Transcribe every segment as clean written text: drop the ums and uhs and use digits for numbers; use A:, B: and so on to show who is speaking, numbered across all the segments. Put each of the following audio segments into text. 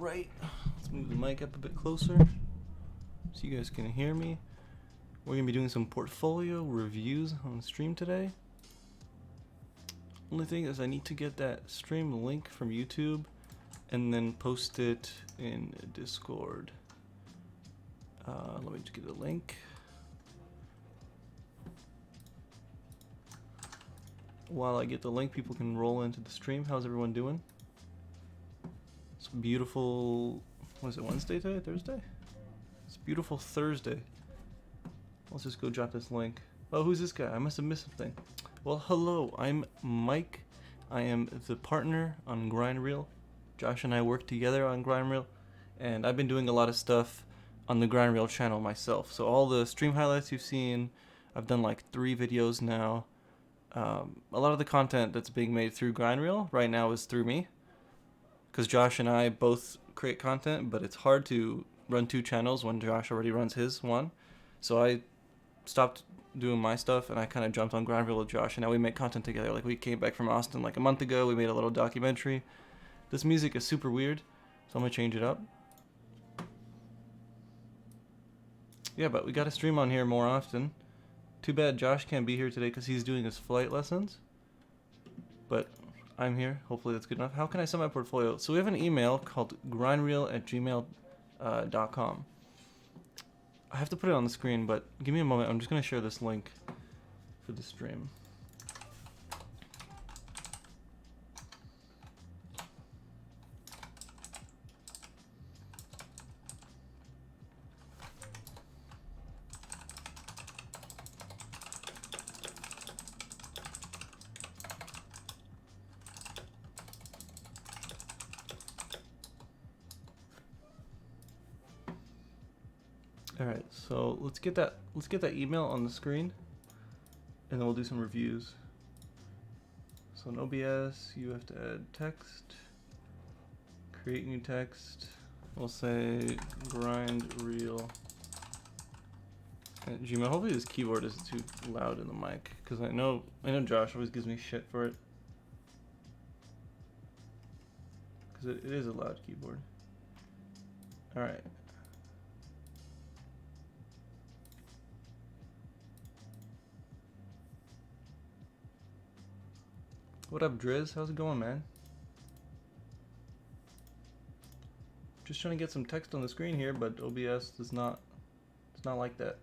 A: right. Let's move the mic up a bit closer so you guys can hear me. We're going to be doing some portfolio reviews on the stream today. Only thing is I need to get that stream link from YouTube and then post it in Discord. Let me just get the link. While I get the link, people can roll into the stream. How's everyone doing? It's beautiful. What is it, Wednesday today? Thursday? It's beautiful Thursday. Let's just go drop this link. Oh, who's this guy? I must have missed something. Well, hello. I'm Mike. I am the partner on Grindreel. Josh and I work together on Grindreel, and I've been doing a lot of stuff on the Grindreel channel myself. So all the stream highlights you've seen, I've done like 3 videos now. A lot of the content that's being made through Grindreel right now is through me, because Josh and I both create content, but it's hard to run 2 channels when Josh already runs his one. So I stopped doing my stuff and I kind of jumped on Grindreel with Josh, and now we make content together. Like, we came back from Austin like a month ago. We made a little documentary. This music is super weird, so I'm gonna change it up. Yeah, but we gotta stream on here more often. Too bad Josh can't be here today because he's doing his flight lessons. But I'm here. Hopefully that's good enough. How can I send my portfolio? So we have an email called grindreel@gmail.com. I have to put it on the screen, but give me a moment. I'm just going to share this link for the stream. Alright, so let's get that email on the screen, and then we'll do some reviews. So in OBS, you have to add text, create new text. We'll say Grindreel at Gmail. Hopefully this keyboard isn't too loud in the mic, because I know Josh always gives me shit for it, because it is a loud keyboard. Alright. What up, Driz? How's it going, man? Just trying to get some text on the screen here, but OBS does not, it's not like that.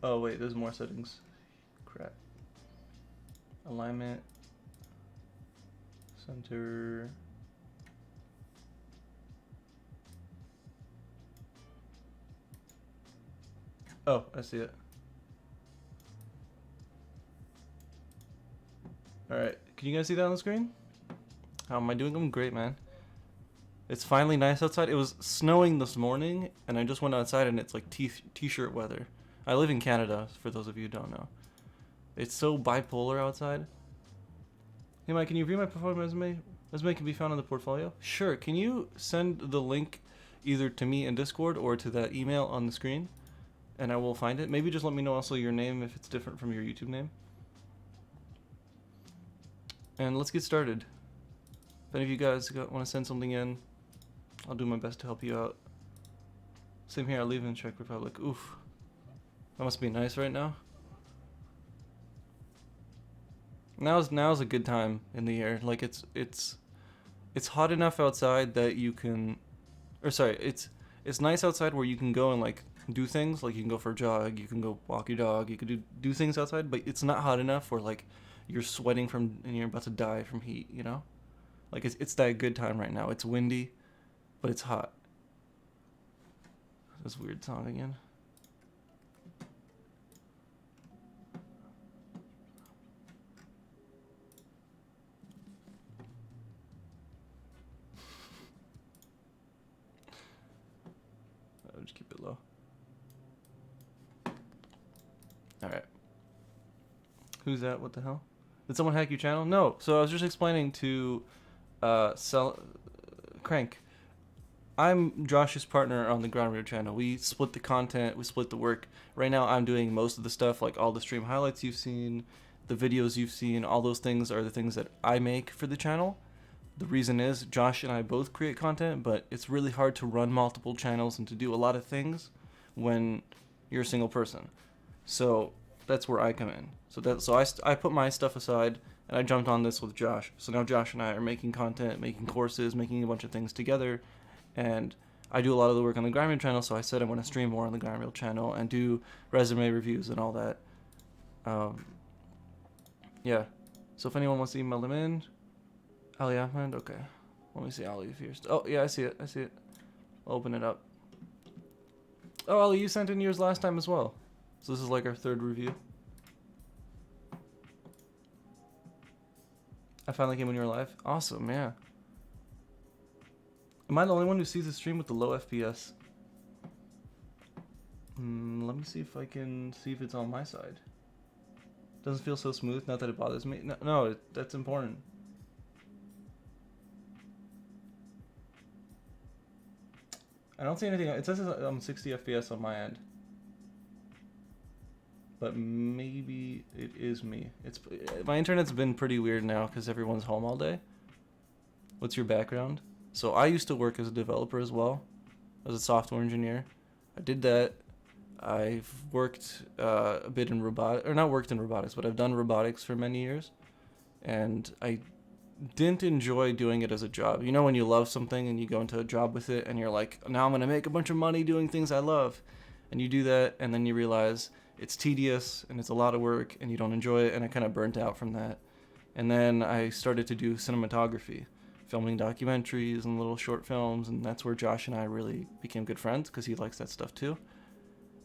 A: Oh wait, there's more settings. Crap. Alignment. Center. Oh, I see it. Alright, can you guys see that on the screen? How am I doing? I'm great, man. It's finally nice outside. It was snowing this morning, and I just went outside and it's like t-shirt weather. I live in Canada, for those of you who don't know. It's so bipolar outside. Hey Mike, can you view my portfolio resume? Resume can be found in the portfolio? Sure, can you send the link either to me in Discord or to that email on the screen? And I will find it. Maybe just let me know also your name if it's different from your YouTube name. And let's get started. If any of you guys want to send something in, I'll do my best to help you out. Same here, I live in Czech Republic. Oof. That must be nice right now. Now's a good time in the year. Like, it's hot enough outside that you can, or sorry, it's nice outside where you can go and like do things, like you can go for a jog, you can go walk your dog, you can do things outside, but it's not hot enough where like you're sweating from and you're about to die from heat, you know? Like, it's that good time right now. It's windy, but it's hot. This weird song again. I'll just keep it low. Alright. Who's that? What the hell? Did someone hack your channel? No. So I was just explaining to Crank. I'm Josh's partner on the Grindreel channel. We split the content, we split the work. Right now I'm doing most of the stuff, like all the stream highlights you've seen, the videos you've seen, all those things are the things that I make for the channel. The reason is Josh and I both create content, but it's really hard to run multiple channels and to do a lot of things when you're a single person. So that's where I come in. I put my stuff aside and I jumped on this with Josh. So now Josh and I are making content, making courses, making a bunch of things together, and I do a lot of the work on the Grindreel channel, so I said I want to stream more on the Grindreel channel and do resume reviews and all that. Yeah. So if anyone wants to email them in, Ali Ahmed, okay. Let me see Ali if you're oh yeah, I see it. I'll open it up. Oh, Ali, you sent in yours last time as well. So this is like our third review. I finally came when you were live. Awesome, yeah. Am I the only one who sees the stream with the low FPS? Let me see if I can see if it's on my side. Doesn't feel so smooth, not that it bothers me. No, that's important. I don't see anything. It says it's 60 FPS on my end. But maybe it is me. My internet's been pretty weird now because everyone's home all day. What's your background? So I used to work as a developer as well, as a software engineer. I did that. I've worked a bit in robotics, or not worked in robotics, but I've done robotics for many years. And I didn't enjoy doing it as a job. You know when you love something and you go into a job with it and you're like, now I'm going to make a bunch of money doing things I love. And you do that and then you realize it's tedious and it's a lot of work and you don't enjoy it, and I kind of burnt out from that. And then I started to do cinematography, filming documentaries and little short films, and that's where Josh and I really became good friends because he likes that stuff too.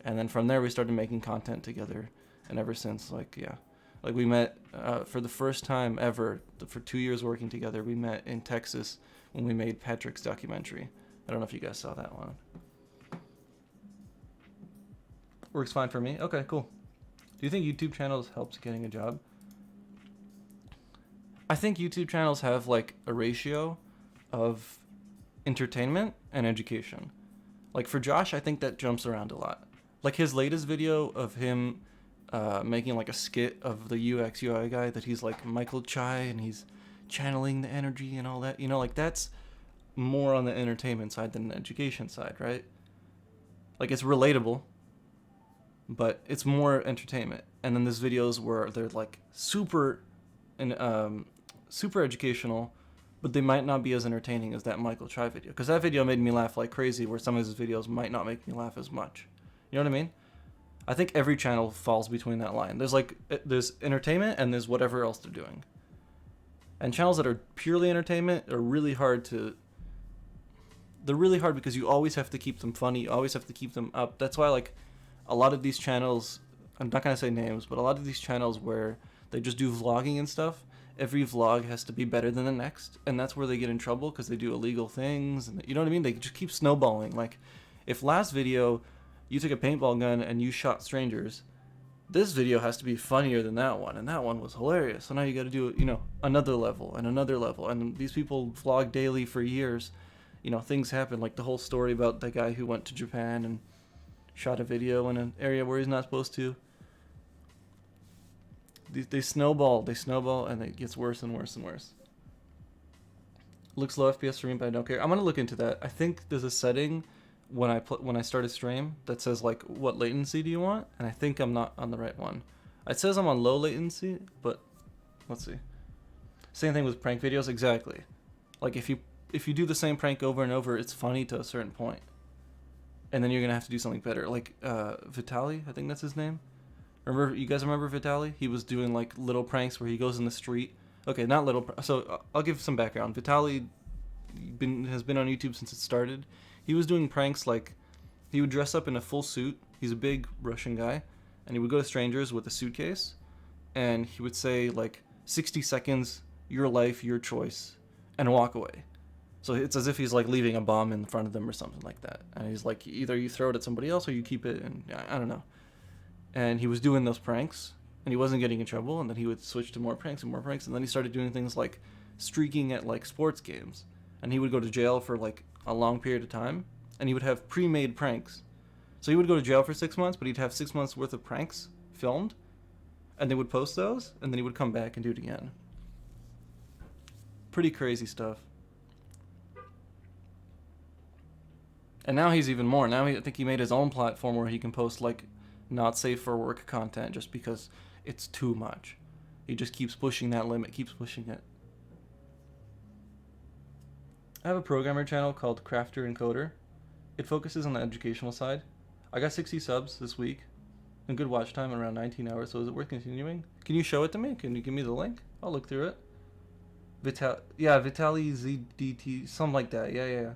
A: And then from there we started making content together, and ever since, like we met for the first time ever for 2 years working together. We met in Texas when we made Patrick's documentary. I don't know if you guys saw that one. Works fine for me. Okay, cool. Do you think YouTube channels helps getting a job? I think YouTube channels have like a ratio of entertainment and education. Like for Josh, I think that jumps around a lot. Like his latest video of him making like a skit of the UX UI guy that he's like Michael Chai and he's channeling the energy and all that. You know, like that's more on the entertainment side than the education side, right? Like it's relatable, but it's more entertainment. And then there's videos where they're like super educational, but they might not be as entertaining as that Michael Chai video. Because that video made me laugh like crazy, where some of his videos might not make me laugh as much. You know what I mean? I think every channel falls between that line. There's entertainment and there's whatever else they're doing. And channels that are purely entertainment are really hard to... They're really hard because you always have to keep them funny. You always have to keep them up. That's why like a lot of these channels, I'm not going to say names, but a lot of these channels where they just do vlogging and stuff, every vlog has to be better than the next. And that's where they get in trouble because they do illegal things. And you know what I mean? They just keep snowballing. Like if last video you took a paintball gun and you shot strangers, this video has to be funnier than that one, and that one was hilarious. So now you got to do, you know, another level and another level. And these people vlog daily for years. You know, things happen, like the whole story about the guy who went to Japan and shot a video in an area where he's not supposed to. They snowball, and it gets worse and worse and worse. Looks low FPS stream, but I don't care. I'm gonna look into that. I think there's a setting when I start a stream that says like, what latency do you want? And I think I'm not on the right one. It says I'm on low latency, but let's see. Same thing with prank videos, exactly. Like if you do the same prank over and over, it's funny to a certain point, and then you're gonna have to do something better. Like Vitaly, I think that's his name. You guys remember Vitaly? He was doing like little pranks where he goes in the street. Okay, not little. So I'll give some background. Vitaly has been on YouTube since it started. He was doing pranks like he would dress up in a full suit. He's a big Russian guy, and he would go to strangers with a suitcase, and he would say like 60 seconds, your life, your choice, and walk away. So it's as if he's like leaving a bomb in front of them or something like that. And he's like, either you throw it at somebody else or you keep it, and I don't know. And he was doing those pranks, and he wasn't getting in trouble, and then he would switch to more pranks, and then he started doing things like streaking at like sports games, and he would go to jail for like a long period of time, and he would have pre-made pranks. So he would go to jail for 6 months, but he'd have 6 months worth of pranks filmed, and they would post those, and then he would come back and do it again. Pretty crazy stuff. And now he's even more. Now I think he made his own platform where he can post like not safe for work content just because it's too much. He just keeps pushing that limit, keeps pushing it. I have a programmer channel called Crafter and Coder. It focuses on the educational side. I got 60 subs this week and good watch time, around 19 hours, so is it worth continuing? Can you show it to me? Can you give me the link? I'll look through it. Vitaly ZDT, something like that. Yeah.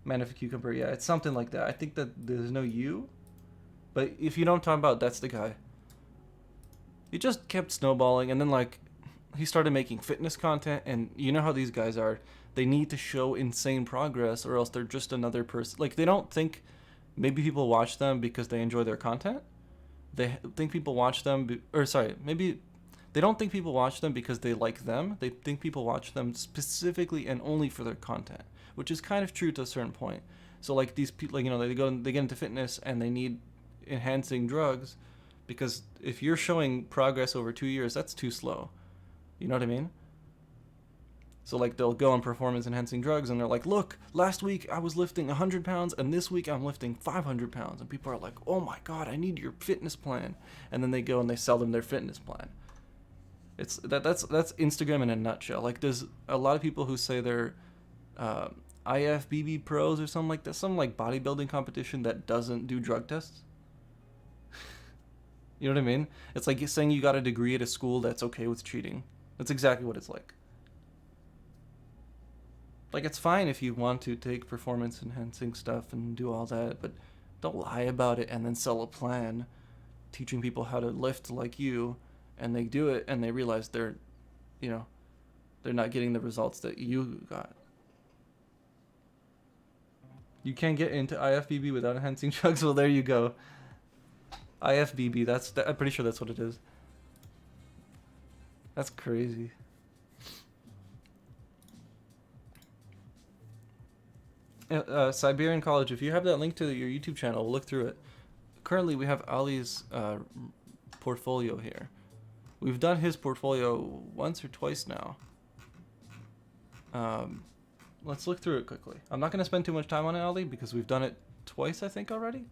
A: Man of a Cucumber, yeah, it's something like that. I think that there's no U, but if you know what I'm talking about, that's the guy. He just kept snowballing, and then like he started making fitness content, and you know how these guys are. They need to show insane progress, or else they're just another person. Like, they don't think maybe people watch them because they enjoy their content. They think people watch them, maybe they don't think people watch them because they like them. They think people watch them specifically and only for their content, which is kind of true to a certain point. So like these people, like, you know, they get into fitness and they need enhancing drugs because if you're showing progress over 2 years, that's too slow. You know what I mean? So like they'll go on performance enhancing drugs and they're like, look, last week I was lifting 100 pounds and this week I'm lifting 500 pounds. And people are like, oh my God, I need your fitness plan. And then they go and they sell them their fitness plan. That's Instagram in a nutshell. Like, there's a lot of people who say they're IFBB pros or something like that. Some like bodybuilding competition that doesn't do drug tests. You know what I mean? It's like saying you got a degree at a school that's okay with cheating. That's exactly what it's like. Like, it's fine if you want to take performance enhancing stuff and do all that, but don't lie about it and then sell a plan teaching people how to lift like you, and they do it and they realize they're not getting the results that you got. You can't get into IFBB without enhancing drugs. Well, there you go. IFBB, I'm pretty sure that's what it is. That's crazy. Siberian College, if you have that link to your YouTube channel, we'll look through it. Currently, we have Ali's portfolio here. We've done his portfolio once or twice now. Let's look through it quickly. I'm not going to spend too much time on it, Ali, because we've done it twice, I think, already.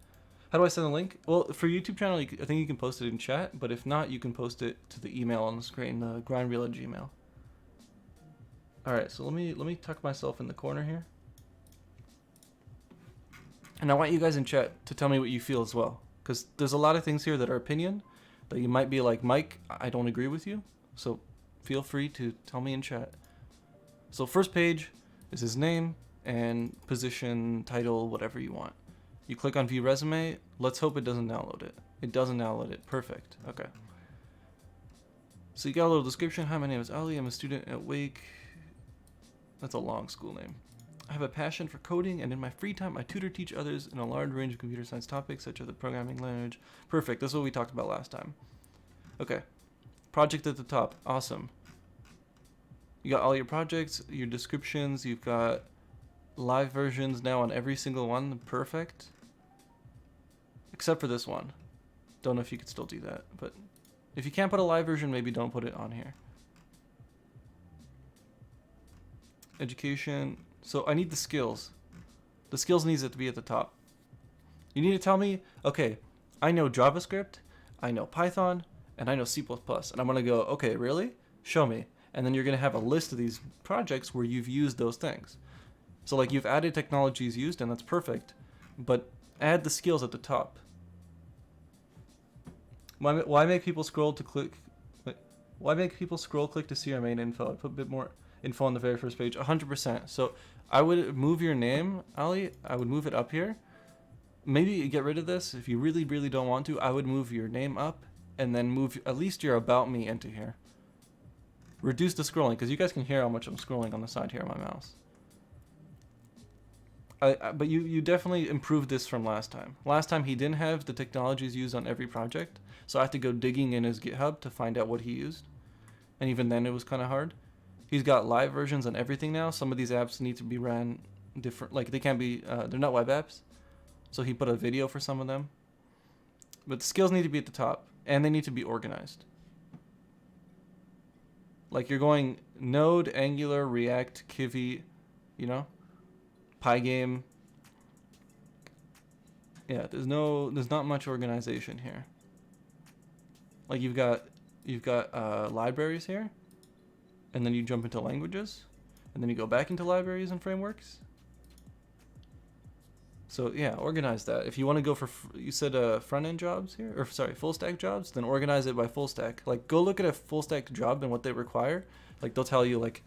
A: How do I send the link? Well, for YouTube channel, I think you can post it in chat, but if not, you can post it to the email on the screen, the grindreel@gmail. All right, so let me tuck myself in the corner here. And I want you guys in chat to tell me what you feel as well. Because there's a lot of things here that are opinion, that you might be like, Mike, I don't agree with you. So feel free to tell me in chat. So first page is his name and position, title, whatever you want. You click on view resume. Let's hope it doesn't download it. It doesn't download it. Perfect. Okay. So you got a little description. Hi, my name is Ali. I'm a student at Wake. That's a long school name. I have a passion for coding, and in my free time, I teach others in a large range of computer science topics, such as the programming language. Perfect. That's what we talked about last time. Okay. Project at the top. Awesome. You got all your projects, your descriptions. You've got live versions now on every single one. Perfect. Except for this one. Don't know if you could still do that, but if you can't put a live version, maybe don't put it on here. Education. So I need the skills. The skills needs it to be at the top. You need to tell me, okay, I know JavaScript, I know Python, and I know C++. And I'm going to go, okay, really? Show me. And then you're going to have a list of these projects where you've used those things. So like you've added technologies used, and that's perfect. But add the skills at the top. Why make people scroll to click? Why make people scroll click to see your main info? I put a bit more info on the very first page. 100%. So I would move your name, Ali. I would move it up here. Maybe get rid of this if you really, really don't want to. I would move your name up and then move at least your about me into here. Reduce the scrolling because you guys can hear how much I'm scrolling on the side here on my mouse. But you definitely improved this from last time. Last time he didn't have the technologies used on every project, so I had to go digging in his GitHub to find out what he used. And even then it was kind of hard. He's got live versions on everything now. Some of these apps need to be ran different, like they can't be, they're not web apps. So he put a video for some of them. But the skills need to be at the top, and they need to be organized. Like you're going Node, Angular, React, Kivy, you know, Pygame. Yeah, there's not much organization here. Like you've got libraries here, and then you jump into languages, and then you go back into libraries and frameworks. So yeah, organize that. If you want to go for, you said front end jobs here, or sorry, full stack jobs, then organize it by full stack. Like go look at a full stack job and what they require. Like they'll tell you like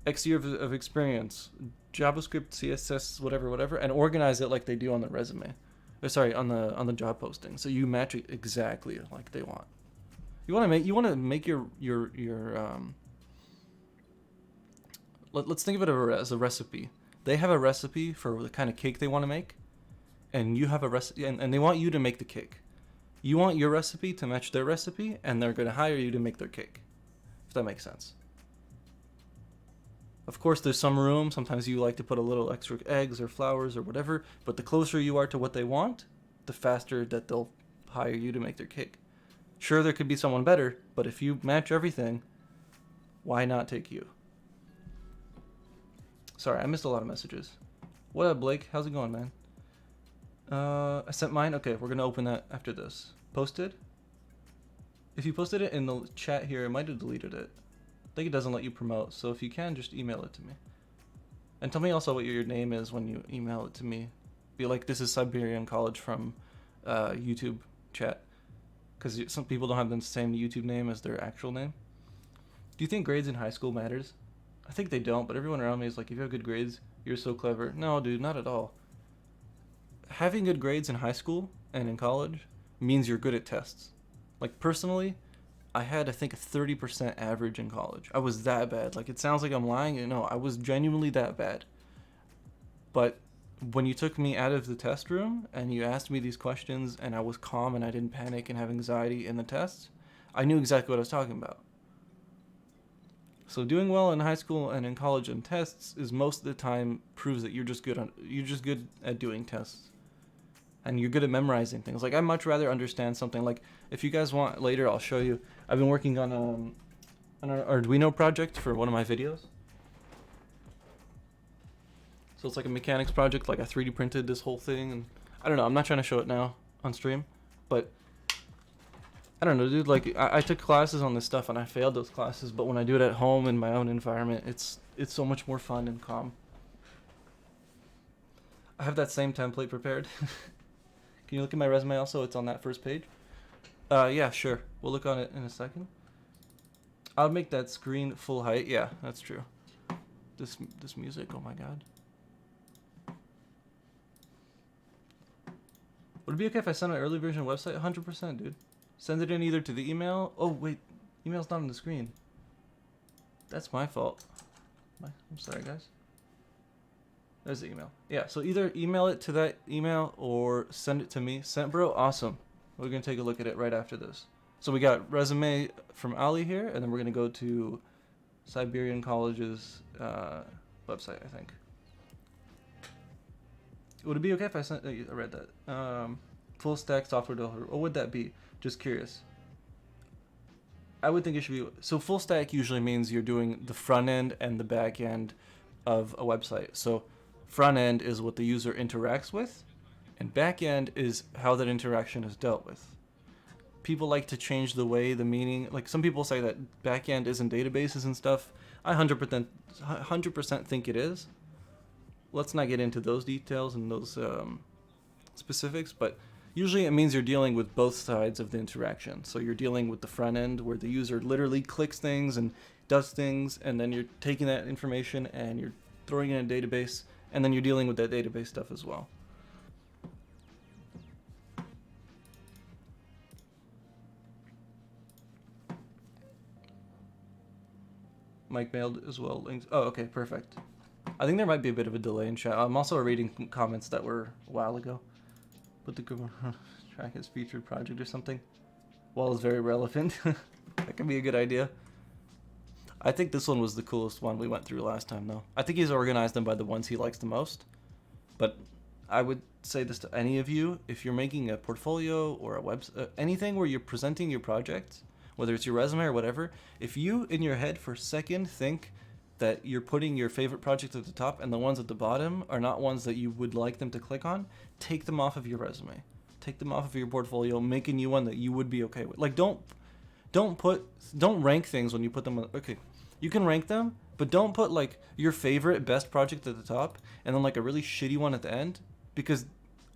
A: X year of experience, JavaScript, CSS, whatever, and organize it like they do on the resume. Or sorry, on the job posting. So you match it exactly like they want. You want to make your let's think of it as a recipe. They have a recipe for the kind of cake they want to make, and you have a recipe, and they want you to make the cake. You want your recipe to match their recipe, and they're going to hire you to make their cake. If that makes sense. Of course, there's some room. Sometimes you like to put a little extra eggs or flowers or whatever, but the closer you are to what they want, the faster that they'll hire you to make their cake. Sure, there could be someone better, but if you match everything, why not take you? Sorry, I missed a lot of messages. What up, Blake? How's it going, man? I sent mine? Okay, we're going to open that after this. Posted? If you posted it in the chat here, it might have deleted it. I think it doesn't let you promote, so if you can, just email it to me. And tell me also what your name is when you email it to me. Be like, this is Siberian College from YouTube chat. Because some people don't have the same YouTube name as their actual name. Do you think grades in high school matters? I think they don't, but everyone around me is like, if you have good grades, you're so clever. No, dude, not at all. Having good grades in high school and in college means you're good at tests. Like, personally, I had, I think, a 30% average in college. I was that bad. Like, it sounds like I'm lying. No, I was genuinely that bad. But when you took me out of the test room and you asked me these questions and I was calm and I didn't panic and have anxiety in the tests, I knew exactly what I was talking about. So doing well in high school and in college and tests is most of the time proves that you're just good at doing tests. And you're good at memorizing things. Like, I'd much rather understand something. Like, if you guys want later, I'll show you. I've been working on an Arduino project for one of my videos. So it's like a mechanics project. Like, I 3D printed this whole thing, and I don't know. I'm not trying to show it now on stream, but I don't know, dude. Like, I took classes on this stuff, and I failed those classes. But when I do it at home in my own environment, it's so much more fun and calm. I have that same template prepared. Can you look at my resume also? It's on that first page. Yeah, sure. We'll look on it in a second. I'll make that screen full height. Yeah, that's true. This music, oh my god. Would it be okay if I send my early version website? 100%, dude. Send it in either to the email. Oh, wait. Email's not on the screen. That's my fault. I'm sorry, guys. There's the email. Yeah, so either email it to that email or send it to me. Sent, bro, awesome. We're going to take a look at it right after this. So we got resume from Ali here, and then we're going to go to Siberian College's website, I think. Would it be okay if I sent... I read that. Full stack software developer. What would that be? Just curious. I would think it should be... So full stack usually means you're doing the front end and the back end of a website. So front end is what the user interacts with, and back end is how that interaction is dealt with. People like to change the way the meaning, like some people say that back end isn't databases and stuff. I 100% think it is. Let's not get into those details and those specifics, but usually it means you're dealing with both sides of the interaction. So you're dealing with the front end where the user literally clicks things and does things, and then you're taking that information and you're throwing it in a database, and then you're dealing with that database stuff as well. Mike mailed as well. Links. Oh, okay, perfect. I think there might be a bit of a delay in chat. I'm also reading comments that were a while ago. But the track is featured project or something. Well, it's very relevant. That can be a good idea. I think this one was the coolest one we went through last time, though. I think he's organized them by the ones he likes the most. But I would say this to any of you. If you're making a portfolio or a website, anything where you're presenting your project, whether it's your resume or whatever, if you in your head for a second think that you're putting your favorite project at the top and the ones at the bottom are not ones that you would like them to click on, take them off of your resume. Take them off of your portfolio, make a new one that you would be okay with. Like don't rank things when you put them on. Okay, you can rank them, but don't put like your favorite best project at the top and then like a really shitty one at the end, because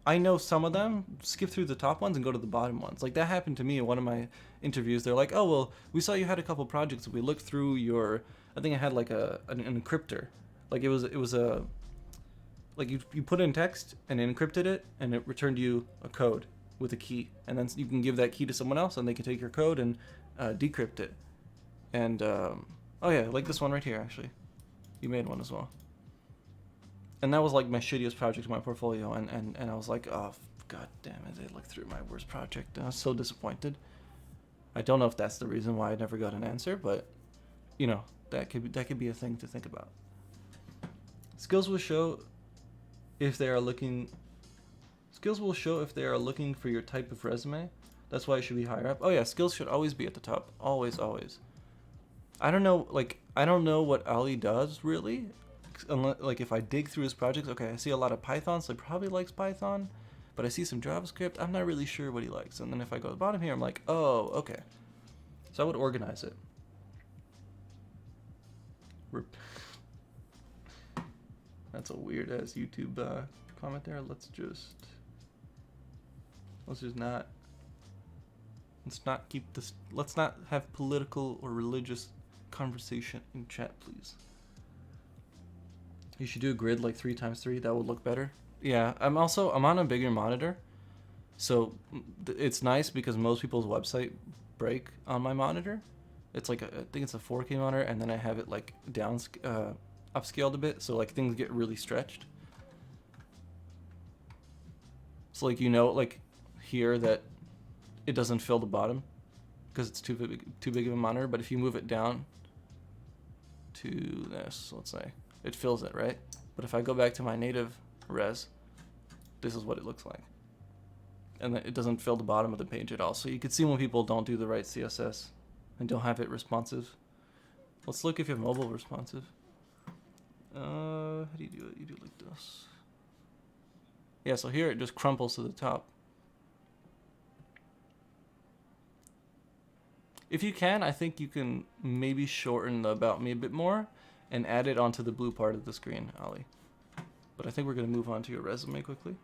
A: I know some of them skip through the top ones and go to the bottom ones. Like that happened to me in one of my interviews. They're like, "Oh, well, we saw you had a couple projects. We looked through your, I think I had like an encryptor. Like it was a like you put in text and encrypted it and it returned you a code with a key, and then you can give that key to someone else and they can take your code and decrypt it. And oh yeah, like this one right here actually. You made one as well. And that was like my shittiest project in my portfolio, and I was like, oh god damn it, they looked through my worst project. I was so disappointed. I don't know if that's the reason why I never got an answer, but you know, that could be a thing to think about. Skills will show if they are looking for your type of resume. That's why it should be higher up. Oh yeah, skills should always be at the top. Always, always. I don't know what Ali does really. Unless, like if I dig through his projects, okay, I see a lot of Python, so he probably likes Python, but I see some JavaScript. I'm not really sure what he likes. And then if I go to the bottom here, I'm like, oh, okay. So I would organize it. That's a weird ass YouTube comment there. Let's not have political or religious conversation in chat, please. You should do a grid like 3x3. That would look better. Yeah, I'm on a bigger monitor, so it's nice because most people's website break on my monitor. It's like I think it's a 4K monitor, and then I have it like upscaled a bit, so like things get really stretched. So like like here that it doesn't fill the bottom because it's too big of a monitor. But if you move it down to this, let's say, it fills it, right? But if I go back to my native res, this is what it looks like. And it doesn't fill the bottom of the page at all. So you can see when people don't do the right CSS and don't have it responsive. Let's look if you have mobile responsive. How do you do it? You do it like this. Yeah, so here it just crumples to the top. If you can, I think you can maybe shorten the About Me a bit more and add it onto the blue part of the screen, Ali. But I think we're going to move on to your resume quickly.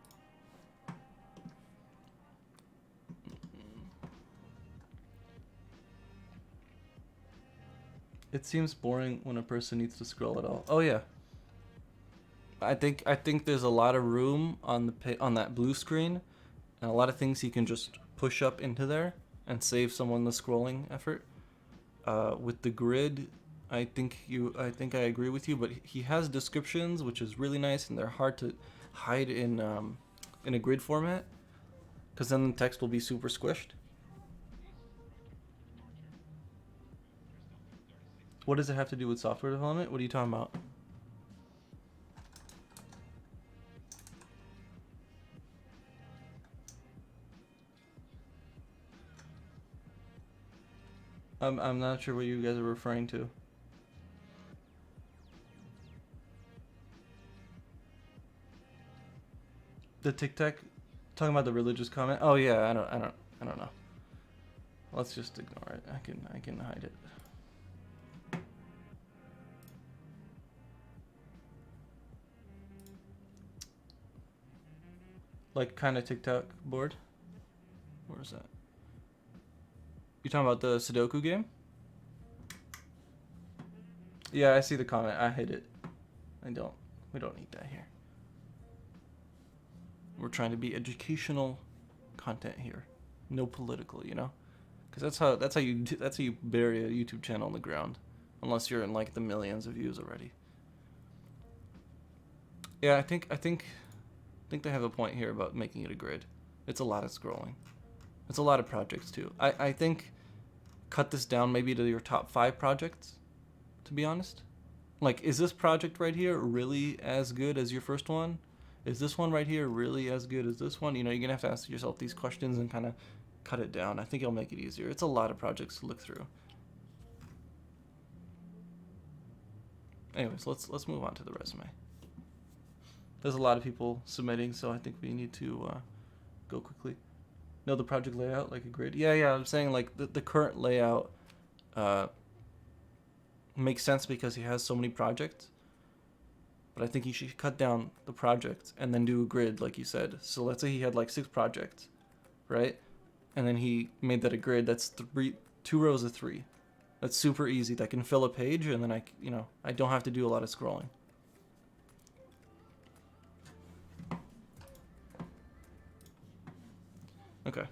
A: It seems boring when a person needs to scroll at all. Oh yeah. I think there's a lot of room on that blue screen, and a lot of things you can just push up into there and save someone the scrolling effort. With the grid, I think I agree with you, but he has descriptions, which is really nice, and they're hard to hide in a grid format, because then the text will be super squished. What does it have to do with software development? What are you talking about? I'm not sure what you guys are referring to. The TikTok talking about the religious comment. Oh yeah, I don't know. Let's just ignore it. I can hide it. Like kind of TikTok board. Where is that? You talking about the Sudoku game? Yeah, I see the comment. I hate it. We don't need that here. We're trying to be educational content here, no political, you know, because that's how you bury a YouTube channel on the ground, unless you're in like the millions of views already. Yeah, I think they have a point here about making it a grid. It's a lot of scrolling. It's a lot of projects too. I think cut this down maybe to your top 5 projects, to be honest. Like, is this project right here really as good as your first one? Is this one right here really as good as this one? You know, you're gonna have to ask yourself these questions and kind of cut it down. I think it'll make it easier. It's a lot of projects to look through. Anyways, let's move on to the resume. There's a lot of people submitting, so I think we need to go quickly. No, the project layout, like a grid. Yeah, I'm saying like the current layout makes sense because he has so many projects. But I think he should cut down the projects and then do a grid, like you said. So let's say he had like 6 projects, right? And then he made that a grid. That's 2 rows of 3. That's super easy. That can fill a page, and then I don't have to do a lot of scrolling. Okay.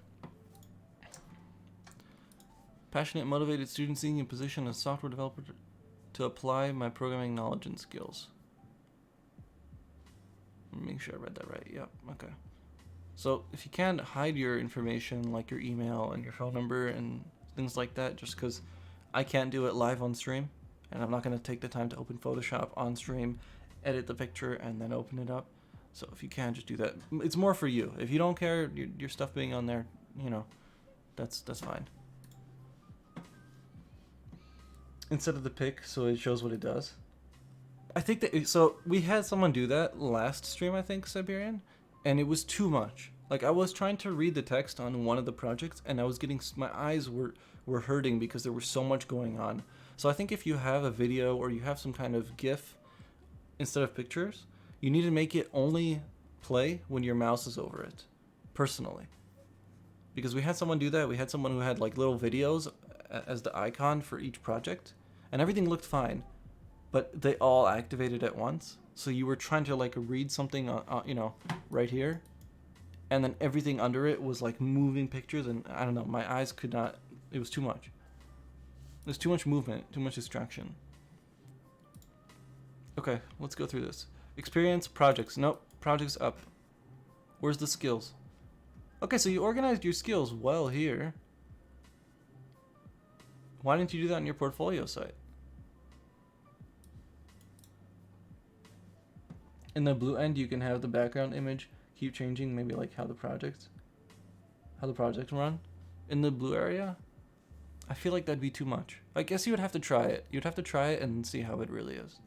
A: Passionate, motivated student seeking a position as software developer to apply my programming knowledge and skills. Make sure I read that right. Yep. Okay. So if you can hide your information, like your email and your phone number and things like that, just because I can't do it live on stream, and I'm not going to take the time to open Photoshop on stream, edit the picture, and then open it up. So if you can, just do that. It's more for you. If you don't care, your stuff being on there, that's fine. Instead of the pic, so it shows what it does. I think that, so we had someone do that last stream, I think, Siberian, and it was too much. Like, I was trying to read the text on one of the projects, and I was getting, my eyes were hurting because there was so much going on. So I think if you have a video or you have some kind of GIF instead of pictures, you need to make it only play when your mouse is over it, personally. Because we had someone do that. We had someone who had like little videos as the icon for each project, and everything looked fine, but they all activated at once. So you were trying to like read something right here, and then everything under it was like moving pictures, and I don't know, my eyes could not, it was too much. There's too much movement, too much distraction. Okay, let's go through this. Experience, projects. Nope, projects up. Where's the skills? Okay, so you organized your skills well here. Why didn't you do that on your portfolio site? In the blue end, you can have the background image keep changing, maybe like how the projects run. In the blue area, I feel like that'd be too much. I guess you would have to try it. You'd have to try it and see how it really is.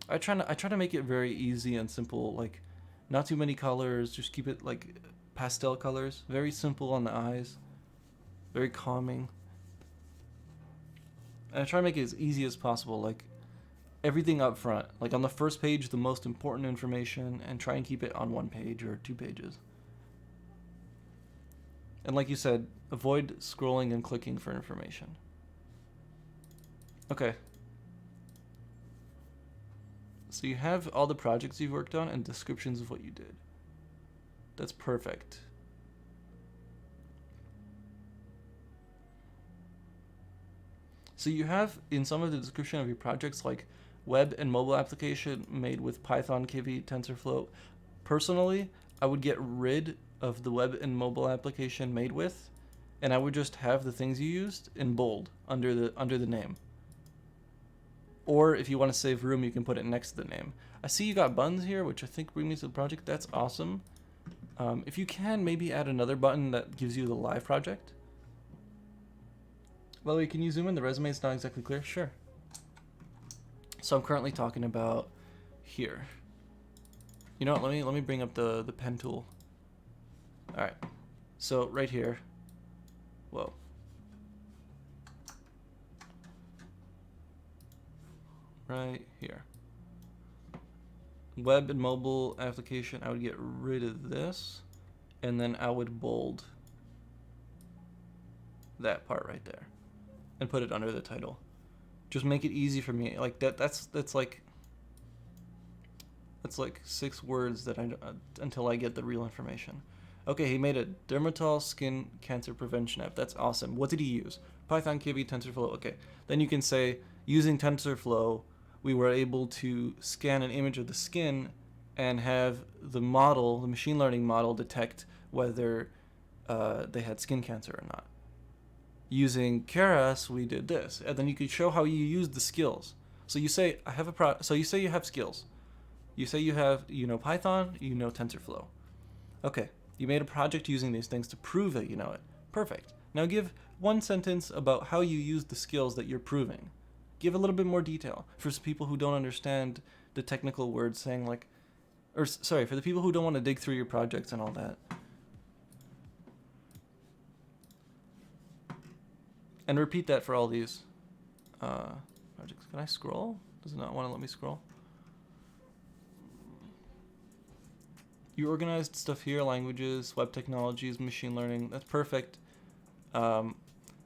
A: I try to make it very easy and simple, like not too many colors, just keep it like pastel colors, very simple on the eyes, very calming. And I try to make it as easy as possible, like everything up front, like on the first page, the most important information, and try and keep it on 1 page or 2 pages. And like you said, avoid scrolling and clicking for information. Okay. So you have all the projects you've worked on and descriptions of what you did. That's perfect. So you have in some of the description of your projects like web and mobile application made with Python, Kivy, TensorFlow. Personally, I would get rid of the web and mobile application made with, and I would just have the things you used in bold under the name. Or if you want to save room, you can put it next to the name. I see you got buttons here, which I think bring me to the project. That's awesome. If you can, maybe add another button that gives you the live project. By the way, can you zoom in? The resume is not exactly clear. Sure. So I'm currently talking about here. You know what? Let me bring up the pen tool. All right. So right here. Whoa. Right here. Web and mobile application, I would get rid of this, and then I would bold that part right there and put it under the title. Just make it easy for me. Like that's like 6 words that until I get the real information. Okay, he made a Dermatol skin cancer prevention app. That's awesome. What did he use? Python, Kivy, TensorFlow. Okay. Then you can say using TensorFlow, we were able to scan an image of the skin and have the model, the machine learning model, detect whether they had skin cancer or not. Using Keras, we did this, and then you could show how you use the skills. So you say I have so you say you have skills. You say you have Python, TensorFlow. Okay, You made a project using these things to prove that you know it. Perfect. Now give one sentence about how you use the skills that you're proving. Give a little bit more detail for people who don't understand the technical words, saying like, or sorry, for the people who don't want to dig through your projects and all that. And repeat that for all these projects. Can I scroll? Does it not want to let me scroll? You organized stuff here, languages, web technologies, machine learning. That's perfect.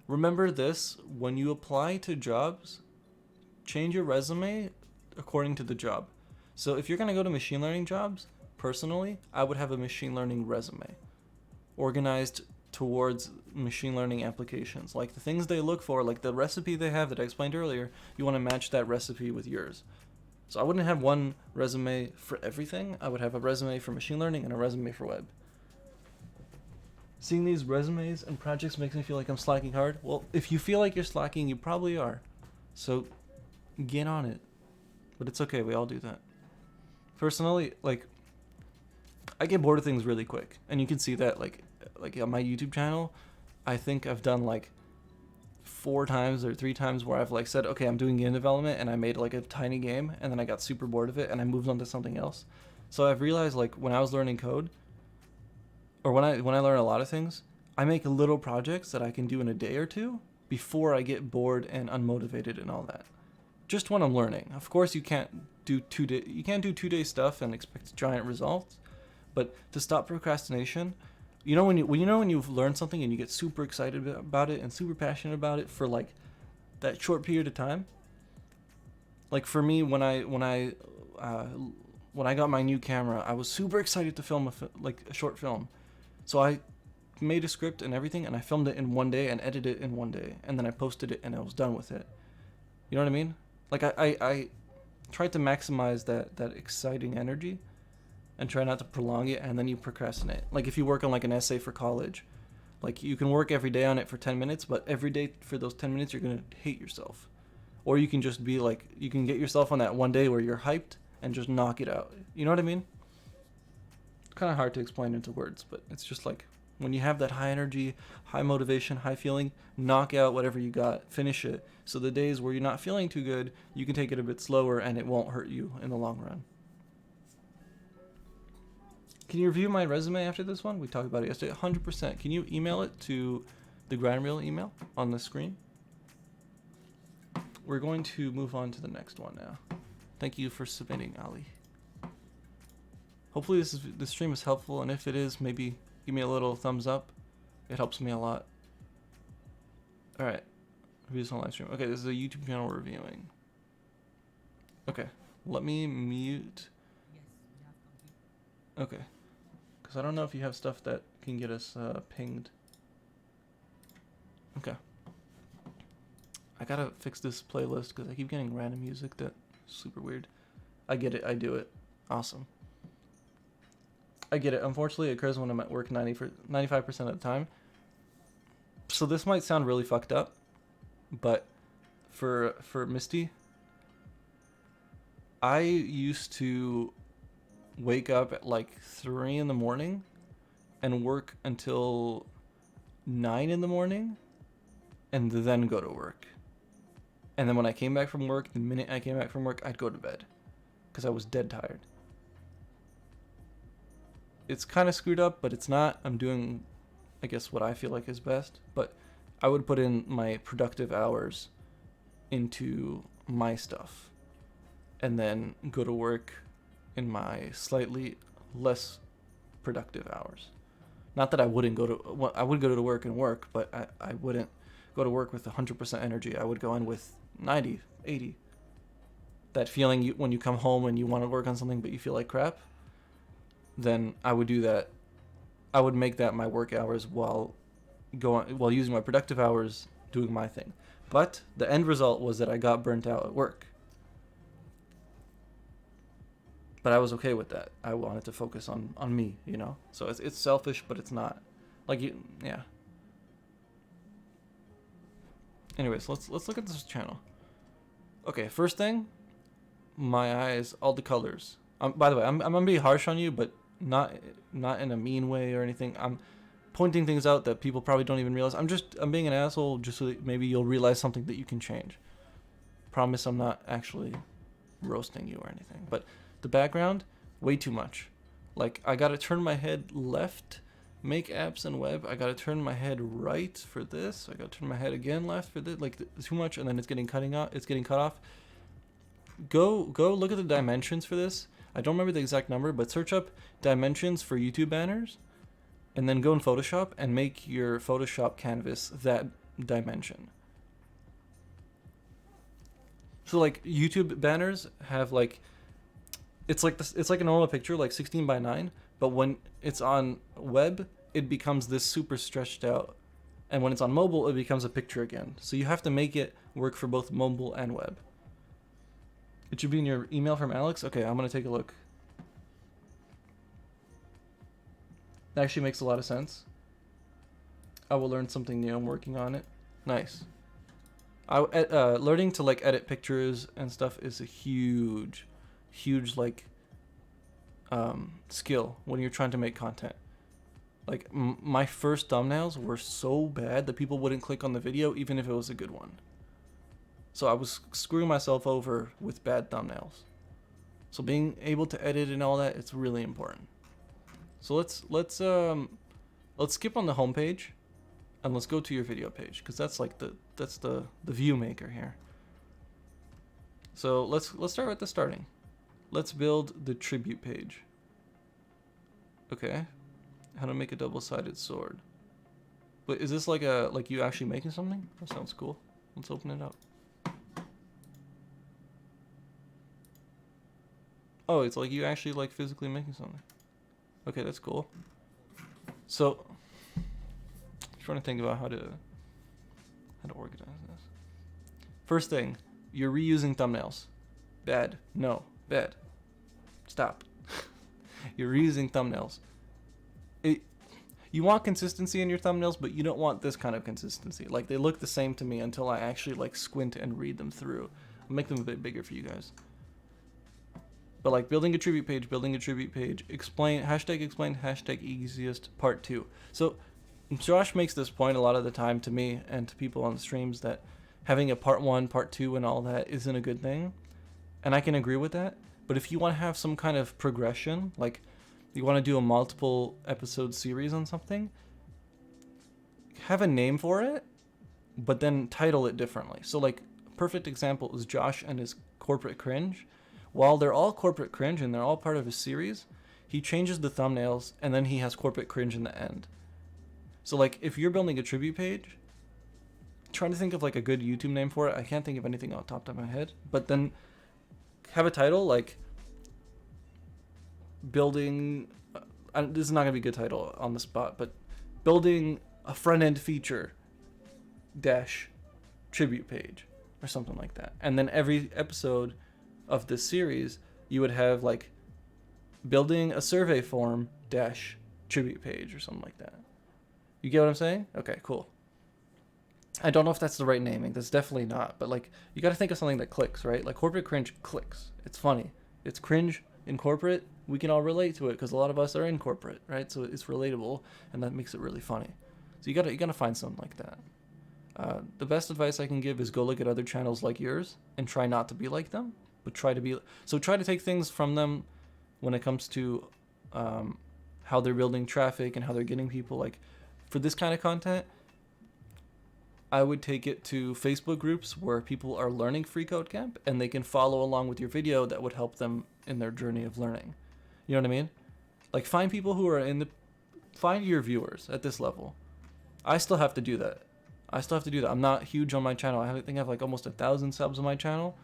A: Remember this, when you apply to jobs, change your resume according to the job. So if you're going to go to machine learning jobs, personally, I would have a machine learning resume organized towards machine learning applications. Like the things they look for, like the recipe they have that I explained earlier, you want to match that recipe with yours. So I wouldn't have one resume for everything. I would have a resume for machine learning and a resume for web. Seeing these resumes and projects makes me feel like I'm slacking hard. Well, if you feel like you're slacking, you probably are. So get on it. But it's okay, we all do that. Personally, like, I get bored of things really quick. And you can see that, like on my YouTube channel, I think I've done like 4 times or 3 times where I've like said, okay, I'm doing game development, and I made like a tiny game, and then I got super bored of it and I moved on to something else. So I've realized, like, when I was learning code, or when I learn a lot of things, I make little projects that I can do in a day or two before I get bored and unmotivated and all that. Just when I'm learning. Of course, you can't do 2-day stuff and expect giant results, but to stop procrastination, when you've learned something and you get super excited about it and super passionate about it for like that short period of time. Like for me, when I got my new camera, I was super excited to film a short film. So I made a script and everything, and I filmed it in one day and edited it in one day, and then I posted it and I was done with it. You know what I mean? Like I tried to maximize that exciting energy and try not to prolong it, and then you procrastinate. Like if you work on like an essay for college, like you can work every day on it for 10 minutes, but every day for those 10 minutes you're going to hate yourself. Or you can just be like, you can get yourself on that one day where you're hyped and just knock it out. You know what I mean? Kind of hard to explain into words, but it's just like when you have that high energy, high motivation, high feeling, knock out whatever you got, finish it. So the days where you're not feeling too good, you can take it a bit slower and it won't hurt you in the long run. Can you review my resume after this one? We talked about it yesterday. 100%. Can you email it to the GrindReel email on the screen? We're going to move on to the next one now. Thank you for submitting, Ali. Hopefully this stream is helpful, and if it is, maybe give me a little thumbs up. It helps me a lot. Alright. Reviews on live stream. Okay, this is a YouTube channel we're reviewing. Okay. Let me mute. Okay. Because I don't know if you have stuff that can get us pinged. Okay. I gotta fix this playlist because I keep getting random music that's super weird. I get it. I do it. Awesome. I get it. Unfortunately, it occurs when I'm at work 95% of the time. So this might sound really fucked up, but for Misty, I used to wake up at like 3 in the morning and work until 9 in the morning and then go to work. And then when I came back from work, the minute I came back from work, I'd go to bed because I was dead tired. It's kind of screwed up, but it's not. I'm doing, I guess, what I feel like is best. But I would put in my productive hours into my stuff and then go to work in my slightly less productive hours. Not that I wouldn't go to, I would go to work and work, but I wouldn't go to work with 100% energy. I would go in with 90, 80. That feeling when you come home and you want to work on something but you feel like crap, then I would do that. I would make that my work hours while using my productive hours doing my thing. But the end result was that I got burnt out at work. But I was okay with that. I wanted to focus on me, you know? So it's selfish, but it's not. Like, yeah. Anyways, let's look at this channel. Okay, first thing, my eyes, all the colors. By the way, I'm gonna be harsh on you, but not not in a mean way or anything. I'm pointing things out that people probably don't even realize. I'm being an asshole just so that maybe you'll realize something that you can change. Promise I'm not actually roasting you or anything. But the background, way too much. Like, I gotta turn my head left, make apps and web. I gotta turn my head right for this. I gotta turn my head again left for this. Like, too much, and then it's getting cut off. Go look at the dimensions for this. I don't remember the exact number, but search up dimensions for YouTube banners, and then go in Photoshop and make your Photoshop canvas that dimension. So like YouTube banners have like, it's like this, it's like a normal picture, like 16 by 9, but when it's on web, it becomes this super stretched out, and when it's on mobile, it becomes a picture again. So you have to make it work for both mobile and web. It should be in your email from Alex. Okay, I'm gonna take a look. That actually makes a lot of sense. I will learn something new. I'm working on it. Nice. Learning to like edit pictures and stuff is a huge like skill when you're trying to make content. Like my first thumbnails were so bad that people wouldn't click on the video even if it was a good one. So I was screwing myself over with bad thumbnails. So being able to edit and all that, it's really important. So let's skip on the home page and let's go to your video page, because that's like the view maker here. So let's start with the starting. Let's build the tribute page. Okay. How to make a double-sided sword. Wait, is this like you actually making something? That sounds cool. Let's open it up. Oh, it's like you actually like physically making something. Okay, that's cool. So, I'm trying to think about how to organize this. First thing, you're reusing thumbnails. Bad. No, bad. Stop. You're reusing thumbnails. You want consistency in your thumbnails, but you don't want this kind of consistency. Like, they look the same to me until I actually like squint and read them through. I'll make them a bit bigger for you guys. But like building a tribute page, explain, hashtag easiest part 2. So Josh makes this point a lot of the time to me and to people on the streams that having a part 1, part 2 and all that isn't a good thing. And I can agree with that. But if you want to have some kind of progression, like you want to do a multiple episode series on something, have a name for it, but then title it differently. So like perfect example is Josh and his corporate cringe. While they're all corporate cringe and they're all part of his series, he changes the thumbnails and then he has corporate cringe in the end. So like if you're building a tribute page, trying to think of like a good YouTube name for it. I can't think of anything off the top of my head, but then have a title like building, this is not gonna be a good title on the spot, but building a front end feature dash tribute page or something like that. And then every episode of this series, you would have like building a survey form dash tribute page or something like that. You get what I'm saying? Okay, cool. I don't know if that's the right naming. That's definitely not. But like, you got to think of something that clicks, right? Like corporate cringe clicks. It's funny. It's cringe in corporate. We can all relate to it because a lot of us are in corporate, right? So it's relatable, and that makes it really funny. So you gotta find something like that. The best advice I can give is go look at other channels like yours and try not to be like them, but try to take things from them when it comes to how they're building traffic and how they're getting people. Like for this kind of content, I would take it to Facebook groups where people are learning Free Code Camp and they can follow along with your video. That would help them in their journey of learning. You know what I mean? Like find people who are find your viewers at this level. I still have to do that. I'm not huge on my channel. I think I have like almost 1,000 subs on my channel.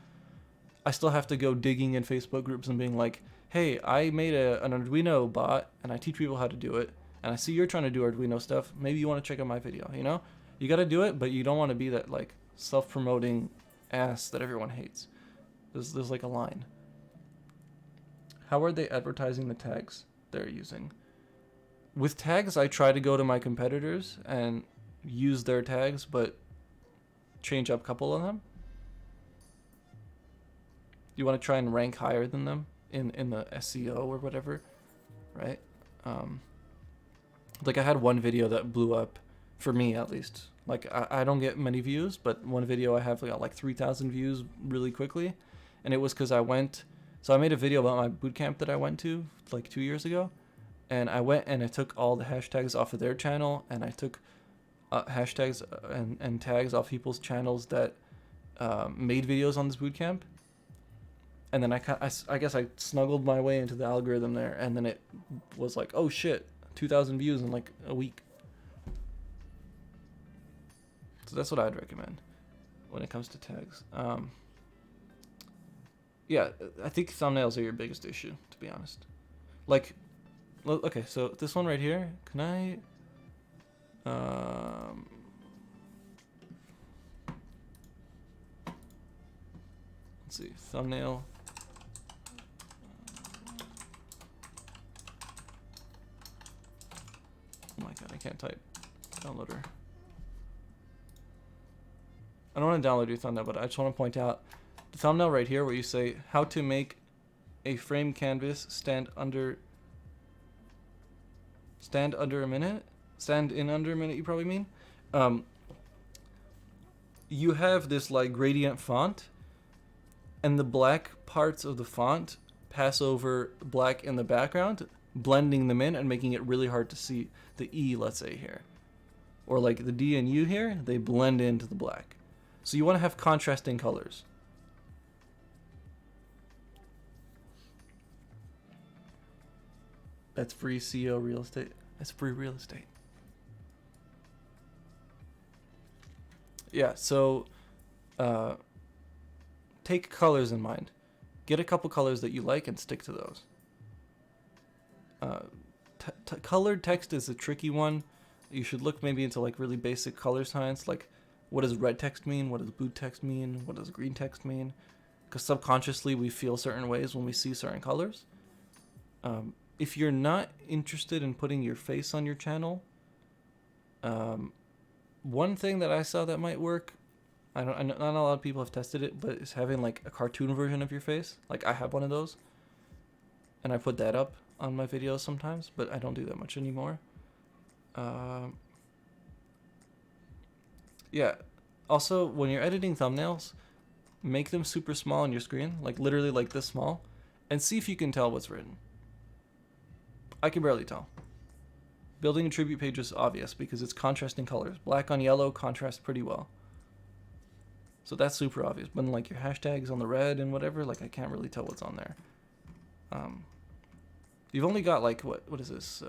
A: I still have to go digging in Facebook groups and being like, hey, I made an Arduino bot and I teach people how to do it. And I see you're trying to do Arduino stuff. Maybe you want to check out my video, you know? You got to do it, but you don't want to be that like self-promoting ass that everyone hates. There's like a line. How are they advertising the tags they're using? With tags, I try to go to my competitors and use their tags, but change up a couple of them. You want to try and rank higher than them in the SEO or whatever. right? Like I had one video that blew up, for me at least. Like I don't get many views, but one video I have got like 3,000 views really quickly, and it was because I went. So I made a video about my boot camp that I went to like 2 years ago, and I went and I took all the hashtags off of their channel, and I took hashtags and tags off people's channels that made videos on this boot camp. And then I guess I snuggled my way into the algorithm there, and then it was like, oh shit, 2,000 views in like a week. So that's what I'd recommend when it comes to tags. Yeah, I think thumbnails are your biggest issue, to be honest. Like, okay, so this one right here, can I... let's see, thumbnail. Oh my god, I can't type. Downloader. I don't want to download your thumbnail, but I just want to point out the thumbnail right here where you say how to make a frame canvas stand in under a minute. Stand in under a minute, you probably mean. You have this like gradient font, and the black parts of the font pass over black in the background, blending them in and making it really hard to see. The E, let's say here, or like the D and U here, they blend into the black. So you want to have contrasting colors. That's free SEO real estate. That's free real estate. Yeah, so take colors in mind. Get a couple colors that you like and stick to those. Colored text is a tricky one. You should look maybe into like really basic color science, like what does red text mean? What does blue text mean? What does green text mean? Because subconsciously we feel certain ways when we see certain colors. If you're not interested in putting your face on your channel, one thing that I saw that might work, I know not a lot of people have tested it, but it's having like a cartoon version of your face. Like I have one of those, and I put that up on my videos sometimes, but I don't do that much anymore. Yeah. Also, when you're editing thumbnails, make them super small on your screen, like literally like this small, and see if you can tell what's written. I can barely tell. Building a tribute page is obvious because it's contrasting colors. Black on yellow contrasts pretty well. So that's super obvious. But like your hashtags on the red and whatever, like I can't really tell what's on there. You've only got like, what is this,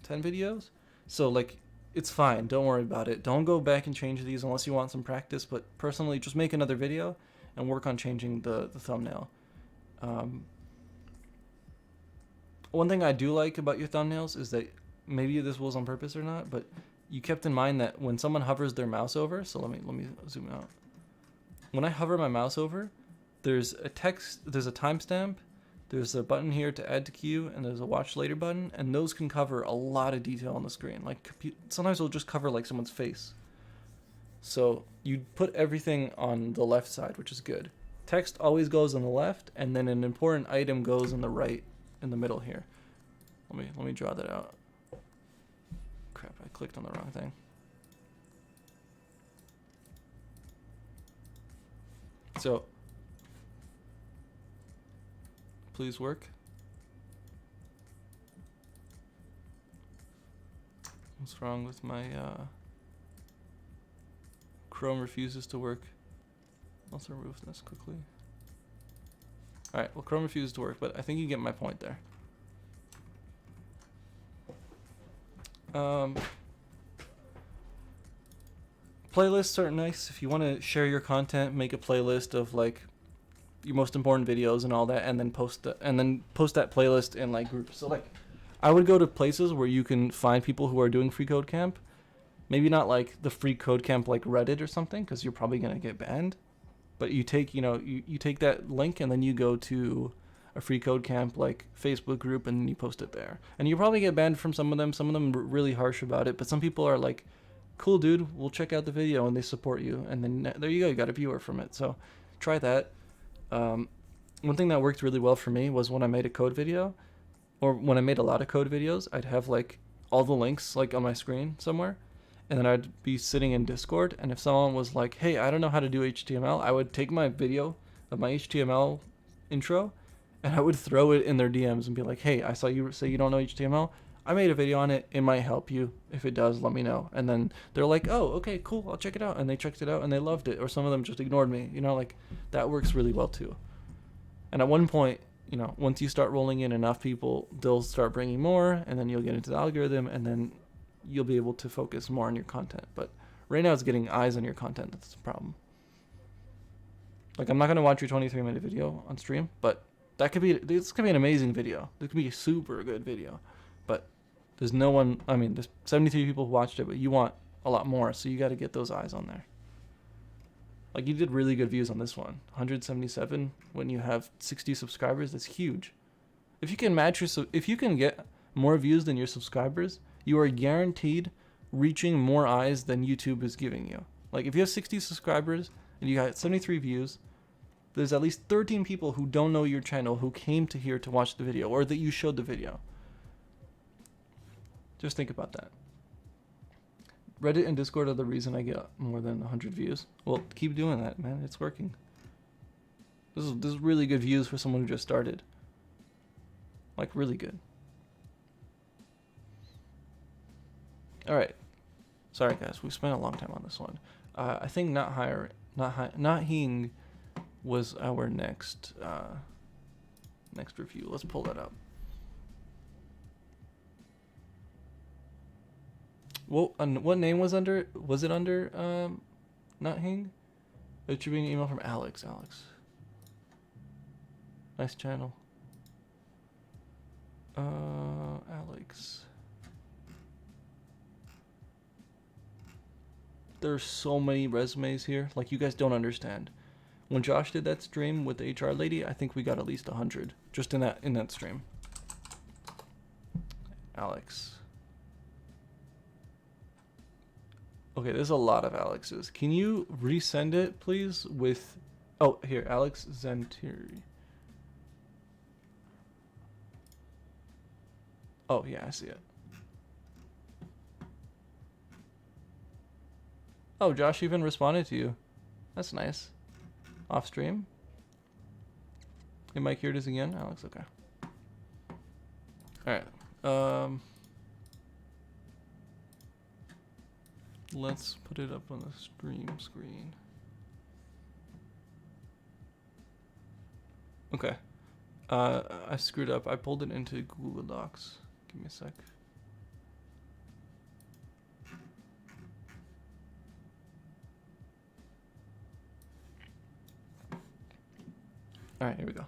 A: 10 videos? So like, it's fine, don't worry about it. Don't go back and change these unless you want some practice, but personally, just make another video and work on changing the thumbnail. One thing I do like about your thumbnails is that, maybe this was on purpose or not, but you kept in mind that when someone hovers their mouse over, so let me zoom out. When I hover my mouse over, there's a text, there's a timestamp, there's a button here to add to queue, and there's a watch later button, and those can cover a lot of detail on the screen. Like sometimes it'll just cover like someone's face. So you put everything on the left side, which is good. Text always goes on the left, and then an important item goes on the right, in the middle here. Let me draw that out. Crap, I clicked on the wrong thing. So please work. What's wrong with my Chrome refuses to work. Let's remove this quickly. Alright, well Chrome refuses to work, but I think you get my point there. Playlists are nice. If you want to share your content, make a playlist of like your most important videos and all that, and then post that playlist in like groups. So like, I would go to places where you can find people who are doing free code camp. Maybe not like the free code camp like Reddit or something, because you're probably gonna get banned. But you take, you take that link and then you go to a free code camp like Facebook group and you post it there. And you probably get banned from some of them. Some of them are really harsh about it, but some people are like, cool dude, we'll check out the video, and they support you. And then there you go, you got a viewer from it. So try that. One thing that worked really well for me was when I made a code video, or when I made a lot of code videos, I'd have like all the links like on my screen somewhere, and then I'd be sitting in Discord, and if someone was like, "Hey, I don't know how to do HTML," I would take my video of my HTML intro, and I would throw it in their DMs and be like, "Hey, I saw you say you don't know HTML. I made a video on it. It might help you. If it does, let me know." And then they're like, "Oh, okay, cool. I'll check it out." And they checked it out and they loved it. Or some of them just ignored me. You know, like that works really well too. And at one point, you know, once you start rolling in enough people, they'll start bringing more, and then you'll get into the algorithm, and then you'll be able to focus more on your content. But right now, it's getting eyes on your content that's the problem. Like, I'm not gonna watch your 23-minute video on stream, but this could be an amazing video. This could be a super good video, but there's no one. I mean, there's 73 people who watched it, but you want a lot more, so you got to get those eyes on there. Like, you did really good views on this one. 177 when you have 60 subscribers. That's huge. If you can if you can get more views than your subscribers, you are guaranteed reaching more eyes than YouTube is giving you. Like, if you have 60 subscribers and you got 73 views, there's at least 13 people who don't know your channel who came to here to watch the video, or that you showed the video. Just think about that. Reddit and Discord are the reason I get more than 100 views. Well, keep doing that, man. It's working. This is really good views for someone who just started. Like, really good. All right. Sorry, guys. We spent a long time on this one. I think Not Hing was our next review. Let's pull that up. What name was under? Was it under Not Hing? It should be an email from Alex. Nice channel. Alex. There's so many resumes here. Like, you guys don't understand. When Josh did that stream with the HR lady, I think we got at least 100 just in that stream. Alex. Okay, there's a lot of Alexes. Can you resend it, please, with... Oh, here, Alex Zentiri. Oh, yeah, I see it. Oh, Josh even responded to you. That's nice. Off stream. Hey, Mike, here it is again. Alex, okay. Alright. Let's put it up on the stream screen. Okay. I screwed up. I pulled it into Google Docs. Give me a sec. Alright, here we go.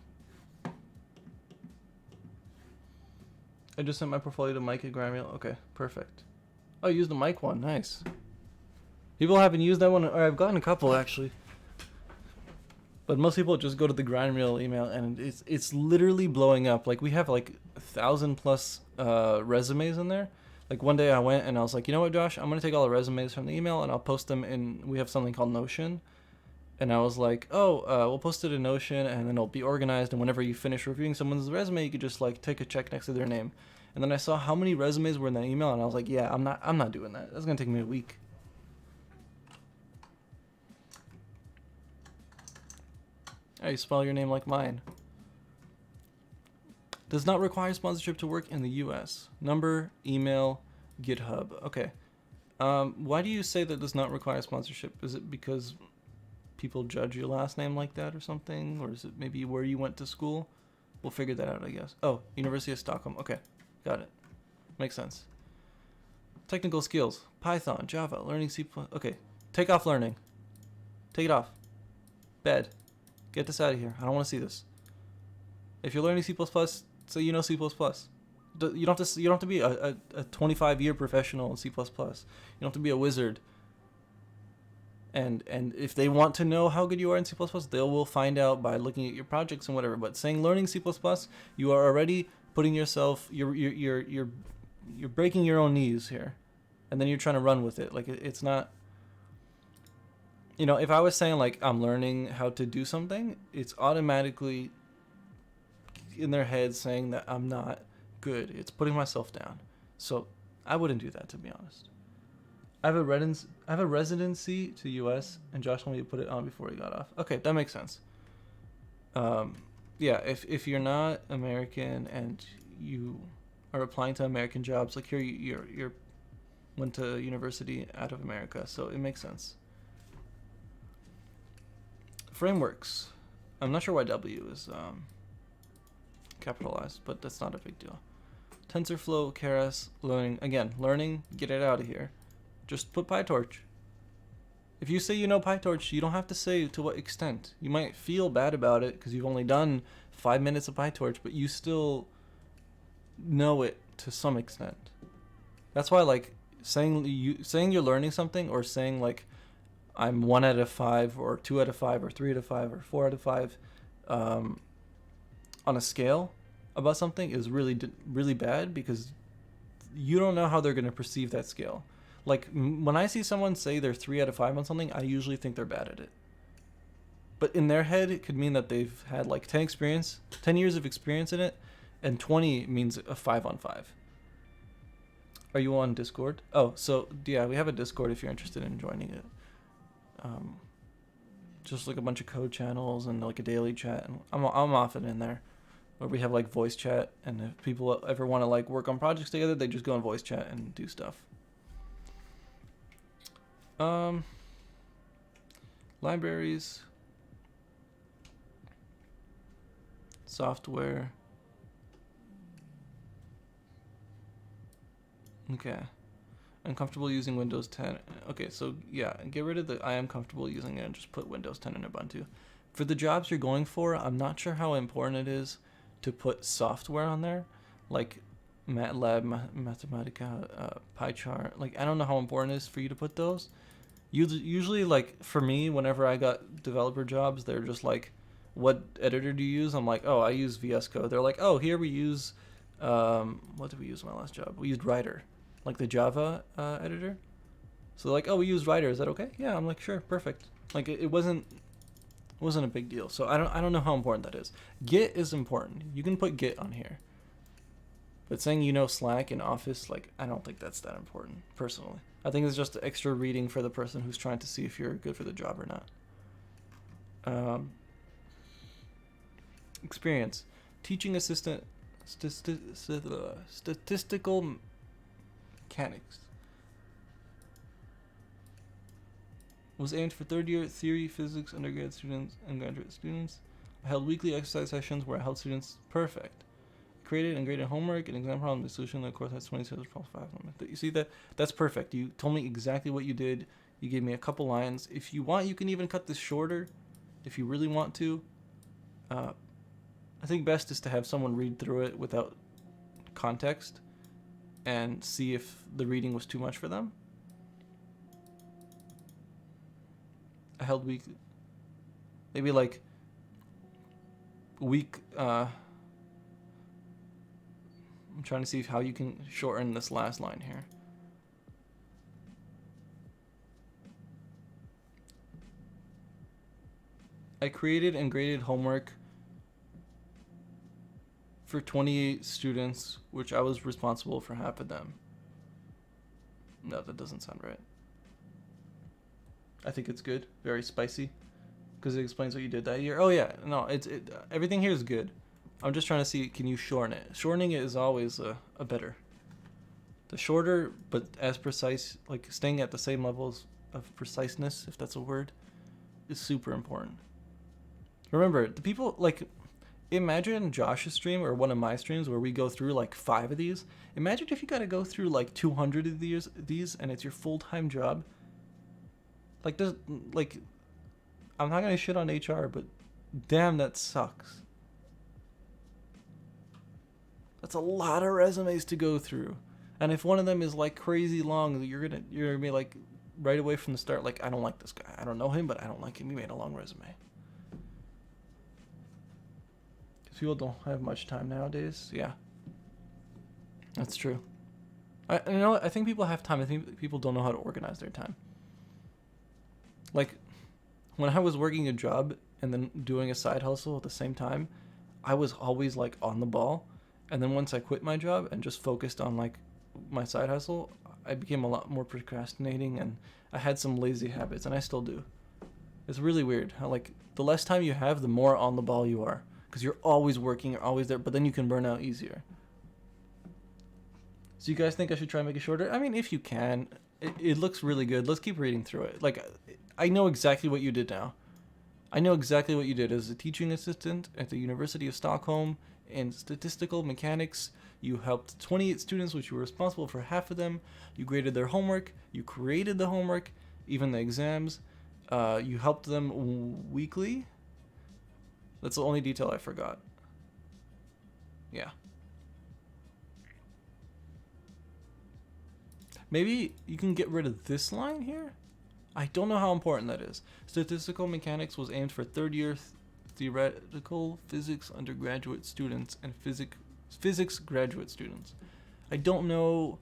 A: I just sent my portfolio to Mike at Grandmail. Okay, perfect. Oh, use the mic one. Nice. People haven't used that one, or I've gotten a couple actually. But most people just go to the Grindreel email, and it's literally blowing up. Like, we have like 1,000+ resumes in there. Like, one day I went and I was like, you know what, Josh? I'm gonna take all the resumes from the email and I'll post them in. We have something called Notion. And I was like, oh, we'll post it in Notion, and then it'll be organized. And whenever you finish reviewing someone's resume, you could just like take a check next to their name. And then I saw how many resumes were in that email, and I was like, yeah, I'm not doing that. That's gonna take me a week. Hey, spell your name like mine. Does not require sponsorship to work in the U.S. Number, email, GitHub. Okay. Why do you say that does not require sponsorship? Is it because people judge your last name like that or something? Or is it maybe where you went to school? We'll figure that out, I guess. Oh, University of Stockholm. Okay, got it. Makes sense. Technical skills. Python, Java, learning C++. Okay, take off learning. Take it off. Bed. Get this out of here. I don't want to see this. If you're learning C++, say you know C++. You don't have to be a 25-year professional in C++. You don't have to be a wizard. And if they want to know how good you are in C++, they will find out by looking at your projects and whatever. But saying learning C++, you are already putting yourself, you're breaking your own knees here, and then you're trying to run with it. Like, it's not. You know, if I was saying like I'm learning how to do something, it's automatically in their head saying that I'm not good. It's putting myself down. So I wouldn't do that, to be honest. I have a residency to U.S. and Josh told me to put it on before he got off. Okay, that makes sense. Um, yeah, if you're not American and you are applying to American jobs, like here you're went to university out of America, so it makes sense. Frameworks. I'm not sure why W is capitalized, but that's not a big deal. TensorFlow, Keras, learning. Again, learning, get it out of here. Just put PyTorch. If you say you know PyTorch, you don't have to say to what extent. You might feel bad about it because you've only done 5 minutes of PyTorch, but you still know it to some extent. That's why, like, saying you're learning something, or saying like I'm 1 out of 5 or 2 out of 5 or 3 out of 5 or 4 out of 5 on a scale about something is really bad, because you don't know how they're going to perceive that scale. Like, when I see someone say they're 3 out of 5 on something, I usually think they're bad at it. But in their head, it could mean that they've had like 10 years of experience in it, and 20 means a 5 on 5. Are you on Discord? Oh, so yeah, we have a Discord if you're interested in joining it. Just like a bunch of code channels and like a daily chat, and I'm often in there, where we have like voice chat, and if people ever want to like work on projects together, they just go on voice chat and do stuff. Libraries, software. Okay. I'm comfortable using Windows 10. Okay, so yeah, get rid of the I am comfortable using it and just put Windows 10 in Ubuntu. For the jobs you're going for, I'm not sure how important it is to put software on there, like MATLAB, Mathematica, PyChart. Like, I don't know how important it is for you to put those. Usually, like, for me, whenever I got developer jobs, they're just like, what editor do you use? I'm like, oh, I use VS Code. They're like, oh, here we use, what did we use in my last job? We used Writer, like the Java editor. So they're like, oh, we use Writer. Is that okay? Yeah, I'm like, sure, perfect. Like, it wasn't a big deal. So I don't know how important that is. Git is important. You can put Git on here. But saying you know Slack and Office, like, I don't think that's that important, personally. I think it's just extra reading for the person who's trying to see if you're good for the job or not. Experience. Teaching assistant, statistical mechanics. Was aimed for third-year theory, physics, undergrad students, and graduate students. I held weekly exercise sessions where I held students perfect. Created and graded homework and exam problem. The solution, of course, has 27 5. You see that? That's perfect. You told me exactly what you did. You gave me a couple lines. If you want, you can even cut this shorter, if you really want to. I think best is to have someone read through it without context and see if the reading was too much for them. I held week, maybe like week. I'm trying to see how you can shorten this last line here. I created and graded homework for 28 students, which I was responsible for half of them. No, that doesn't sound right. I think it's good. Very spicy. Because it explains what you did that year. Oh yeah, no, everything here is good. I'm just trying to see, can you shorten it? Shortening it is always a better. The shorter, but as precise, like staying at the same levels of preciseness, if that's a word, is super important. Remember, the people, like, imagine Josh's stream or one of my streams where we go through like 5 of these. Imagine if you got to go through like 200 of these and it's your full-time job. Like, I'm not going to shit on HR, but damn, that sucks. That's a lot of resumes to go through. And if one of them is like crazy long, you're gonna be like right away from the start, like, I don't like this guy. I don't know him, but I don't like him. He made a long resume. Because people don't have much time nowadays. Yeah. That's true. I think people have time. I think people don't know how to organize their time. Like, when I was working a job and then doing a side hustle at the same time, I was always like on the ball. And then once I quit my job and just focused on like my side hustle, I became a lot more procrastinating, and I had some lazy habits, and I still do. It's really weird how like the less time you have, the more on the ball you are, because you're always working, you're always there, but then you can burn out easier. So you guys think I should try and make it shorter? I mean, if you can, it looks really good. Let's keep reading through it. Like, I know exactly what you did now. I know exactly what you did as a teaching assistant at the University of Stockholm in statistical mechanics. You helped 28 students, which you were responsible for half of them. You graded their homework. You created the homework, even the exams. You helped them weekly. That's the only detail I forgot. Yeah. Maybe you can get rid of this line here? I don't know how important that is. Statistical mechanics was aimed for third-year theoretical physics undergraduate students and physics graduate students. I don't know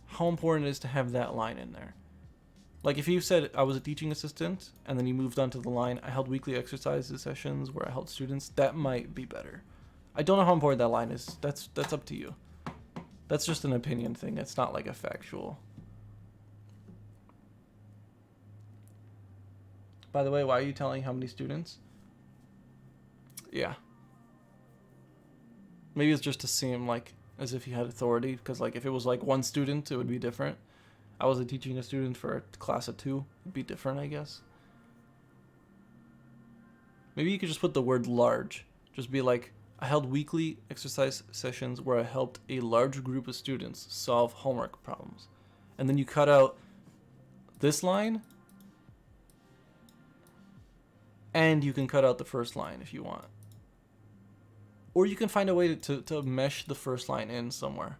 A: how important it is to have that line in there. Like if you said I was a teaching assistant and then you moved on to the line, I held weekly exercises sessions where I helped students, that might be better. I don't know how important that line is. That's up to you. That's just an opinion thing. It's not like a factual. By the way, why are you telling how many students? Yeah. Maybe it's just to seem like as if you had authority, because like if it was like one student, it would be different. I was teaching a student for a class of 2. It'd be different, I guess. Maybe you could just put the word large. Just be like, I held weekly exercise sessions where I helped a large group of students solve homework problems. And then you cut out this line, and you can cut out the first line if you want. Or you can find a way to mesh the first line in somewhere.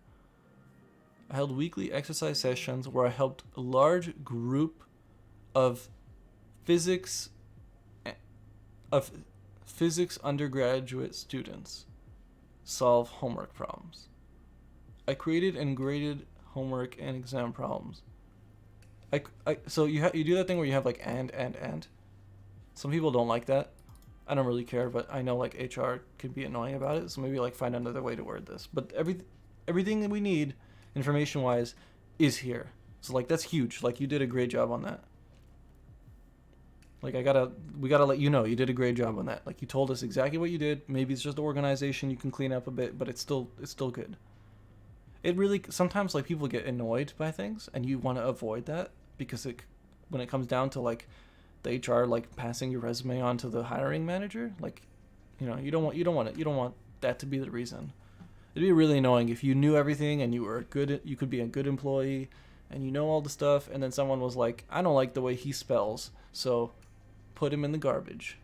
A: I held weekly exercise sessions where I helped a large group of physics undergraduate students solve homework problems. I created and graded homework and exam problems. So you do that thing where you have like and. Some people don't like that. I don't really care, but I know like HR can be annoying about it, so maybe like find another way to word this. But everything that we need information wise is here. So like that's huge. Like you did a great job on that. Like we gotta let you know you did a great job on that. Like you told us exactly what you did. Maybe it's just the organization you can clean up a bit, but it's still good. It really sometimes like people get annoyed by things, and you want to avoid that because when it comes down to like the HR like passing your resume on to the hiring manager, like you don't want that to be the reason. It'd be really annoying if you knew everything and you could be a good employee and you know all the stuff, and then someone was like, I don't like the way he spells, so put him in the garbage.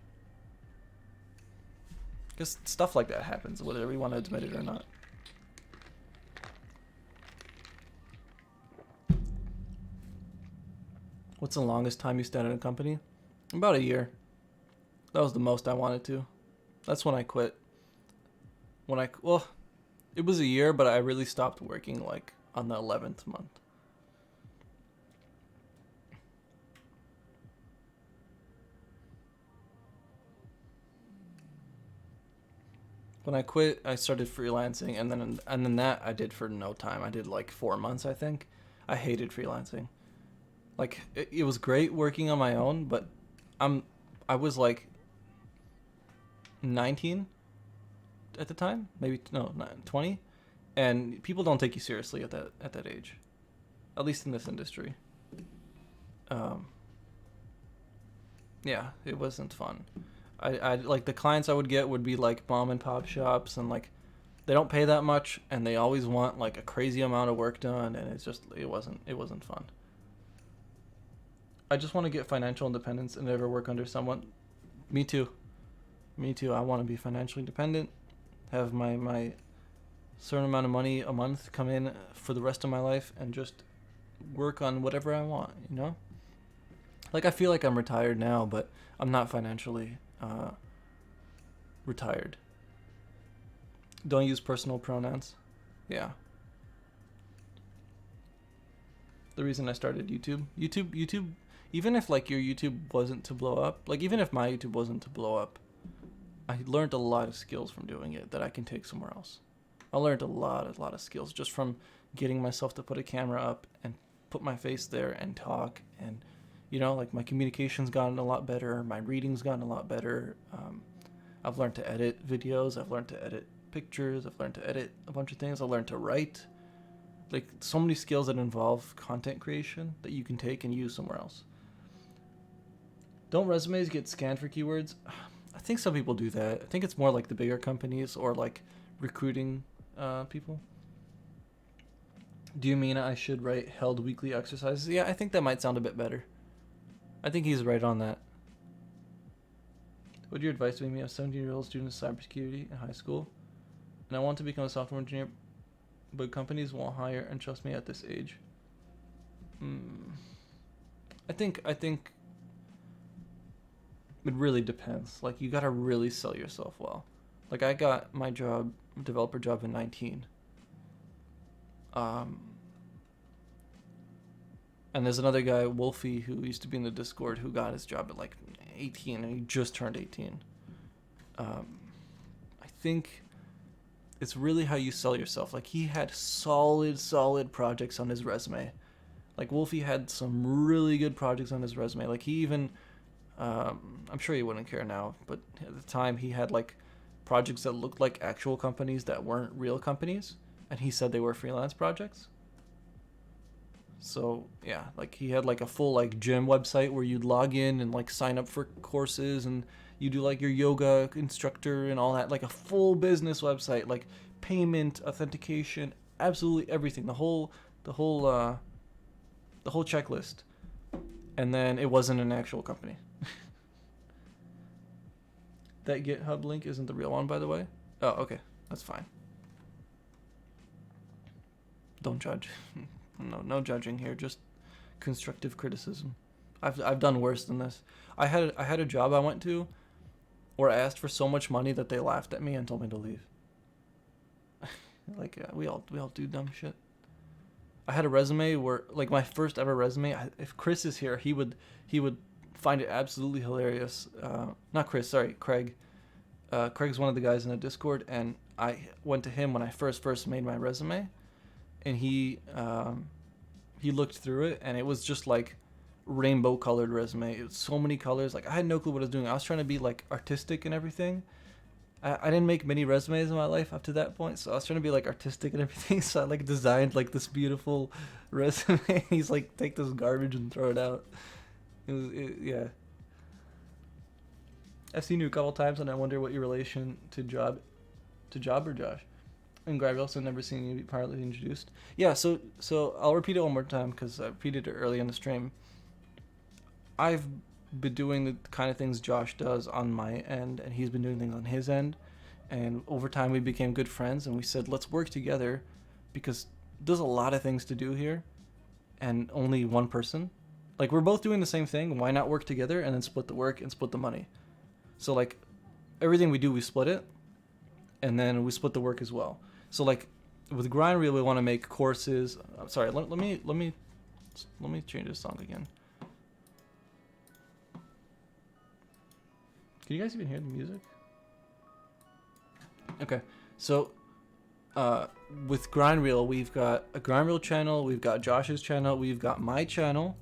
A: Because stuff like that happens, whether we want to admit it or not. What's the longest time you stayed at a company? About a year. That was the most I wanted to. That's when I quit. It was a year, but I really stopped working like on the 11th month. When I quit, I started freelancing, and then that I did for no time. I did like 4 months, I think. I hated freelancing. Like it was great working on my own, but I was like 19 at the time, maybe no, 20, and people don't take you seriously at that age, at least in this industry. Yeah, it wasn't fun. I like the clients I would get would be like mom and pop shops, and like they don't pay that much, and they always want like a crazy amount of work done, and it wasn't fun. I just want to get financial independence and never work under someone. Me too. I want to be financially independent, have my certain amount of money a month come in for the rest of my life, and just work on whatever I want, you know? Like I feel like I'm retired now, but I'm not financially retired. Don't use personal pronouns. Yeah. The reason I started YouTube, even if like your YouTube wasn't to blow up, like even if my YouTube wasn't to blow up, I learned a lot of skills from doing it that I can take somewhere else. I learned a lot of skills just from getting myself to put a camera up and put my face there and talk. And, you know, like my communication's gotten a lot better. My reading's gotten a lot better. I've learned to edit videos. I've learned to edit pictures. I've learned to edit a bunch of things. I've learned to write. Like, so many skills that involve content creation that you can take and use somewhere else. Don't resumes get scanned for keywords? I think some people do that. I think it's more like the bigger companies or like recruiting people. Do you mean I should write held weekly exercises? Yeah, I think that might sound a bit better. I think he's right on that. Would your advice be me? I'm a 17-year-old student of cybersecurity in high school, and I want to become a software engineer, but companies won't hire and trust me at this age. I think it really depends. Like, you gotta really sell yourself well. Like, I got my developer job in 19. And there's another guy, Wolfie, who used to be in the Discord, who got his job at like 18, and he just turned 18. I think it's really how you sell yourself. Like, he had solid projects on his resume. Like, Wolfie had some really good projects on his resume. Like, he even, I'm sure he wouldn't care now, but at the time he had like projects that looked like actual companies that weren't real companies, and he said they were freelance projects. So yeah, like he had like a full like gym website where you'd log in and like sign up for courses, and you do like your yoga instructor and all that, like a full business website, like payment, authentication, absolutely everything, the whole checklist. And then it wasn't an actual company. That GitHub link isn't the real one, by the way. Oh, okay, that's fine. Don't judge. No judging here, just constructive criticism. I've done worse than this. I had a job I went to where I asked for so much money that they laughed at me and told me to leave. Like, we all do dumb shit. I had a resume where, like, my first ever resume, if Chris is here, he would find it absolutely hilarious. Not Chris, sorry, Craig. Craig's one of the guys in the Discord, and I went to him when I first made my resume, and he looked through it, and it was just like rainbow colored resume. It was so many colors. Like, I had no clue what I was doing. I was trying to be like artistic and everything. I didn't make many resumes in my life up to that point, so I was trying to be like artistic and everything. So I like designed like this beautiful resume. He's like, take this garbage and throw it out. Yeah. I've seen you a couple times, and I wonder what your relation to Job or Josh. And I've also never seen you be partly introduced. Yeah, so I'll repeat it one more time because I repeated it early in the stream. I've been doing the kind of things Josh does on my end, and he's been doing things on his end. And over time, we became good friends, and we said, let's work together because there's a lot of things to do here, and only one person. Like, we're both doing the same thing. Why not work together and then split the work and split the money? So, like, everything we do, we split it, and then we split the work as well. So, like, with Grindreel, we want to make courses. Sorry, let me change this song again. Can you guys even hear the music? Okay, so with Grindreel, we've got a Grindreel channel, we've got Josh's channel, we've got my channel,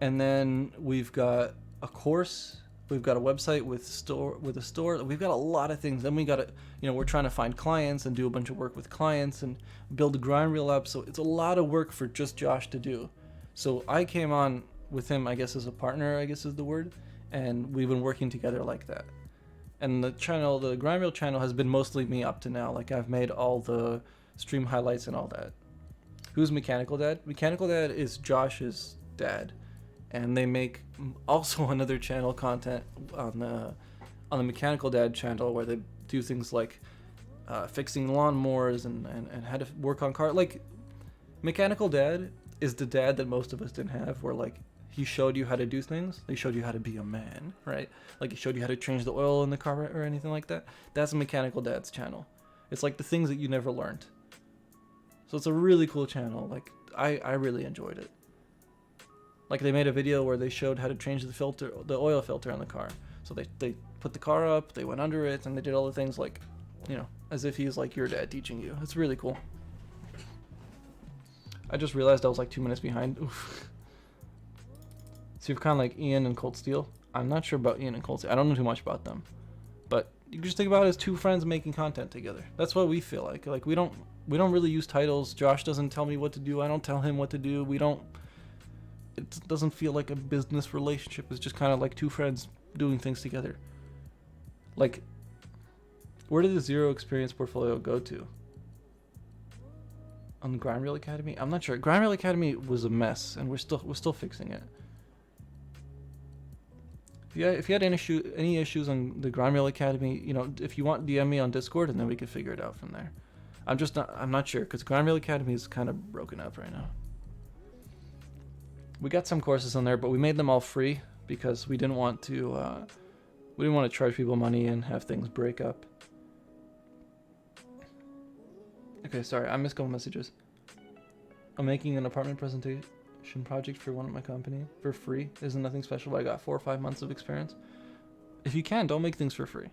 A: and then we've got a course. We've got a website with a store. We've got a lot of things. Then we got we're trying to find clients and do a bunch of work with clients and build a Grindreel up. So it's a lot of work for just Josh to do. So I came on with him, I guess, as a partner, I guess is the word. And we've been working together like that. And the Grindreel channel has been mostly me up to now. Like, I've made all the stream highlights and all that. Who's Mechanical Dad? Mechanical Dad is Josh's dad. And they make also another channel content on the Mechanical Dad channel where they do things like fixing lawnmowers and how to work on cars. Like, Mechanical Dad is the dad that most of us didn't have, where like he showed you how to do things. He showed you how to be a man, right? Like, he showed you how to change the oil in the car or anything like that. That's Mechanical Dad's channel. It's like the things that you never learned. So it's a really cool channel. Like, I really enjoyed it. Like, they made a video where they showed how to change the oil filter on the car. So they put the car up, they went under it, and they did all the things like You know, as if he's like your dad teaching you. It's really cool. I just realized I was like 2 minutes behind. Oof. So you're kind of like Ian and Cold Steel. I'm not sure about Ian and Cold Steel. I don't know too much about them. But you can just think about it as two friends making content together. That's what we feel like. Like we don't really use titles. Josh doesn't tell me what to do. I don't tell him what to do. It doesn't feel like a business relationship. It's just kind of like two friends doing things together. Like, where did the Zero Experience portfolio go to? On the Grind Reel Academy? I'm not sure. Grind Reel Academy was a mess, and we're still fixing it. If you had any issues on the Grind Reel Academy, you know, if you want, DM me on Discord, and then we can figure it out from there. I'm not sure, because Grind Reel Academy is kind of broken up right now. We got some courses on there, but we made them all free because we didn't want to charge people money and have things break up. Okay, sorry, I missed a couple messages. I'm making an apartment presentation project for one of my company for free. Isn't nothing special, but I got 4 or 5 months of experience. If you can, don't make things for free,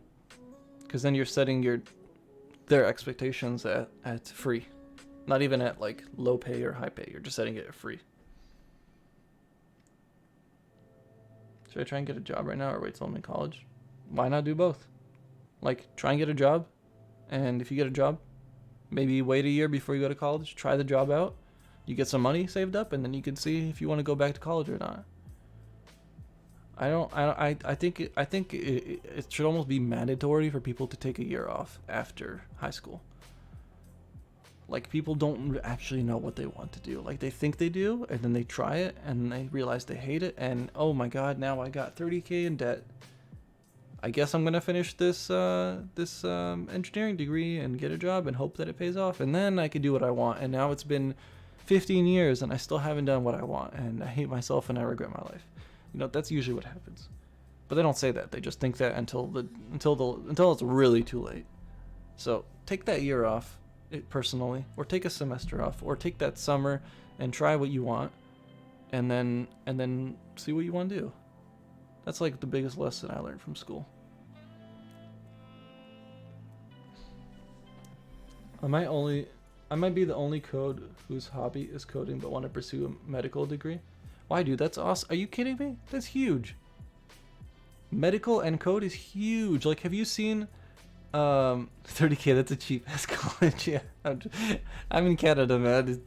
A: because then you're setting their expectations at free, not even at like low pay or high pay. You're just setting it at free. Should I try and get a job right now or wait till I'm in college? Why not do both? Like, try and get a job, and if you get a job, maybe wait a year before you go to college, try the job out, you get some money saved up, and then you can see if you want to go back to college or not. I think it should almost be mandatory for people to take a year off after high school. Like, people don't actually know what they want to do. Like, they think they do, and then they try it, and they realize they hate it, and oh my god, now I got 30K in debt. I guess I'm gonna finish this engineering degree and get a job and hope that it pays off, and then I can do what I want. And now it's been 15 years, and I still haven't done what I want, and I hate myself, and I regret my life. You know, that's usually what happens. But they don't say that. They just think that until it's really too late. So take that year off. Personally, or take a semester off, or take that summer and try what you want, and then see what you want to do. That's like the biggest lesson I learned from school. I might be the only code whose hobby is coding but want to pursue a medical degree. Why, dude? That's awesome. Are you kidding me? That's huge. Medical and code is huge. Like, have you seen 30K? That's a cheap ass college. Yeah, I'm in Canada, man.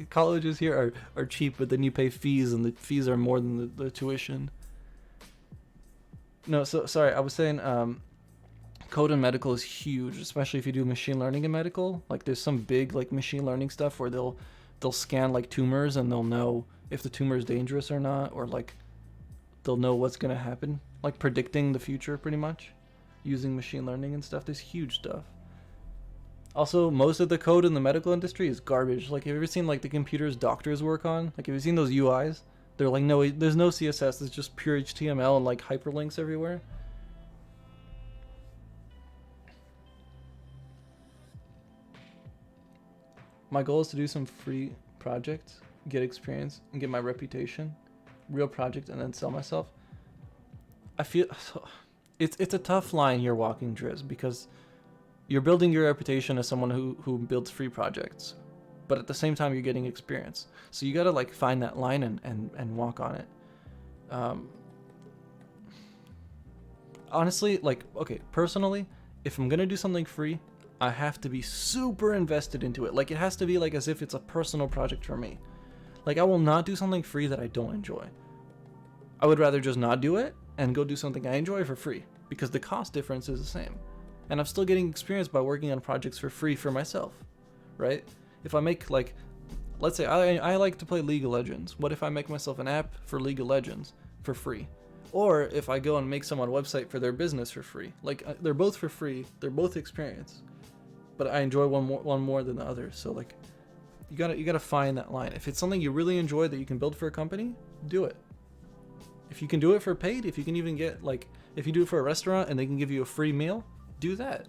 A: Colleges here are cheap, but then you pay fees, and the fees are more than the tuition. No, so sorry, I was saying code in medical is huge, especially if you do machine learning in medical. Like, there's some big like machine learning stuff where they'll scan like tumors, and they'll know if the tumor is dangerous or not, or like they'll know what's gonna happen, like predicting the future pretty much using machine learning and stuff. There's huge stuff. Also, most of the code in the medical industry is garbage. Like, have you ever seen like the computers doctors work on? Like, have you seen those UIs? They're like, no, there's no CSS. It's just pure HTML and like hyperlinks everywhere. My goal is to do some free projects, get experience, and get my reputation, real project, and then sell myself. I feel it's a tough line you're walking, Driz, because you're building your reputation as someone who builds free projects, but at the same time you're getting experience. So you gotta like find that line and walk on it. Honestly, like, okay, personally, if I'm gonna do something free, I have to be super invested into it. Like, it has to be like as if it's a personal project for me. Like, I will not do something free that I don't enjoy. I would rather just not do it and go do something I enjoy for free, because the cost difference is the same. And I'm still getting experience by working on projects for free for myself, right? If I make, like, let's say I like to play League of Legends. What if I make myself an app for League of Legends for free? Or if I go and make someone a website for their business for free. Like, they're both for free, they're both experience, but I enjoy one more than the other. So like, you gotta find that line. If it's something you really enjoy that you can build for a company, do it. If you can do it for paid, if you can even get, like, if you do it for a restaurant and they can give you a free meal, do that.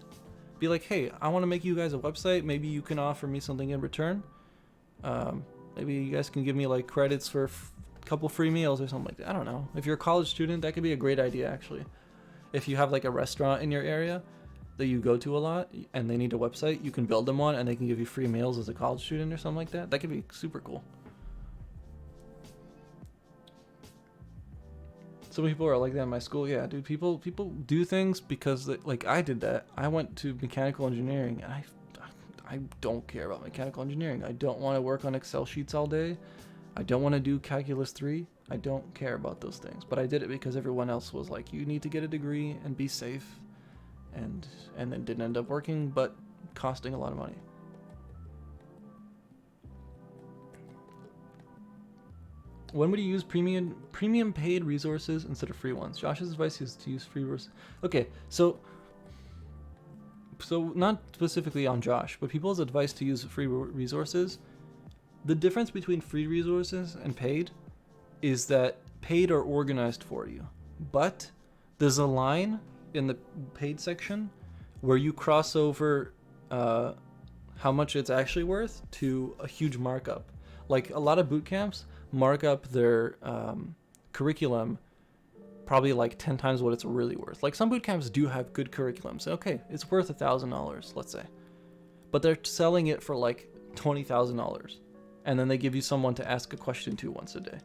A: Be like, hey, I want to make you guys a website. Maybe you can offer me something in return. Maybe you guys can give me like credits for a couple free meals or something like that. I don't know. If you're a college student, that could be a great idea, actually. If you have like a restaurant in your area, that you go to a lot and they need a website, you can build them one and they can give you free meals as a college student or something like that. That could be super cool. So many people are like that in my school. Yeah, dude, people do things because like I did that. I went to mechanical engineering and I don't care about mechanical engineering. I don't want to work on Excel sheets all day. I don't want to do calculus 3. I don't care about those things. But I did it because everyone else was like, you need to get a degree and be safe. And then didn't end up working, but costing a lot of money. When would you use premium paid resources instead of free ones? Josh's advice is to use free resources. Okay, so not specifically on Josh, but people's advice to use free resources. The difference between free resources and paid is that paid are organized for you, but there's a line in the paid section where you cross over how much it's actually worth to a huge markup. Like a lot of boot camps mark up their curriculum probably like 10 times what it's really worth. Like some boot camps do have good curriculums. Okay, it's worth $1,000, let's say, but they're selling it for like $20,000, and then they give you someone to ask a question to once a day.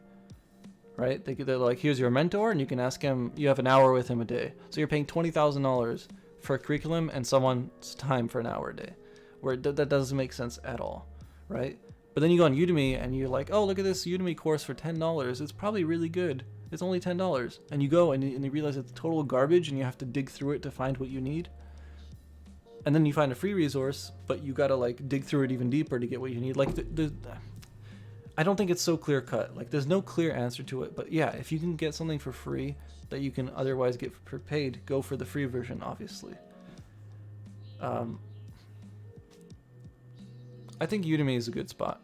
A: Right? They're like, here's your mentor, and you can ask him. You have an hour with him a day, so you're paying $20,000 for a curriculum and someone's time for an hour a day, where that doesn't make sense at all, right? But then you go on Udemy and you're like, oh, look at this Udemy course for $10. It's probably really good. It's only $10, and you go and you realize it's total garbage, and you have to dig through it to find what you need. And then you find a free resource, but you gotta like dig through it even deeper to get what you need. Like I don't think it's so clear cut. Like there's no clear answer to it. But yeah, if you can get something for free that you can otherwise get for paid, go for the free version, obviously. I think Udemy is a good spot.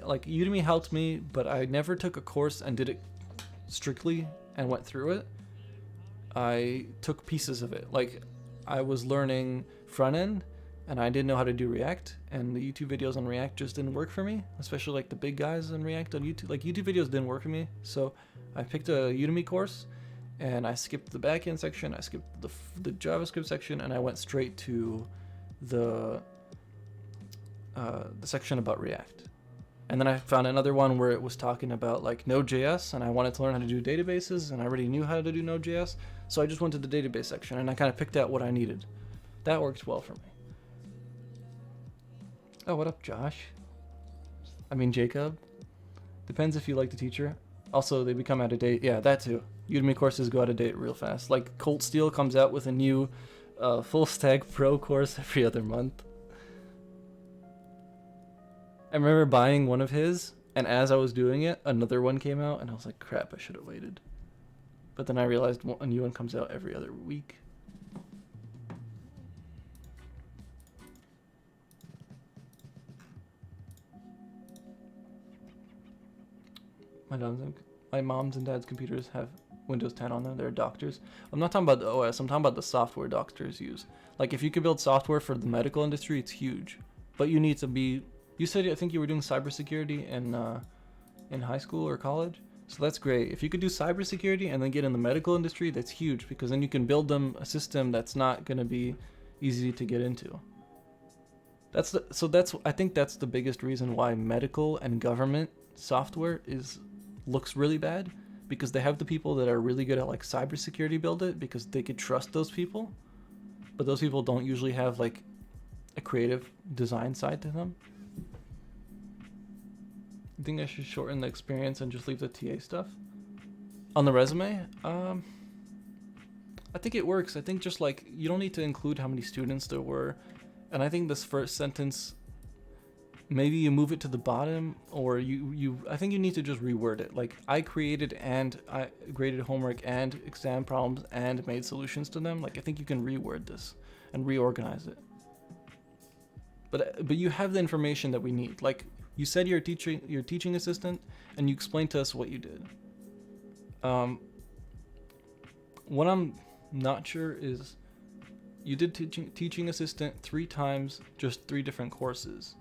A: Like Udemy helped me, but I never took a course and did it strictly and went through it. I took pieces of it. Like I was learning front end, and I didn't know how to do React, and the YouTube videos on React just didn't work for me, especially like the big guys on React on YouTube. Like YouTube videos didn't work for me, so I picked a Udemy course, and I skipped the backend section, I skipped the JavaScript section, and I went straight to the section about React. And then I found another one where it was talking about like Node.js, and I wanted to learn how to do databases, and I already knew how to do Node.js, so I just went to the database section, and I kind of picked out what I needed. That worked well for me. Oh, what up, Josh? I mean, Jacob. Depends if you like the teacher. Also, they become out of date. Yeah, that too. Udemy courses go out of date real fast. Like, Colt Steel comes out with a new full stack pro course every other month. I remember buying one of his, and as I was doing it, another one came out, and I was like, crap, I should have waited. But then I realized a new one comes out every other week. My mom's and dad's computers have Windows 10 on them. They're doctors. I'm not talking about the OS. I'm talking about the software doctors use. Like, if you could build software for the medical industry, it's huge. But you need to be... You said, I think you were doing cybersecurity in high school or college. So that's great. If you could do cybersecurity and then get in the medical industry, that's huge, because then you can build them a system that's not going to be easy to get into. I think that's the biggest reason why medical and government software looks really bad, because they have the people that are really good at like cybersecurity build it because they could trust those people, but those people don't usually have like a creative design side to them. I think I should shorten the experience and just leave the TA stuff on the resume. I think it works. I think just like you don't need to include how many students there were, and I think this first sentence, maybe you move it to the bottom, or I think you need to just reword it. Like, I created and I graded homework and exam problems and made solutions to them. Like, I think you can reword this and reorganize it. But you have the information that we need. Like, you said you're a teaching assistant, and you explained to us what you did. What I'm not sure is, you did teaching assistant 3 times, just 3 different courses.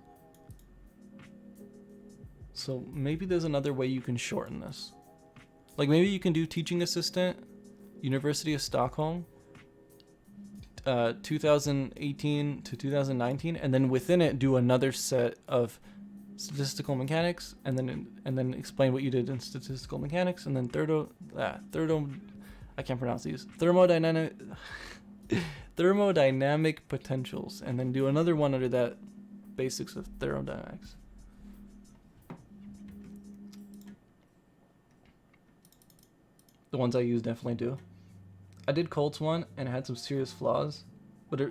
A: So maybe there's another way you can shorten this. Like, maybe you can do teaching assistant, University of Stockholm, 2018 to 2019, and then within it do another set of statistical mechanics, and then explain what you did in statistical mechanics, and then I can't pronounce these, thermodynamic potentials, and then do another one under that, basics of thermodynamics. The ones I use definitely do. I did Colt's one and it had some serious flaws, but it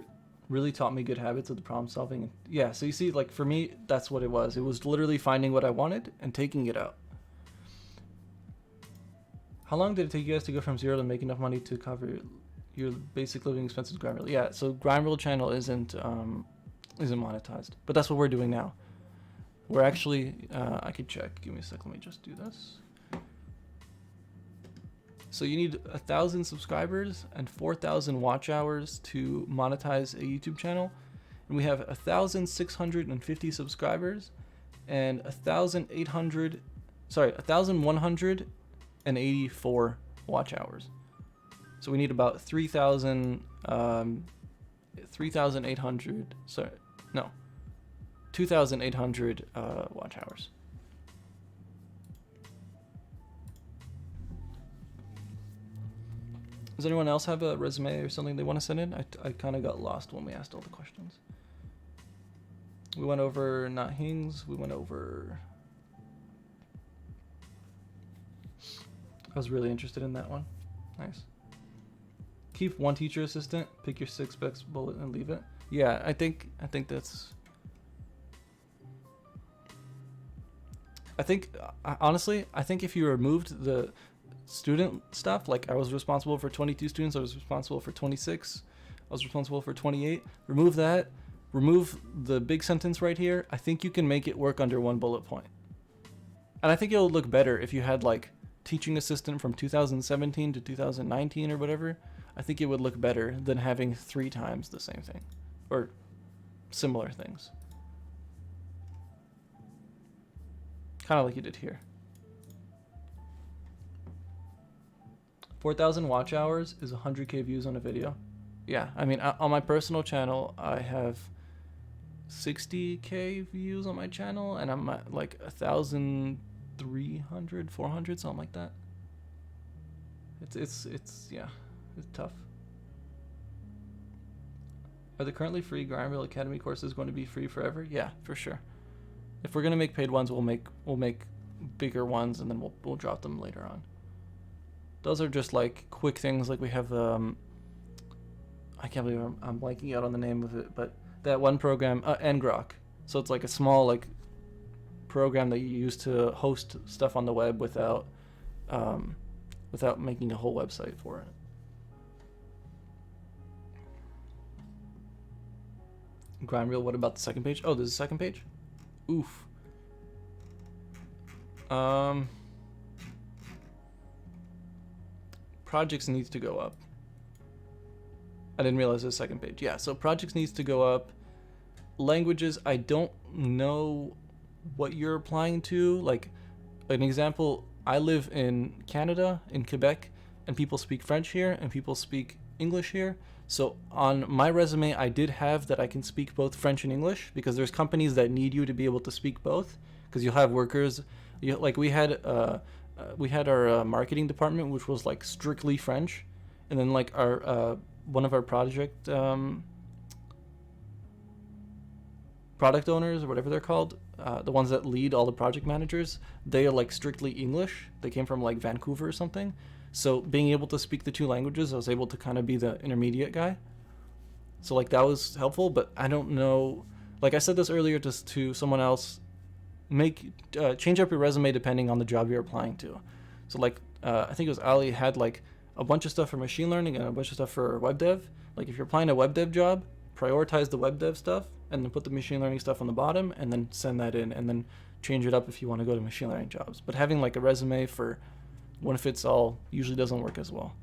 A: really taught me good habits of the problem solving. Yeah, so you see, like for me, that's what it was. It was literally finding what I wanted and taking it out. How long did it take you guys to go from zero to make enough money to cover your basic living expenses? Grindreel. Yeah, so Grindreel channel isn't monetized, but that's what we're doing now. We're actually, I could check. Give me a sec. Let me just do this. So you need 1,000 subscribers and 4,000 watch hours to monetize a YouTube channel. And we have 1,650 subscribers and 1,184 watch hours. So we need about 3,800, 2,800 watch hours. Does anyone else have a resume or something they want to send in? I kind of got lost when we asked all the questions. We went over Not Hings. We went over... I was really interested in that one. Nice. Keep one teacher assistant. Pick your 6 best bullet and leave it. Yeah, I think that's... honestly, I think if you removed the student stuff, like I was responsible for 22 students, I was responsible for 26, I was responsible for 28, remove that, remove the big sentence right here, I think you can make it work under one bullet point. And I think it'll look better if you had like teaching assistant from 2017 to 2019 or whatever. I think it would look better than having 3 times the same thing or similar things. Kind of like you did here. 4,000 watch hours is 100k views on a video. Yeah, I mean, on my personal channel, I have 60k views on my channel, and I'm at like 1,300, 400, something like that. It's yeah, it's tough. Are the currently free Grindreel Academy courses going to be free forever? Yeah, for sure. If we're gonna make paid ones, we'll make bigger ones, and then we'll drop them later on. Those are just like quick things. Like we have I can't believe I'm blanking out on the name of it, but that one program, ngrok. So it's like a small like program that you use to host stuff on the web without making a whole website for it. Grindreel. What about the second page? Oh, there's a second page. Oof. Projects needs to go up. I didn't realize there's a second page. Yeah, so projects needs to go up. Languages, I don't know what you're applying to. Like, an example, I live in Canada, in Quebec, and people speak French here, and people speak English here. So on my resume, I did have that I can speak both French and English, because there's companies that need you to be able to speak both, because you'll have workers. Like we had our marketing department, which was like strictly French, and then like our one of our product owners or whatever they're called, the ones that lead all the project managers, they are like strictly English. They came from like Vancouver or something. So being able to speak the 2 languages, I was able to kind of be the intermediate guy. So like that was helpful, but I don't know. Like I said this earlier to someone else, change up your resume depending on the job you're applying to. So like I think it was Ali had like a bunch of stuff for machine learning and a bunch of stuff for web dev. Like if you're applying a web dev job, prioritize the web dev stuff and then put the machine learning stuff on the bottom and then send that in, and then change it up if you want to go to machine learning jobs. But having like a resume for one fits all usually doesn't work as well.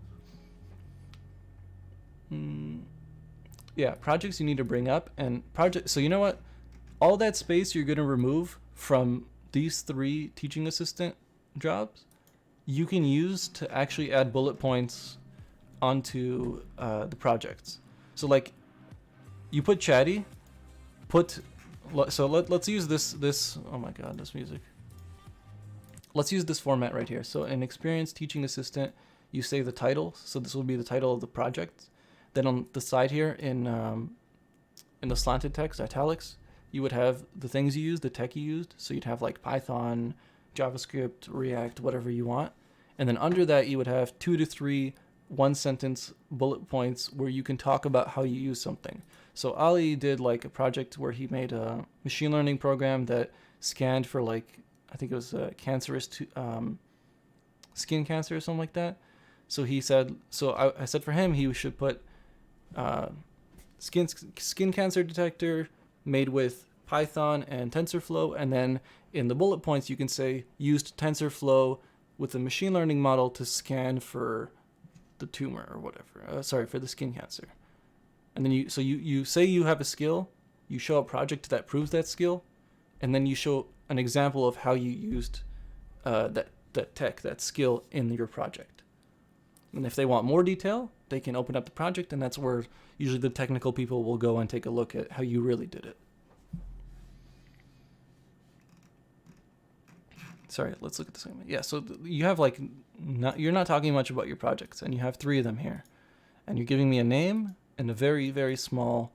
A: Yeah, projects you need to bring up, and so you know what? All that space you're going to remove from these 3 teaching assistant jobs, you can use to actually add bullet points onto the projects. So like, you put chatty, let's use this. Oh my god, this music. Let's use this format right here. So an experienced teaching assistant, you say the title. So this will be the title of the project. Then on the side here in the slanted text, italics, you would have the things you used, the tech you used. So you'd have like Python, JavaScript, React, whatever you want. And then under that, you would have 2 to 3 one-sentence bullet points where you can talk about how you use something. So Ali did like a project where he made a machine learning program that scanned for like, I think it was cancerous skin cancer or something like that. So he said, I said for him, he should put skin cancer detector made with Python and TensorFlow, and then in the bullet points you can say used TensorFlow with a machine learning model to scan for the tumor or whatever. For the skin cancer. And then you say you have a skill, you show a project that proves that skill, and then you show an example of how you used that tech, that skill in your project. And if they want more detail, they can open up the project, and that's where usually the technical people will go and take a look at how you really did it. Sorry, let's look at this. Yeah, so you have like, you're not talking much about your projects, and you have 3 of them here. And you're giving me a name and a very, very small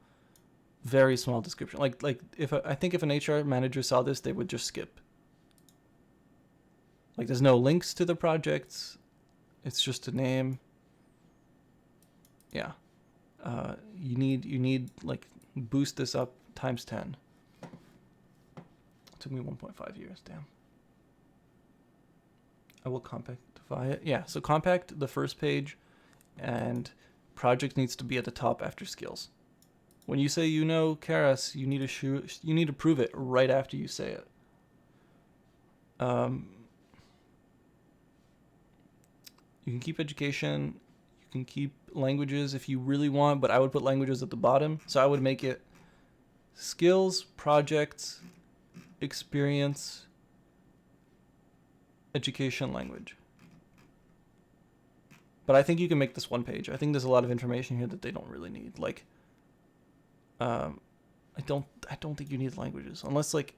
A: description. Like if I think if an HR manager saw this, they would just skip. Like there's no links to the projects. It's just a name. Yeah. You need like boost this up times 10. It took me 1.5 years, damn. I will compactify it. Yeah, so compact the first page, and project needs to be at the top after skills. When you say Keras, you need to prove it right after you say it. You can keep education, you can keep languages if you really want, but I would put languages at the bottom. So I would make it skills, projects, experience, education, language. But I think you can make this 1 page. I think there's a lot of information here that they don't really need. Like, I don't think you need languages unless like.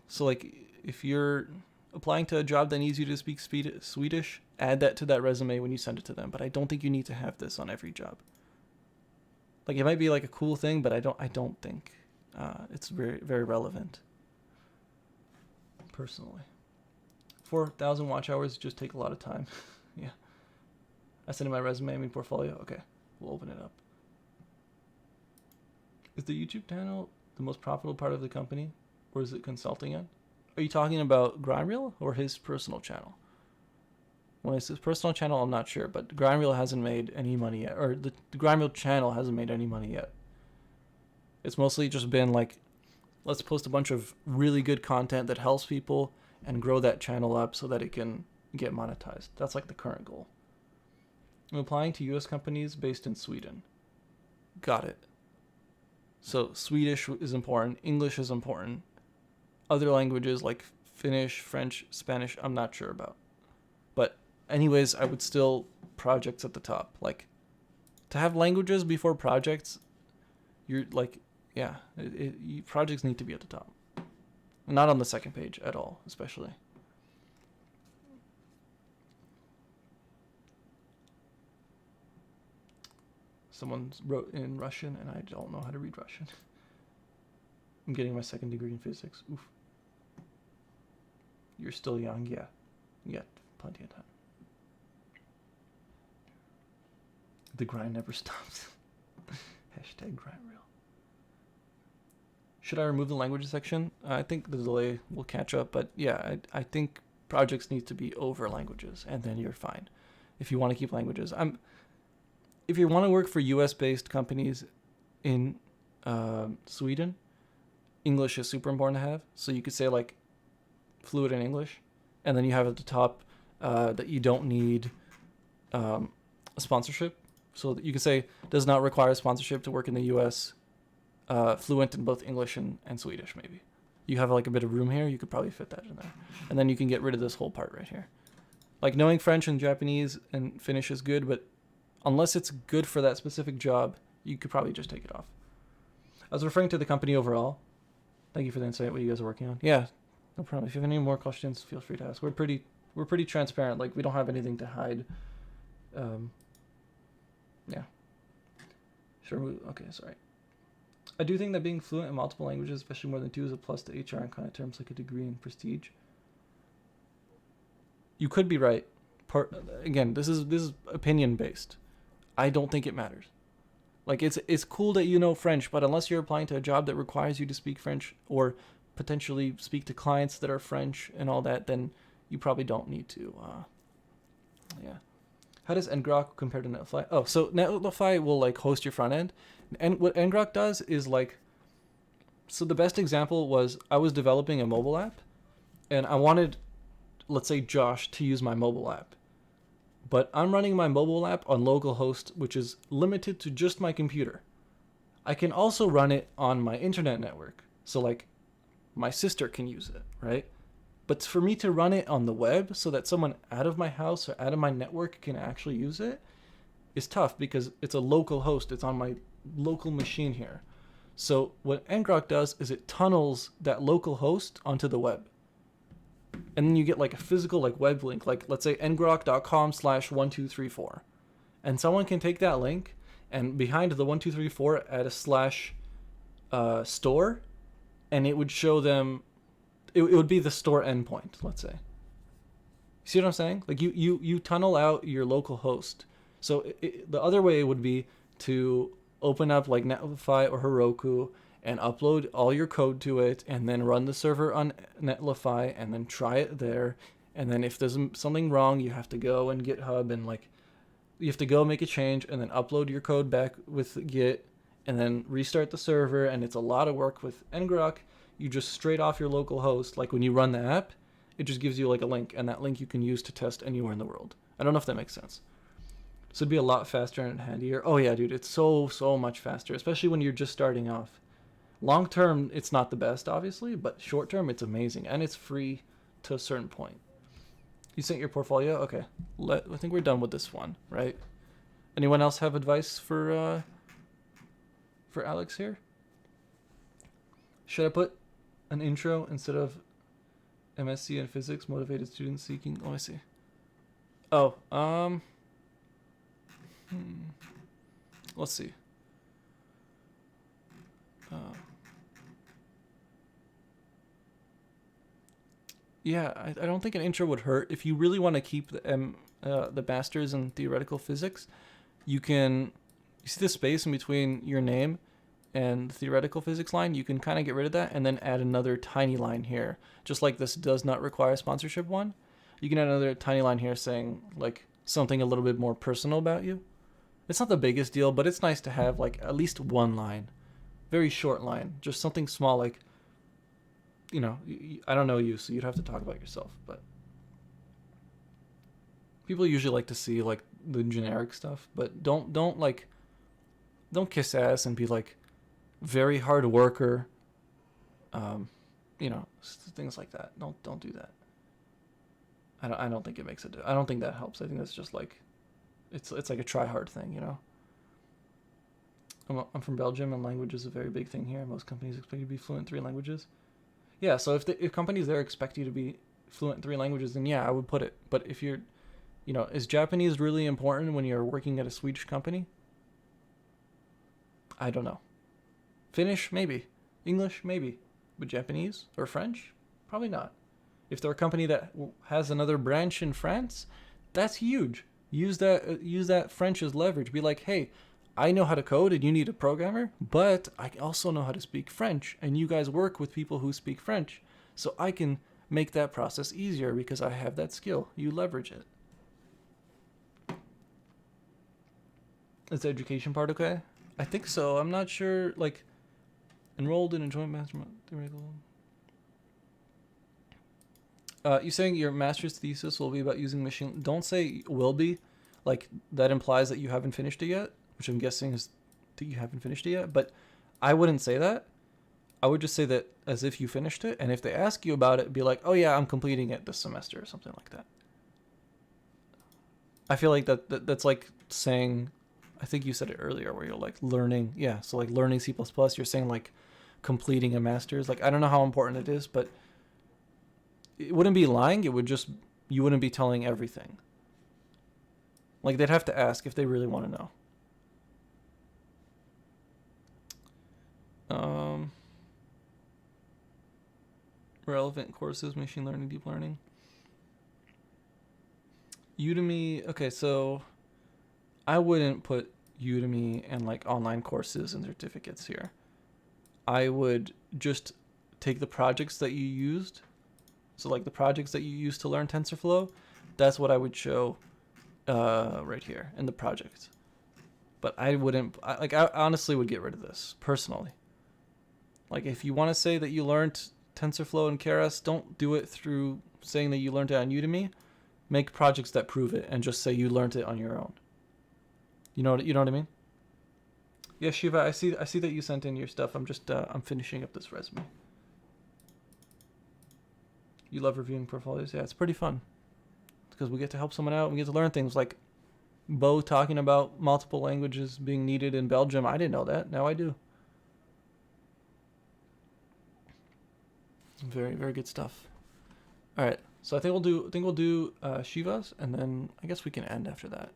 A: So like, if you're applying to a job that needs you to speak Swedish, add that to that resume when you send it to them. But I don't think you need to have this on every job. Like it might be like a cool thing, but I don't think it's very, very relevant. Personally, 4,000 watch hours just take a lot of time. Yeah. I sent in my resume, my portfolio. Okay, we'll open it up. Is the YouTube channel the most profitable part of the company, or is it consulting end? Are you talking about GrindReel or his personal channel? When it's his personal channel, I'm not sure, but GrindReel hasn't made any money yet, or the GrindReel channel hasn't made any money yet. It's mostly just been like, let's post a bunch of really good content that helps people and grow that channel up so that it can get monetized. That's like the current goal. I'm applying to US companies based in Sweden. Got it. So Swedish is important, English is important. Other languages like Finnish, French, Spanish, I'm not sure about. But anyways, I would still projects at the top. Like, to have languages before projects, you're like, yeah, projects need to be at the top. Not on the second page at all, especially. Someone wrote in Russian, and I don't know how to read Russian. I'm getting my 2nd degree in physics. Oof. You're still young, yeah. You got plenty of time. The grind never stops. Hashtag GrindReel. Should I remove the language section? I think the delay will catch up, but yeah, I think projects need to be over languages, and then you're fine. If you want to keep languages. If you want to work for US-based companies in Sweden, English is super important to have. So you could say like fluent in English, and then you have at the top that you don't need a sponsorship. So you can say does not require sponsorship to work in the US, fluent in both English and Swedish maybe. You have like a bit of room here, you could probably fit that in there. And then you can get rid of this whole part right here. Like knowing French and Japanese and Finnish is good, but unless it's good for that specific job, you could probably just take it off. I was referring to the company overall. Thank you for the insight. What you guys are working on? Yeah, no problem. If you have any more questions, feel free to ask. We're pretty transparent. Like, we don't have anything to hide. Yeah. Sure. Okay. Sorry. I do think that being fluent in multiple languages, especially more than 2, is a plus to HR and kind of terms like a degree and prestige. You could be right. Again, this is opinion based. I don't think it matters. Like, it's cool that you know French, but unless you're applying to a job that requires you to speak French or potentially speak to clients that are French and all that, then you probably don't need to. Yeah. How does ngrok compare to Netlify? Oh, so Netlify will like host your front end, and what ngrok does is like. So the best example was I was developing a mobile app, and I wanted, let's say, Josh to use my mobile app. But I'm running my mobile app on localhost, which is limited to just my computer. I can also run it on my internet network. So like my sister can use it, right? But for me to run it on the web so that someone out of my house or out of my network can actually use it is tough because it's a local host. It's on my local machine here. So what ngrok does is it tunnels that local host onto the web. And then you get like a physical like web link, like let's say ngrok.com/1234. And someone can take that link and behind the 1234 add a slash store, and it would show them, it would be the store endpoint, let's say. See what I'm saying? Like you tunnel out your local host. So the other way would be to open up like Netlify or Heroku and upload all your code to it and then run the server on Netlify and then try it there. And then if there's something wrong, you have to go in GitHub and like, you have to go make a change and then upload your code back with Git and then restart the server. And it's a lot of work. With ngrok. You just straight off your local host. Like when you run the app, it just gives you like a link, and that link you can use to test anywhere in the world. I don't know if that makes sense. So it'd be a lot faster and handier. Oh yeah, dude, it's so much faster, especially when you're just starting off. Long term, it's not the best, obviously, but short term, it's amazing, and it's free to a certain point. You sent your portfolio? Okay. I think we're done with this one, right? Anyone else have advice for Alex here? Should I put an intro instead of MSc in physics, motivated students seeking? Oh, I see. Oh, let's see. Yeah, I don't think an intro would hurt. If you really want to keep the masters in theoretical physics, you see the space in between your name and the theoretical physics line, you can kind of get rid of that and then add another tiny line here. Just like this does not require sponsorship one, you can add another tiny line here saying like something a little bit more personal about you. It's not the biggest deal, but it's nice to have like at least one line, very short line, just something small like, you know, I don't know you, so you'd have to talk about yourself, but people usually like to see like the generic stuff, but don't kiss ass and be like very hard worker, you know, things like that. Don't do that. I don't think it makes it. I don't think that helps. I think that's just like, it's like a try hard thing, you know. I'm from Belgium, and language is a very big thing here. Most companies expect you to be fluent in 3 languages. Yeah, so if companies there expect you to be fluent in 3 languages, then yeah, I would put it. But if you're, you know, is Japanese really important when you're working at a Swedish company? I don't know. Finnish, maybe. English, maybe. But Japanese or French? Probably not. If they're a company that has another branch in France, that's huge. Use that French as leverage. Be like, hey, I know how to code and you need a programmer, but I also know how to speak French, and you guys work with people who speak French, so I can make that process easier because I have that skill. You leverage it. Is the education part okay? I think so. I'm not sure, like, enrolled in a joint mastermind. You saying your master's thesis will be about using machine? Don't say will be, like that implies that you haven't finished it yet, which I'm guessing is that you haven't finished it yet. But I wouldn't say that. I would just say that as if you finished it, and if they ask you about it, be like, oh yeah, I'm completing it this semester or something like that. I feel like that's like saying, I think you said it earlier, where you're like learning. Yeah, so like learning C++, you're saying like completing a master's. Like I don't know how important it is, but it wouldn't be lying. It would just, you wouldn't be telling everything. Like they'd have to ask if they really want to know. Relevant courses, machine learning, deep learning. Udemy. Okay, so I wouldn't put Udemy and like online courses and certificates here. I would just take the projects that you used. So like the projects that you used to learn TensorFlow, that's what I would show right here in the project. But I wouldn't, I honestly would get rid of this personally. Like if you want to say that you learned TensorFlow and Keras, don't do it through saying that you learned it on Udemy. Make projects that prove it and just say you learned it on your own. You know what I mean? Yeah, Shiva, I see that you sent in your stuff. I'm just I'm finishing up this resume. You love reviewing portfolios? Yeah, it's pretty fun. Because we get to help someone out. We get to learn things like Bo talking about multiple languages being needed in Belgium. I didn't know that. Now I do. Very, very good stuff. All right. So I think we'll do Shiva's, and then I guess we can end after that.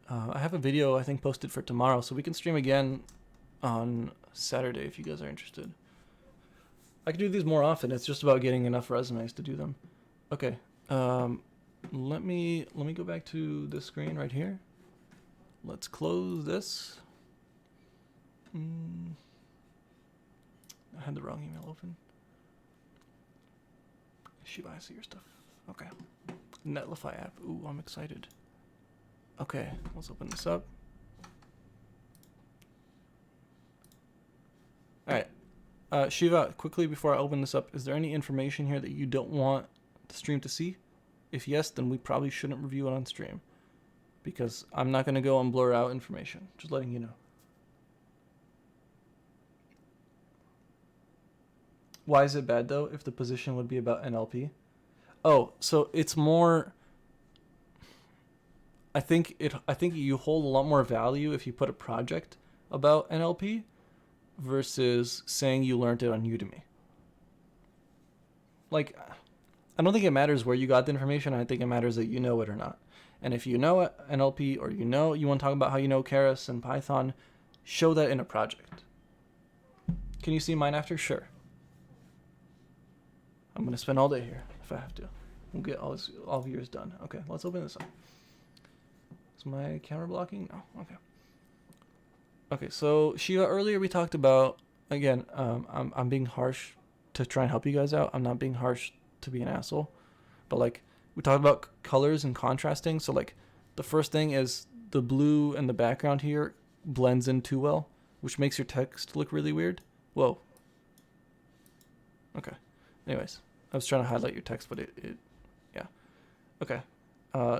A: I have a video I think posted for tomorrow, so we can stream again on Saturday if you guys are interested. I could do these more often. It's just about getting enough resumes to do them. Okay. Let me go back to this screen right here. Let's close this. I had the wrong email open. Shiva, I see your stuff. Okay. Netlify app. Ooh, I'm excited. Okay, let's open this up. Alright. Shiva, quickly before I open this up, is there any information here that you don't want the stream to see? If yes, then we probably shouldn't review it on stream. Because I'm not going to go and blur out information. Just letting you know. Why is it bad, though, if the position would be about NLP? Oh, so it's more... I think you hold a lot more value if you put a project about NLP versus saying you learned it on Udemy. Like, I don't think it matters where you got the information. I think it matters that you know it or not. And if you know NLP, or you want to talk about how you know Keras and Python, show that in a project. Can you see mine after? Sure. I'm going to spend all day here if I have to. We'll get all of yours done. Okay, let's open this up. Is my camera blocking? No. Okay. Okay, so Shiva, earlier we talked about, again, I'm being harsh to try and help you guys out. I'm not being harsh to be an asshole. But like, we talked about colors and contrasting. So like, the first thing is the blue and the background here blends in too well, which makes your text look really weird. Whoa. Okay. Anyways, I was trying to highlight your text, but yeah. Okay.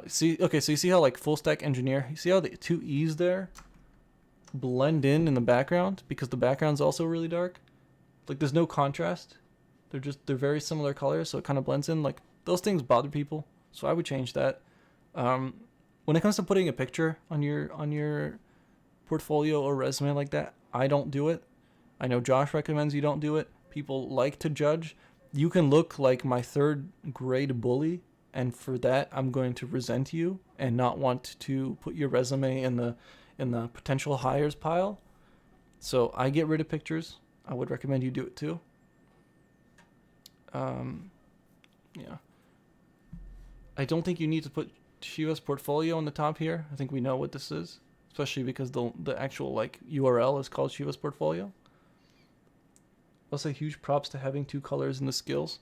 A: So you see how like full stack engineer, you see how the two E's there blend in the background because the background's also really dark? Like there's no contrast. They're very similar colors, so it kind of blends in. Like those things bother people, so I would change that. When it comes to putting a picture on your portfolio or resume like that, I don't do it. I know Josh recommends you don't do it. People like to judge. You can look like my third grade bully, and for that I'm going to resent you and not want to put your resume in the potential hires pile. So I get rid of pictures. I would recommend you do it too. Yeah. I don't think you need to put Shiva's portfolio on the top here. I think we know what this is, especially because the actual like URL is called Shiva's portfolio. I'll say huge props to having two colors in the skills.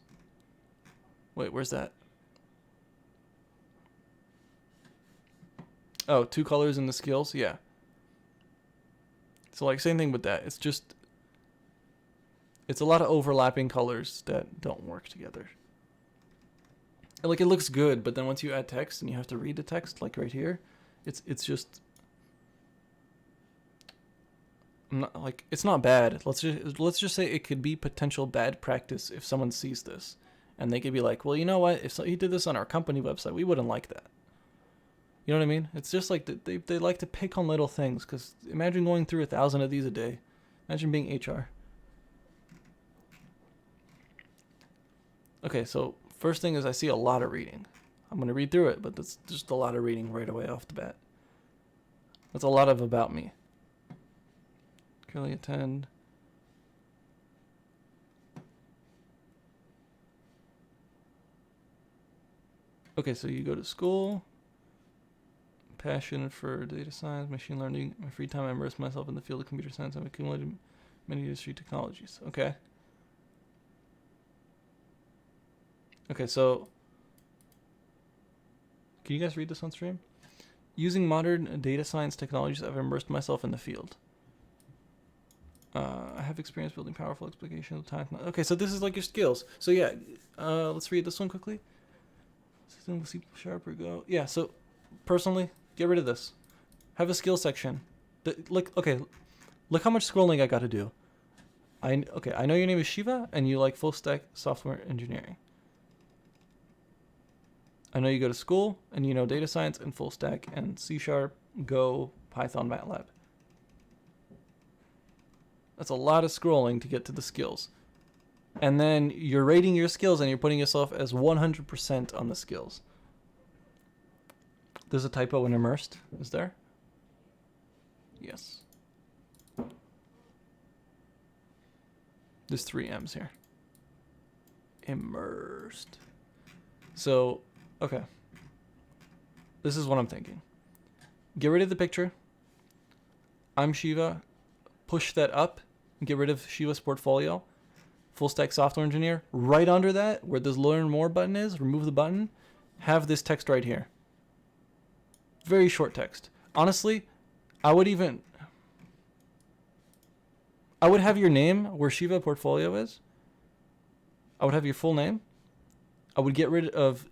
A: Wait, where's that? Oh, two colors in the skills? Yeah. So like same thing with that. It's a lot of overlapping colors that don't work together. And like it looks good, but then once you add text and you have to read the text, like right here, it's just it's not bad. Let's just say it could be potential bad practice if someone sees this, and they could be like, well, you know what? If he did this on our company website, we wouldn't like that. You know what I mean? It's just like they like to pick on little things. Because imagine going through 1,000 of these a day. Imagine being HR. Okay, so first thing is I see a lot of reading. I'm going to read through it, but that's just a lot of reading right away off the bat. That's a lot of about me. Currently attend. Okay, so you go to school. Passion for data science, machine learning. In my free time, I immerse myself in the field of computer science. I've accumulated many industry technologies. Okay. Okay, so can you guys read this on stream? Using modern data science technologies, I've immersed myself in the field. I have experience building powerful explications of time. Okay, so this is like your skills. So yeah, let's read this one quickly. System with C# or Go. Yeah, so personally, get rid of this. Have a skill section. Look how much scrolling I got to do. I know your name is Shiva and you like full stack software engineering. I know you go to school and you know data science and full stack and C#, Go, Python, MATLAB. That's a lot of scrolling to get to the skills. And then you're rating your skills and you're putting yourself as 100% on the skills. There's a typo in immersed, is there? Yes. There's 3 M's here. Immersed. So, okay. This is what I'm thinking. Get rid of the picture. I'm Shiva. Push that up. Get rid of Shiva's portfolio. Full stack software engineer. Right under that, where this learn more button is, remove the button. Have this text right here. Very short text. Honestly, I would have your name where Shiva portfolio is. I would have your full name. I would get rid of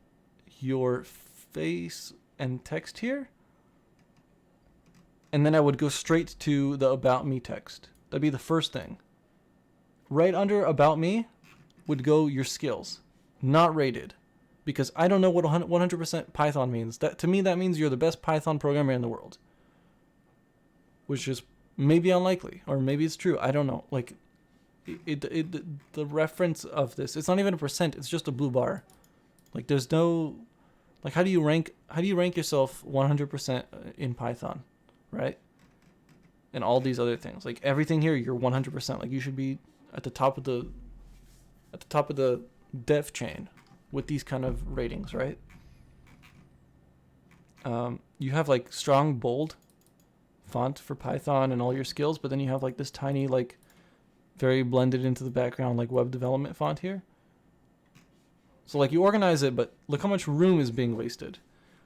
A: your face and text here. And then I would go straight to the about me text. That'd be the first thing. Right under about me would go your skills. Not rated. Because I don't know what 100% Python means. To me, that means you're the best Python programmer in the world. Which is maybe unlikely. Or maybe it's true. I don't know. Like, the reference of this, it's not even a percent. It's just a blue bar. Like, there's no... Like, how do you rank yourself 100% in Python? Right? And all these other things. Like, everything here, you're 100%. Like, you should be at the top of the dev chain with these kind of ratings, right? You have like strong bold font for Python and all your skills, but then you have like this tiny, like very blended into the background, like web development font here. So like you organize it, but look how much room is being wasted.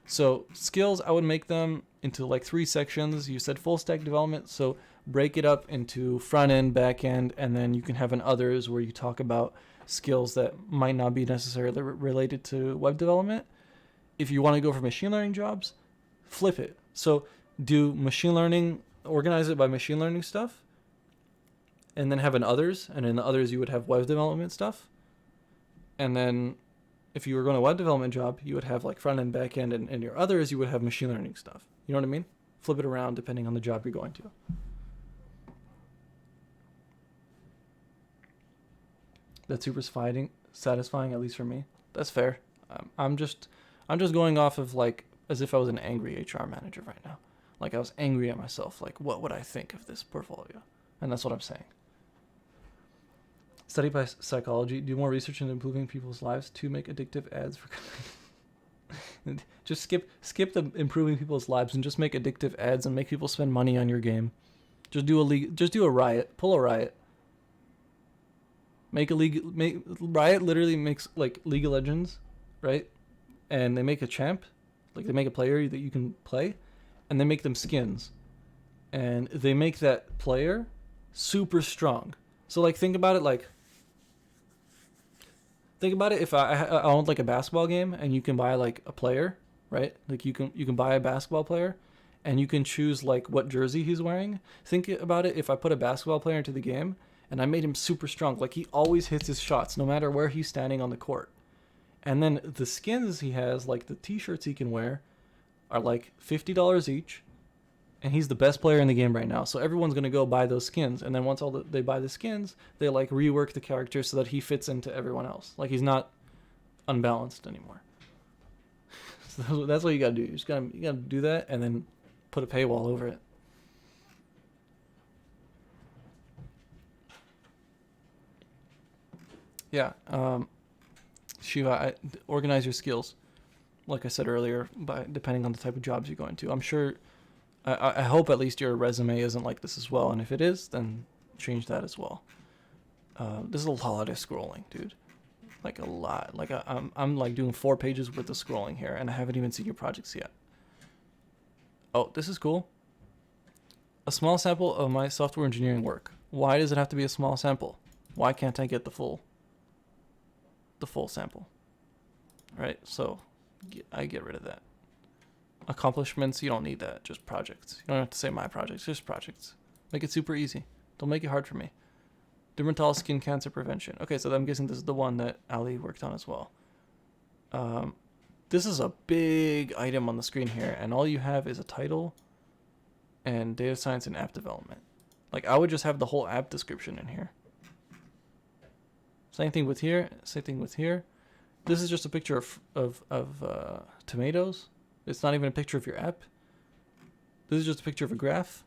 A: So skills, I would make them into like 3 sections. You said full stack development, so break it up into front end, back end, and then you can have an others where you talk about skills that might not be necessarily related to web development. If you want to go for machine learning jobs, flip it. So do machine learning, organize it by machine learning stuff, and then have an others, and in the others you would have web development stuff. And then if you were going to a web development job, you would have like front end, back end, and your others, you would have machine learning stuff. You know what I mean? Flip it around depending on the job you're going to. That's super satisfying, at least for me. That's fair. I'm just going off of like as if I was an angry HR manager right now. Like I was angry at myself. Like, what would I think of this portfolio? And that's what I'm saying. Study by psychology. Do more research into improving people's lives to make addictive ads for. Just skip the improving people's lives and just make addictive ads and make people spend money on your game. Just do a riot. Pull a riot. Riot literally makes like League of Legends, right? And they make a champ, like they make a player that you can play, and they make them skins, and they make that player super strong. So like think about it if I owned like a basketball game and you can buy like a player, right? Like you can buy a basketball player and you can choose like what jersey he's wearing. Think about it if I put a basketball player into the game and I made him super strong. Like he always hits his shots no matter where he's standing on the court. And then the skins he has, like the t-shirts he can wear, are like $50 each, and he's the best player in the game right now. So everyone's gonna go buy those skins, and then once they buy the skins, they like rework the character so that he fits into everyone else. Like he's not unbalanced anymore. So that's what you gotta do. You gotta do that, and then put a paywall over it. Yeah, Shiva, organize your skills. Like I said earlier, by depending on the type of jobs you go into. I'm sure, I hope at least your resume isn't like this as well. And if it is, then change that as well. This is a lot of scrolling, dude. Like a lot. Like I'm like doing 4 pages worth of scrolling here, and I haven't even seen your projects yet. Oh, this is cool. A small sample of my software engineering work. Why does it have to be a small sample? Why can't I get the full sample? Right? So I get rid of that. Accomplishments, you don't need that. Just projects. You don't have to say my projects, just projects. Make it super easy. Don't make it hard for me. Dermatol skin cancer prevention. Okay, so I'm guessing this is the one that Ali worked on as well. This is a big item on the screen here, and all you have is a title and data science and app development. Like, I would just have the whole app description in here. Same thing with here. Same thing with here. This is just a picture of tomatoes. It's not even a picture of your app. This is just a picture of a graph.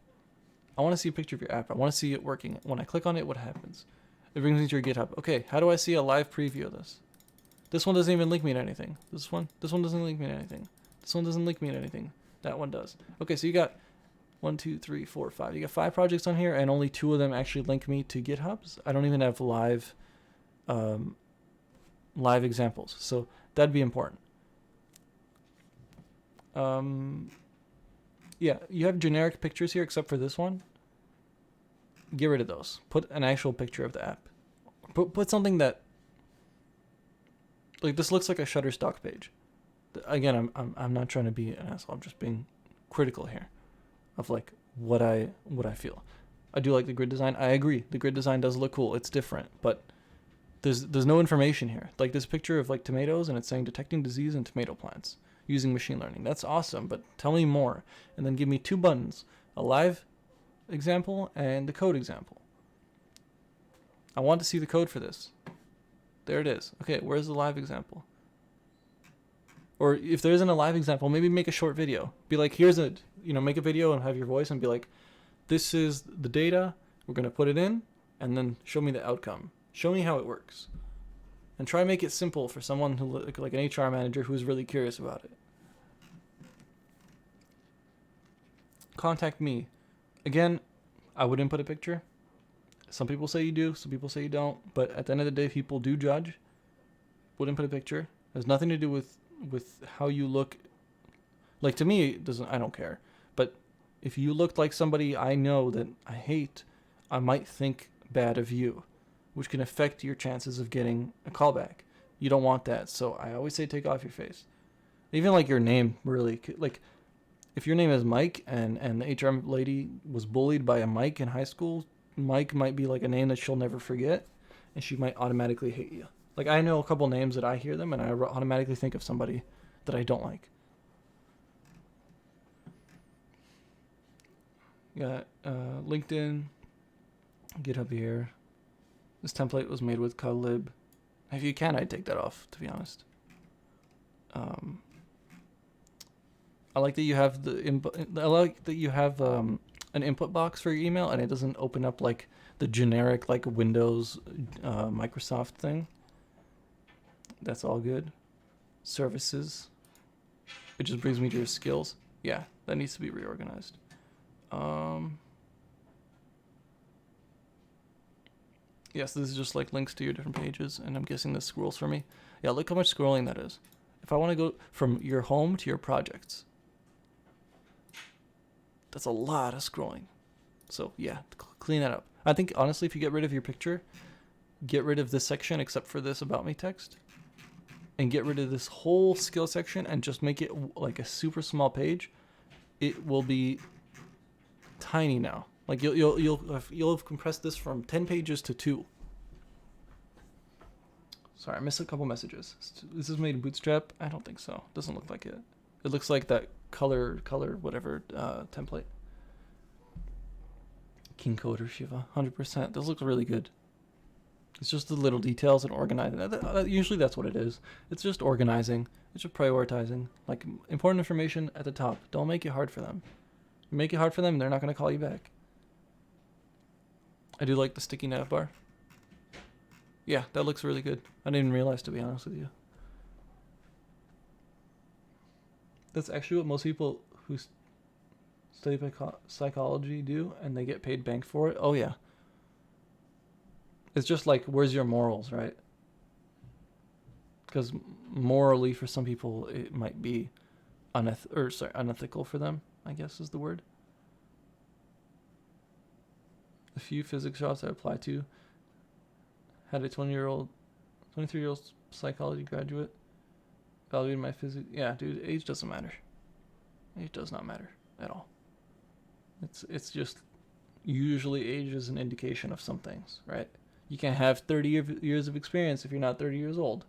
A: I want to see a picture of your app. I want to see it working. When I click on it, what happens? It brings me to your GitHub. Okay, how do I see a live preview of this? This one doesn't even link me to anything. This one doesn't link me to anything. This one doesn't link me to anything. That one does. Okay, so you got 1, 2, 3, 4, 5. You got 5 projects on here, and only 2 of them actually link me to GitHubs. I don't even have live examples, so that'd be important. Yeah, you have generic pictures here except for this one. Get rid of those. Put an actual picture of the app. Put something that, like, this looks like a Shutterstock page. Again, I'm not trying to be an asshole. I'm just being critical here of like what I feel. I do like the grid design. I agree. The grid design does look cool. It's different, but there's no information here. Like this picture of like tomatoes, and it's saying detecting disease in tomato plants using machine learning. That's awesome, but tell me more. And then give me 2 buttons, a live example and the code example. I want to see the code for this. There it is. Okay, where's the live example? Or if there isn't a live example, maybe make a short video. Be like, here's a, make a video and have your voice and be like, this is the data, we're going to put it in, and then show me the outcome. Show me how it works. And try to make it simple for someone who, like an HR manager who's really curious about it. Contact me. Again, I wouldn't put a picture. Some people say you do, some people say you don't. But at the end of the day, people do judge. Wouldn't put a picture. It has nothing to do with how you look. Like, to me, it doesn't. I don't care. But if you looked like somebody I know that I hate, I might think bad of you, which can affect your chances of getting a callback. You don't want that. So I always say take off your face. Even like your name, really. Like, if your name is Mike and the HR lady was bullied by a Mike in high school, Mike might be like a name that she'll never forget, and she might automatically hate you. Like, I know a couple names that I hear them and I automatically think of somebody that I don't like. Got LinkedIn, GitHub here. This template was made with Cutlib. If you can, I'd take that off, to be honest. I like that you have the input. I like that you have an input box for your email, and it doesn't open up like the generic like Windows, Microsoft thing. That's all good. Services. It just brings me to your skills. Yeah, that needs to be reorganized. Yes, this is just like links to your different pages, and I'm guessing this scrolls for me. Yeah, look how much scrolling that is. If I want to go from your home to your projects, that's a lot of scrolling. So yeah, clean that up. I think honestly, if you get rid of your picture, get rid of this section except for this about me text, and get rid of this whole skill section and just make it like a super small page, it will be tiny now. Like you'll have compressed this from 10 pages to 2. Sorry, I missed a couple messages. Is this made in Bootstrap? I don't think so. Doesn't look like it. It looks like that color whatever template. King Coder Shiva, 100%. This looks really good. It's just the little details and organizing. Usually that's what it is. It's just organizing. It's just prioritizing. Like, important information at the top. Don't make it hard for them. You make it hard for them, they're not going to call you back. I do like the sticky nav bar. Yeah, that looks really good. I didn't even realize, to be honest with you. That's actually what most people who study psychology do, and they get paid bank for it. Oh, yeah. It's just like, where's your morals, right? Because morally, for some people, it might be unethical for them, I guess is the word. The few physics jobs I applied to had a 23-year-old psychology graduate evaluated my physics. Yeah, dude, age doesn't matter. Age does not matter at all. It's just, usually age is an indication of some things, right? You can have 30 years of experience if you're not 30 years old.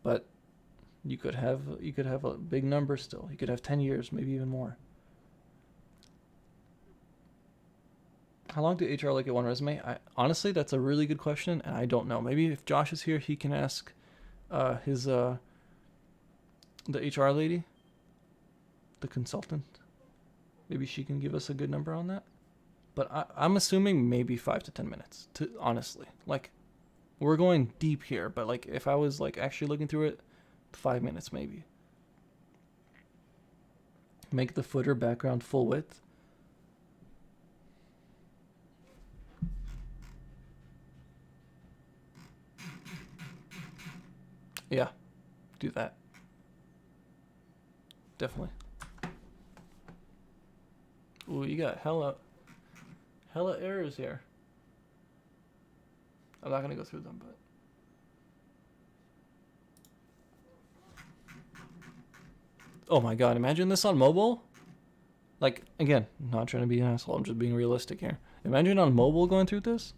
A: But you could have a big number still. You could have 10 years, maybe even more. How long do HR like at one resume? Honestly, that's a really good question, and I don't know. Maybe if Josh is here, he can ask the HR lady, the consultant. Maybe she can give us a good number on that. But I'm assuming maybe 5 to 10 minutes. Honestly, like, we're going deep here, but like, if I was like actually looking through it, 5 minutes maybe. Make the footer background full width. Yeah, do that. Definitely. Ooh, you got hella errors here. I'm not gonna go through them, but oh my god, imagine this on mobile. Like, again, I'm not trying to be an asshole, I'm just being realistic here. Imagine on mobile going through this.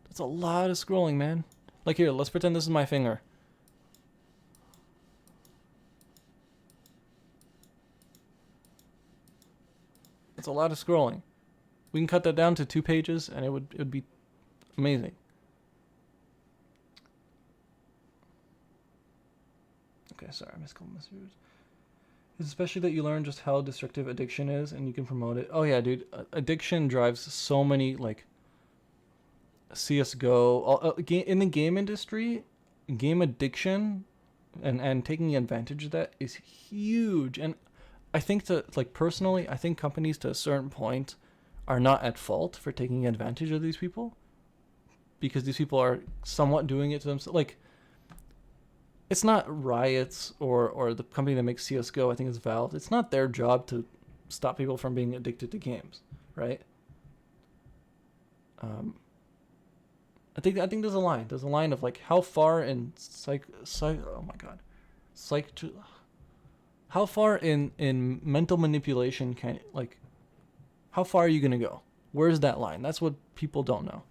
A: That's a lot of scrolling, man. Like, here, let's pretend this is my finger. It's a lot of scrolling. We can cut that down to 2 pages, and it would be amazing. Okay, sorry, I missed a couple messages. It's especially that you learn just how destructive addiction is, and you can promote it. Oh yeah, dude, addiction drives so many, like, CS:GO. In the game industry, game addiction and taking advantage of that is huge. And I think personally, I think companies to a certain point are not at fault for taking advantage of these people, because these people are somewhat doing it to themselves. Like, it's not Riot's or the company that makes CS:GO, I think it's Valve. It's not their job to stop people from being addicted to games, right? I think there's a line. There's a line of like, how far in how far in mental manipulation how far are you gonna go? Where's that line? That's what people don't know.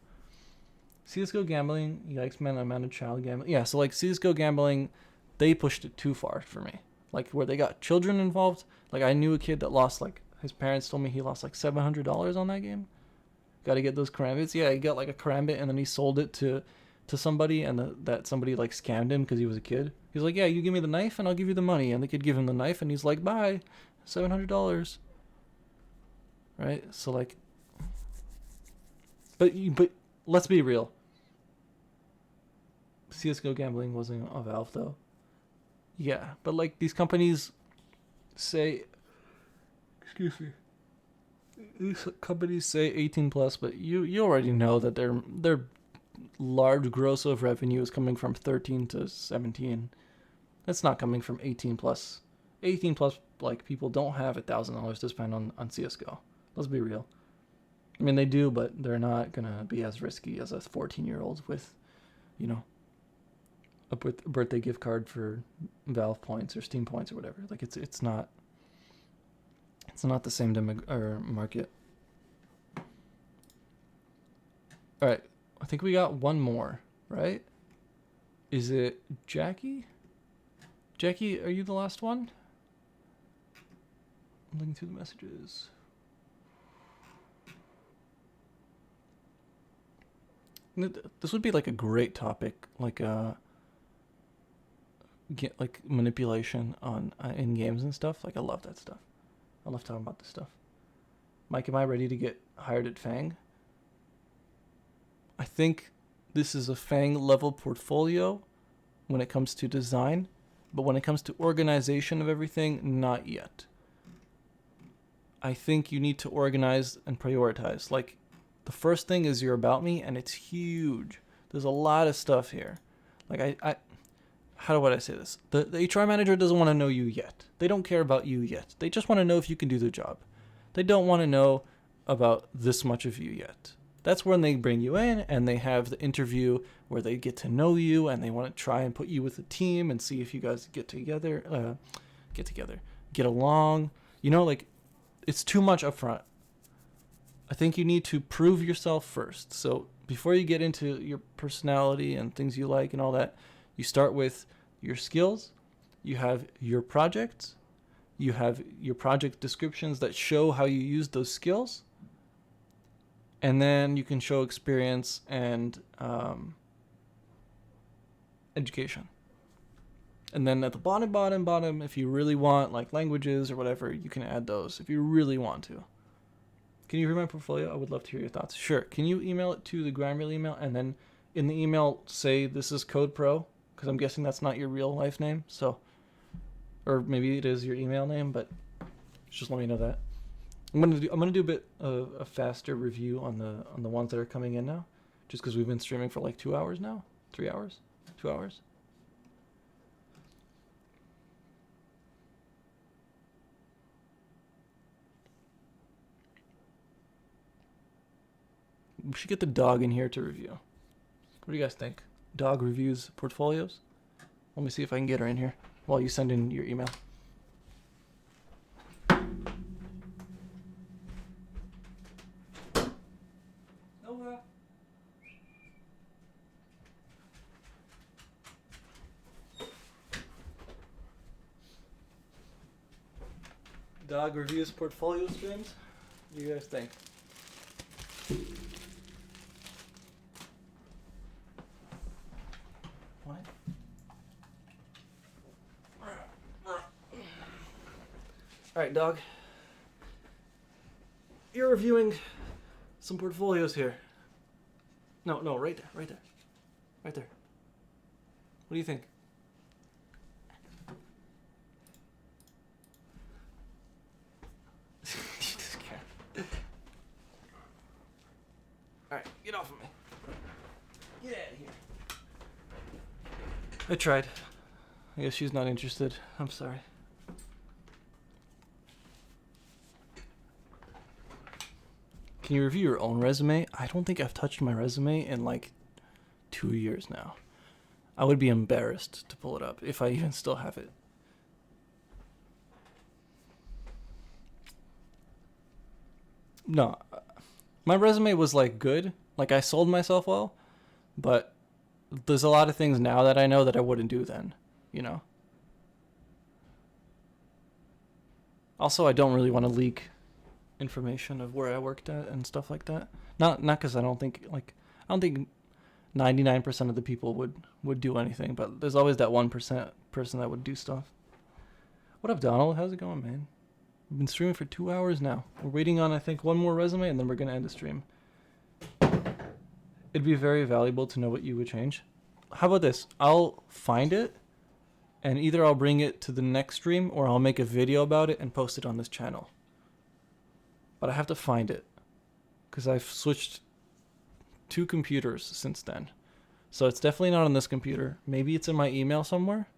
A: CS:GO gambling, yikes man, amount of child gambling. Yeah, so like CS:GO gambling, they pushed it too far for me. Like, where they got children involved. Like, I knew a kid that lost, like, his parents told me he lost like $700 on that game. Got to get those karambits. Yeah, he got like a karambit and then he sold it to somebody, and that somebody like scammed him because he was a kid. He's like, yeah, you give me the knife and I'll give you the money. And the kid give him the knife and he's like, bye, $700. Right? So like, but let's be real. CS:GO gambling wasn't a Valve though. Yeah, but like, these companies say, excuse me, these companies say 18 plus, but you already know that their large gross of revenue is coming from 13 to 17. That's not coming from 18 plus. 18 plus, like, people don't have $1,000 to spend on CS:GO. Let's be real. I mean, they do, but they're not gonna be as risky as a 14-year-old with, you know, a birthday gift card for Valve points or Steam points or whatever. Like, it's not the same market. All right, I think we got one more, right? Is it Jackie? Jackie, are you the last one? looking through the messages. This would be like a great topic, like get like manipulation on in games and stuff. Like I love that stuff. I love talking about this stuff. Mike, am I ready to get hired at Fang? I think this is a Fang level portfolio when it comes to design, but when it comes to organization of everything, not yet. I think you need to organize and prioritize. Like, the first thing is your About Me, and it's huge. There's a lot of stuff here. Like, how would I say this? The HR manager doesn't want to know you yet. They don't care about you yet. They just want to know if you can do their job. They don't want to know about this much of you yet. That's when they bring you in and they have the interview where they get to know you and they want to try and put you with a team and see if you guys get along. You know, like, it's too much up front. I think you need to prove yourself first. So before you get into your personality and things you like and all that, you start with your skills. You have your projects. You have your project descriptions that show how you use those skills. And then you can show experience and education. And then at the bottom, if you really want, like languages or whatever, you can add those if you really want to. Can you read my portfolio? I would love to hear your thoughts. Sure. Can you email it to the Grindreel email and then in the email say this is Code Pro? Because I'm guessing that's not your real life name. So, or maybe it is your email name, but just let me know that. I'm gonna do a bit of a faster review on the ones that are coming in now, just because we've been streaming for like 2 hours now, 3 hours, 2 hours. We should get the dog in here to review. What do you guys think? Dog reviews portfolios? Let me see if I can get her in here while you send in your email. Nova. Dog reviews portfolio streams? What do you guys think? What? Alright, dog. You're reviewing some portfolios here. No, right there. Right there. What do you think? You just can't. Alright, get off of me. Get out of here. I tried. I guess she's not interested. I'm sorry. Can you review your own resume? I don't think I've touched my resume in like 2 years now. I would be embarrassed to pull it up if I even still have it. No, my resume was like good. Like I sold myself well, but there's a lot of things now that I know that I wouldn't do then, you know? Also, I don't really want to leak information of where I worked at and stuff like that. Not because I don't think 99% of the people would do anything, but there's always that 1% person that would do stuff. What up, Donald? How's it going, man? We've been streaming for 2 hours now. We're waiting on, I think, one more resume, and then we're going to end the stream. It'd be very valuable to know what you would change. How about this? I'll find it, and either I'll bring it to the next stream, or I'll make a video about it and post it on this channel. But I have to find it, because I've switched 2 computers since then. So it's definitely not on this computer. Maybe it's in my email somewhere.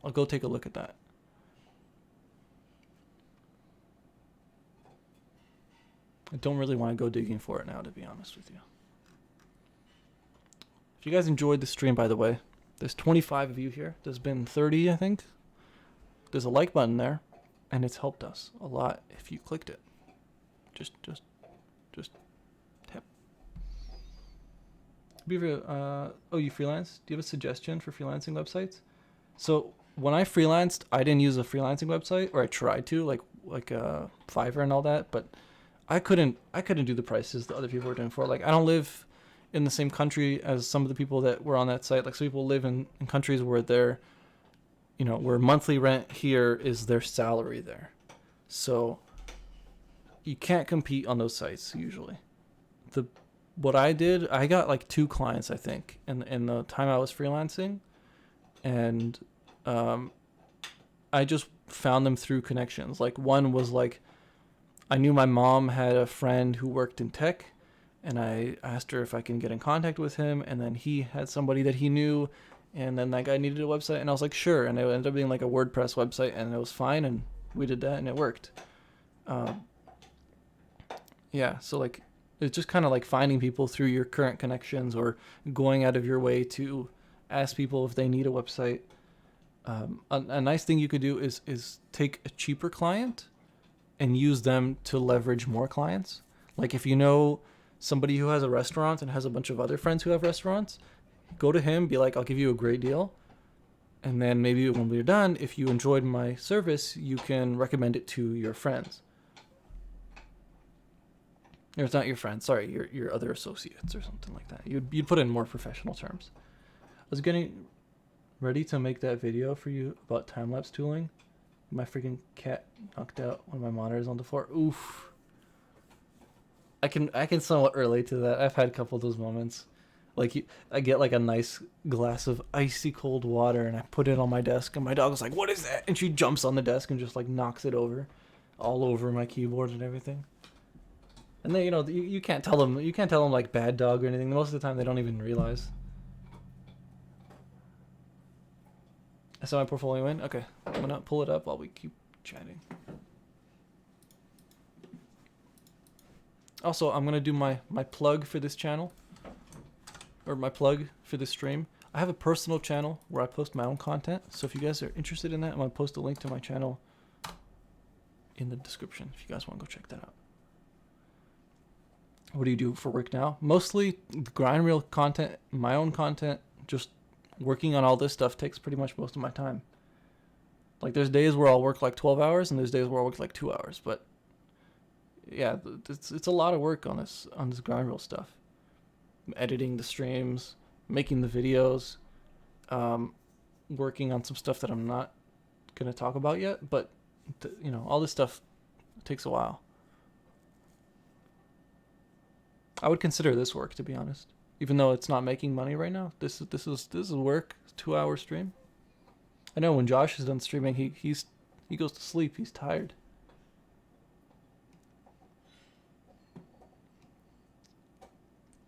A: I'll go take a look at that. I don't really want to go digging for it now, to be honest with you. If you guys enjoyed the stream, by the way, there's 25 of you here. There's been 30, I think. There's a like button there, and it's helped us a lot if you clicked it. Just tap. You freelance? Do you have a suggestion for freelancing websites? So when I freelanced, I didn't use a freelancing website, or I tried to, like Fiverr and all that, but I couldn't do the prices that other people were doing for. Like, I don't live in the same country as some of the people that were on that site. Like, some people live in countries where they're, where monthly rent here is their salary there. So you can't compete on those sites usually. What I did, I got like 2 clients, I think, in the time I was freelancing, and I just found them through connections. Like, one was like, I knew my mom had a friend who worked in tech, and I asked her if I can get in contact with him, and then he had somebody that he knew, and then that guy needed a website, and I was like, sure, and it ended up being like a WordPress website, and it was fine, and we did that, and it worked. Yeah, so like, it's just kind of like finding people through your current connections, or going out of your way to ask people if they need a website. A nice thing you could do is take a cheaper client and use them to leverage more clients. Like, if you know somebody who has a restaurant and has a bunch of other friends who have restaurants, go to him, be like, I'll give you a great deal. And then maybe when we're done, if you enjoyed my service, you can recommend it to your friends. Or it's not your friends, sorry, your other associates or something like that. You'd put in more professional terms. I was getting ready to make that video for you about time-lapse tooling. My freaking cat knocked out one of my monitors on the floor. Oof. I can somewhat relate to that. I've had a couple of those moments. Like, I get like a nice glass of icy cold water and I put it on my desk, and my dog was like, "What is that?" And she jumps on the desk and just like knocks it over, all over my keyboard and everything. And then, you can't tell them like bad dog or anything. Most of the time they don't even realize. I saw my portfolio in. Okay, I'm gonna pull it up while we keep chatting. Also, I'm gonna do my plug for this channel, or my plug for this stream. I have a personal channel where I post my own content. So if you guys are interested in that, I'm gonna post a link to my channel in the description if you guys want to go check that out. What do you do for work now? Mostly grind reel content, my own content. Just working on all this stuff takes pretty much most of my time. Like, there's days where I'll work like 12 hours and there's days where I'll work like 2 hours, but yeah, it's a lot of work on this grind reel stuff. Editing the streams, making the videos, working on some stuff that I'm not gonna talk about yet, but all this stuff takes a while. I would consider this work, to be honest, even though it's not making money right now. This is work. It's a 2-hour stream. I know when Josh is done streaming, he goes to sleep. He's tired.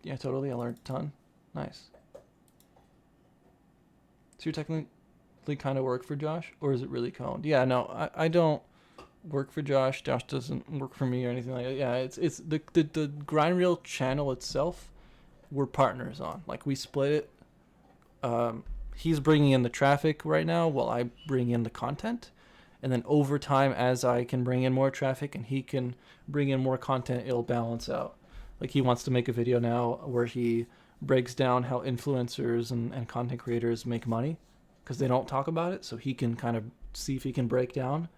A: Yeah, totally. I learned a ton. Nice. So you're technically kind of work for Josh, or is it really Coned? Yeah, no, I don't work for Josh. Josh doesn't work for me or anything like that. Yeah, it's the grind reel channel itself. We're partners on. Like, we split it. He's bringing in the traffic right now while I bring in the content. And then over time, as I can bring in more traffic and he can bring in more content, it'll balance out. Like, he wants to make a video now where he breaks down how influencers and content creators make money, because they don't talk about it. So he can kind of see if he can break down,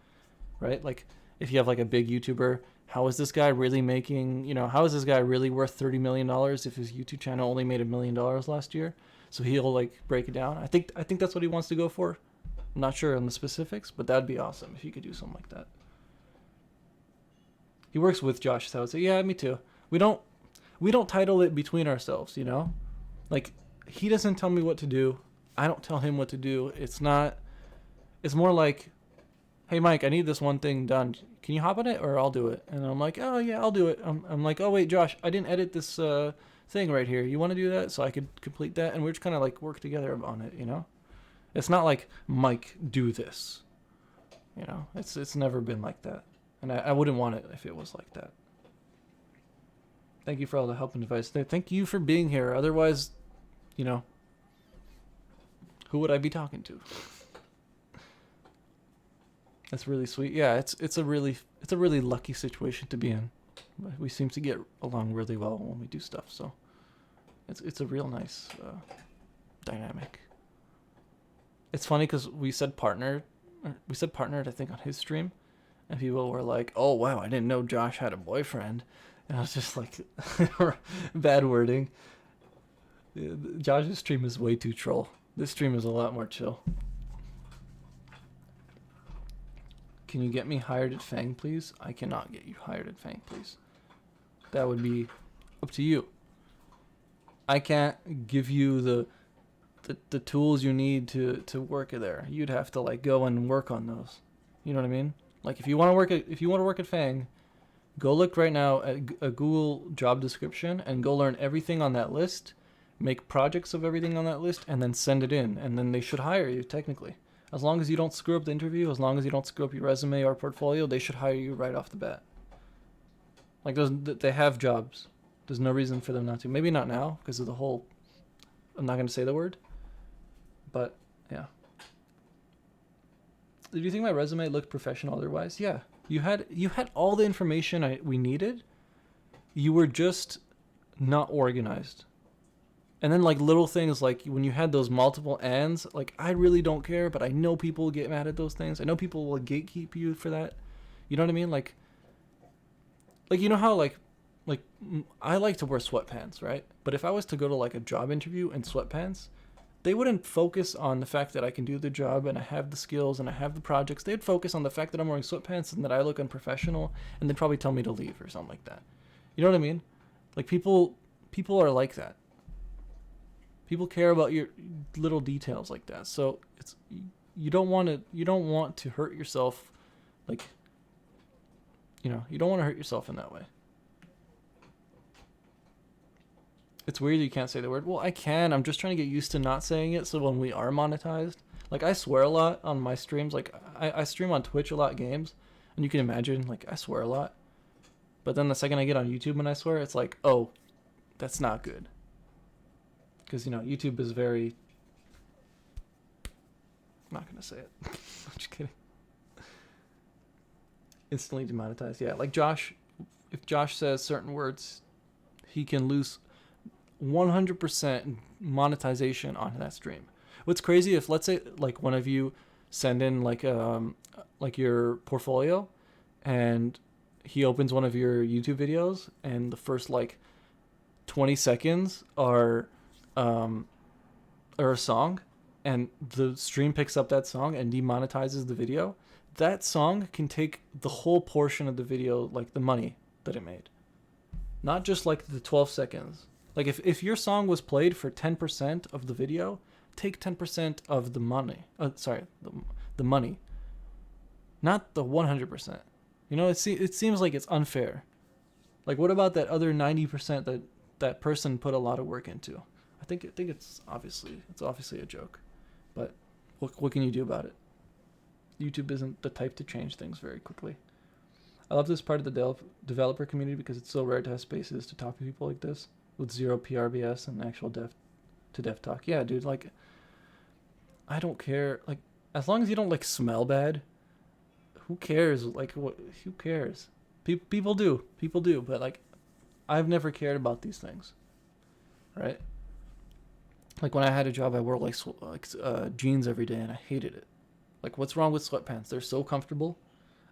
A: right? Like, if you have like a big YouTuber, how is this guy really making, how is this guy really worth $30 million if his YouTube channel only made $1 million last year? So he'll like break it down. I think that's what he wants to go for. I'm not sure on the specifics, but that'd be awesome if he could do something like that. He works with Josh, so I would say, yeah, me too. We don't title it between ourselves, Like, he doesn't tell me what to do. I don't tell him what to do. It's more like, hey, Mike, I need this one thing done. Can you hop on it, or I'll do it? And I'm like, oh, yeah, I'll do it. I'm like, oh, wait, Josh, I didn't edit this thing right here. You want to do that so I could complete that? And we're just kind of like work together on it, It's not like, Mike, do this. It's never been like that. And I wouldn't want it if it was like that. Thank you for all the help and advice. Thank you for being here. Otherwise, who would I be talking to? That's really sweet. Yeah, it's a really lucky situation to be in. We seem to get along really well when we do stuff, so it's a real nice dynamic. It's funny because we said partnered, I think, on his stream, And people were like, "Oh wow, I didn't know Josh had a boyfriend," and I was just like, bad wording. Josh's stream is way too troll. This stream is a lot more chill. Can you get me hired at Fang, please? I cannot get you hired at Fang, please. That would be up to you. I can't give you the tools you need to work there. You'd have to like go and work on those. You know what I mean? Like if you want to work at Fang, go look right now at a Google job description and go learn everything on that list, make projects of everything on that list, and then send it in. And then they should hire you technically. As long as you don't screw up the interview, as long as you don't screw up your resume or portfolio, they should hire you right off the bat. Like they have jobs. There's no reason for them not to. Maybe not now because of the whole. I'm not going to say the word. But yeah. Do you think my resume looked professional otherwise? Yeah. You had all the information we needed. You were just not organized. And then like little things like when you had those multiple ands, like I really don't care, but I know people will get mad at those things. I know people will gatekeep you for that. You know what I mean? Like you know how like I like to wear sweatpants, right? But if I was to go to like a job interview in sweatpants, they wouldn't focus on the fact that I can do the job and I have the skills and I have the projects. They'd focus on the fact that I'm wearing sweatpants and that I look unprofessional, and they'd probably tell me to leave or something like that. You know what I mean? Like people are like that. People care about your little details like that. So it's you don't want to hurt yourself, like you don't want to hurt yourself in that way. It's weird you can't say the word. Well, I can. I'm just trying to get used to not saying it so when we are monetized. Like, I swear a lot on my streams. Like, I stream on Twitch a lot games. And you can imagine, like, I swear a lot. But then the second I get on YouTube and I swear, it's like, oh, that's not good. Because, YouTube is very... I'm not going to say it. I'm just kidding. Instantly demonetized. Yeah, like Josh, if Josh says certain words, he can lose 100% monetization on that stream. What's crazy if, let's say, like one of you send in like your portfolio, and he opens one of your YouTube videos, and the first like 20 seconds are a song, and the stream picks up that song and demonetizes the video. That song can take the whole portion of the video, like the money that it made, not just like the 12 seconds. Like if your song was played for 10% of the video, take 10% of the money. The money, not the 100%. It seems like it's unfair. Like what about that other 90% that person put a lot of work into? I think it's obviously a joke, but what can you do about it? YouTube isn't the type to change things very quickly. I love this part of the developer community because it's so rare to have spaces to talk to people like this with zero PRBS and actual dev talk. Yeah, dude, like, I don't care. Like, as long as you don't, like, smell bad, who cares? Like, who cares? People do, but, like, I've never cared about these things, right? Like, when I had a job, I wore, like jeans every day, and I hated it. Like, what's wrong with sweatpants? They're so comfortable.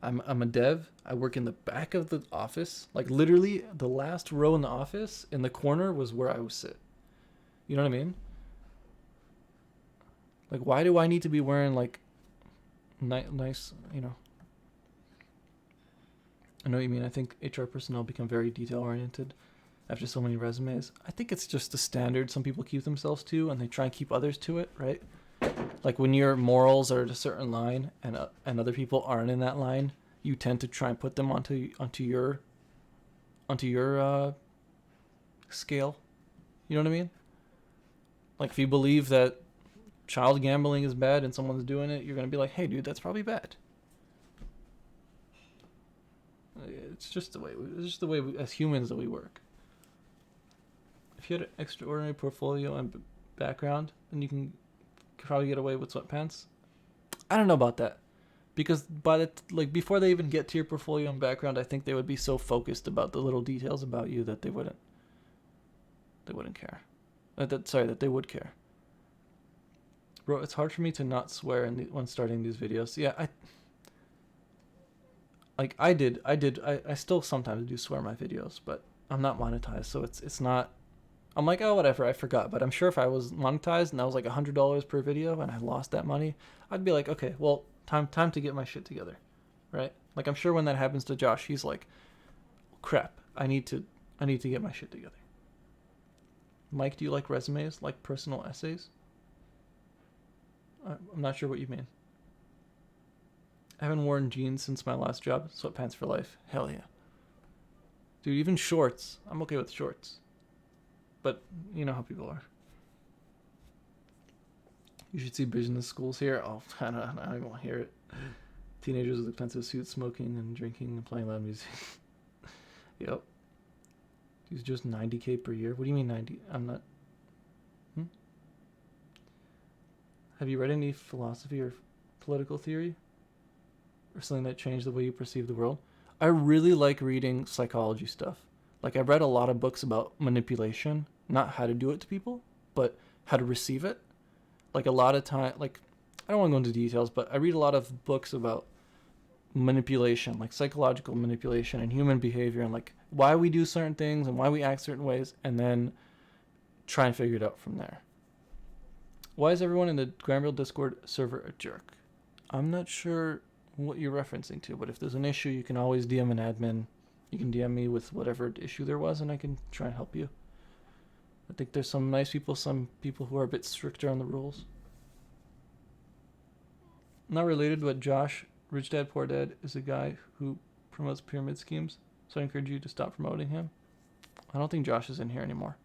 A: I'm a dev. I work in the back of the office. Like, literally, the last row in the office, in the corner, was where I would sit. You know what I mean? Like, why do I need to be wearing, like, nice, I know what you mean. I think HR personnel become very detail-oriented after so many resumes. I think it's just the standard some people keep themselves to, and they try and keep others to it, right? Like when your morals are at a certain line and other people aren't in that line, you tend to try and put them onto your scale. You know what I mean? Like if you believe that child gambling is bad and someone's doing it, you're gonna be like, hey, dude, that's probably bad. It's just the way we, as humans, that we work. If you had an extraordinary portfolio and background, then you can probably get away with sweatpants. I don't know about that, because before they even get to your portfolio and background, I think they would be so focused about the little details about you that they wouldn't care. That they would care. Bro, it's hard for me to not swear when starting these videos. Yeah, like I still sometimes do swear in my videos, but I'm not monetized, so it's not. I'm like, oh, whatever, I forgot. But I'm sure if I was monetized and that was like $100 per video and I lost that money, I'd be like, okay, well, time to get my shit together, right? Like I'm sure when that happens to Josh, he's like, crap, I need to get my shit together. Mike, do you like resumes, like personal essays? I'm not sure what you mean. I haven't worn jeans since my last job. Sweatpants for life. Hell yeah. Dude, even shorts. I'm okay with shorts. But you know how people are. You should see business schools here. Oh, I don't even want to hear it. Teenagers with expensive suits, smoking and drinking and playing loud music. Yep. He's just 90K per year. What do you mean 90? I'm not. Have you read any philosophy or political theory? Or something that changed the way you perceive the world? I really like reading psychology stuff. Like, I've read a lot of books about manipulation, not how to do it to people, but how to receive it. Like, a lot of time, like, I don't want to go into details, but I read a lot of books about manipulation, like psychological manipulation and human behavior, and like why we do certain things and why we act certain ways, and then try and figure it out from there. Why is everyone in the Granville Discord server a jerk? I'm not sure what you're referencing to, but if there's an issue, you can always DM an admin. You can DM me with whatever issue there was, and I can try and help you. I think there's some nice people, some people who are a bit stricter on the rules. Not related, but Josh, Rich Dad Poor Dad, is a guy who promotes pyramid schemes, so I encourage you to stop promoting him. I don't think Josh is in here anymore,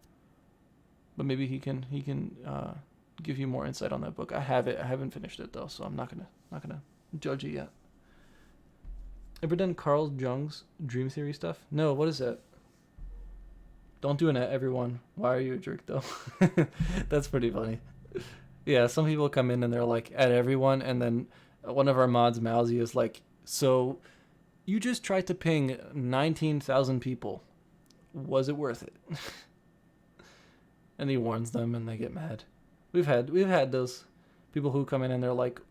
A: but maybe he can give you more insight on that book. I have it. I haven't finished it though, so I'm not gonna judge it yet. Ever done Carl Jung's dream theory stuff? No. What is that? Don't do it at everyone. Why are you a jerk though? That's pretty funny. Yeah, some people come in and they're like at everyone, and then one of our mods, Mousy, is like, so you just tried to ping 19,000 people. Was it worth it? And he warns them and they get mad. We've had those people who come in and they're like,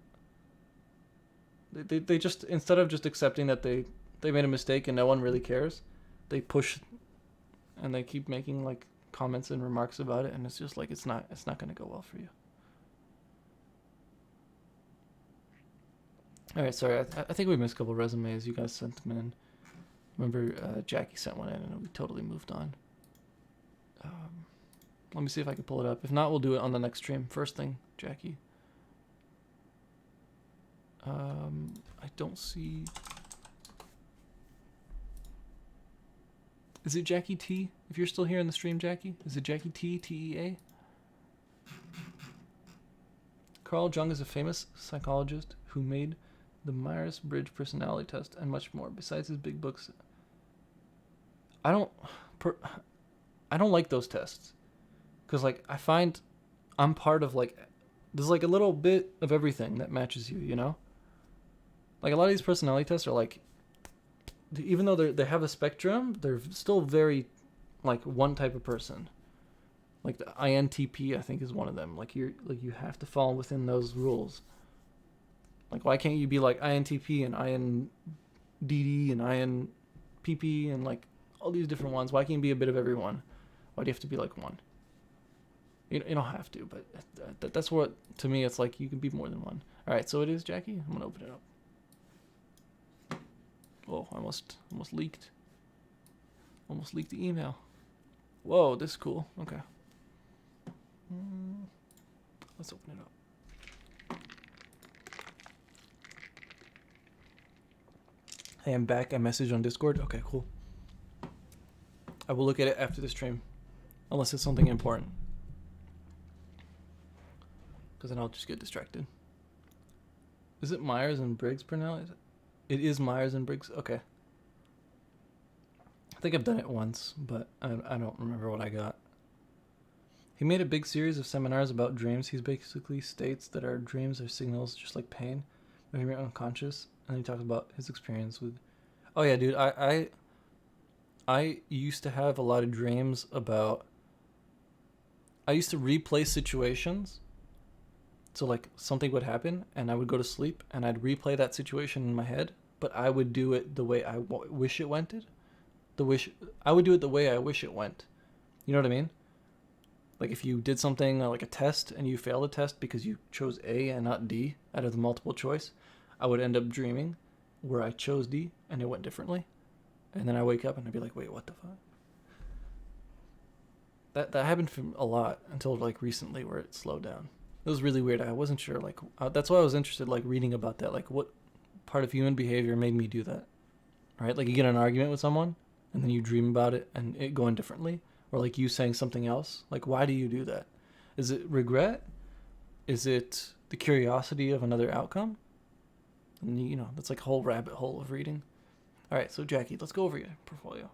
A: they just, instead of just accepting that they made a mistake and no one really cares, they push and they keep making like comments and remarks about it, and it's just like it's not going to go well for you. All right, sorry. I think we missed a couple resumes. You guys sent them in. Remember, Jackie sent one in, and we totally moved on. Let me see if I can pull it up. If not, we'll do it on the next stream. First thing, Jackie. I don't see. Is it Jackie T? If you're still here in the stream, Jackie, is it Jackie T? TEA? Carl Jung is a famous psychologist who made the Myers-Briggs personality test and much more. Besides his big books, I don't like those tests, because like I find I'm part of like there's like a little bit of everything that matches you, you know. Like a lot of these personality tests are like, even though they have a spectrum, they're still very like one type of person. Like the INTP, I think, is one of them. Like you have to fall within those rules. Like, why can't you be like INTP and INDD and INPP and like all these different ones? Why can't you be a bit of everyone? Why do you have to be like one? You don't have to, but that's what, to me, it's like you can be more than one. All right, so it is Jackie. I'm gonna open it up. Oh, I almost leaked. Almost leaked the email. Whoa, this is cool. Okay. Let's open it up. Hey, I'm back. I messaged on Discord. Okay, cool. I will look at it after the stream, unless it's something important, because then I'll just get distracted. Is it Myers and Briggs personality? It is Myers and Briggs. Okay. I think I've done it once, but I don't remember what I got. He made a big series of seminars about dreams. He basically states that our dreams are signals just like pain when you're unconscious. And he talks about his experience with... Oh yeah, dude, I used to have a lot of dreams about... I used to replay situations. So like something would happen and I would go to sleep and I'd replay that situation in my head but I would do it the way I wish it went. I would do it the way I wish it went. You know what I mean? Like if you did something like a test and you failed a test because you chose A and not D out of the multiple choice, I would end up dreaming where I chose D and it went differently. And then I wake up and I'd be like, wait, what the fuck? That happened for a lot until like recently where it slowed down. It was really weird. I wasn't sure. Like that's why I was interested, like reading about that. Like what part of human behavior made me do that? Right? Like you get in an argument with someone and then you dream about it and it going differently, or like you saying something else. Like why do you do that? Is it regret? Is it the curiosity of another outcome? And you know, that's like a whole rabbit hole of reading. All right, so Jackie, let's go over your portfolio.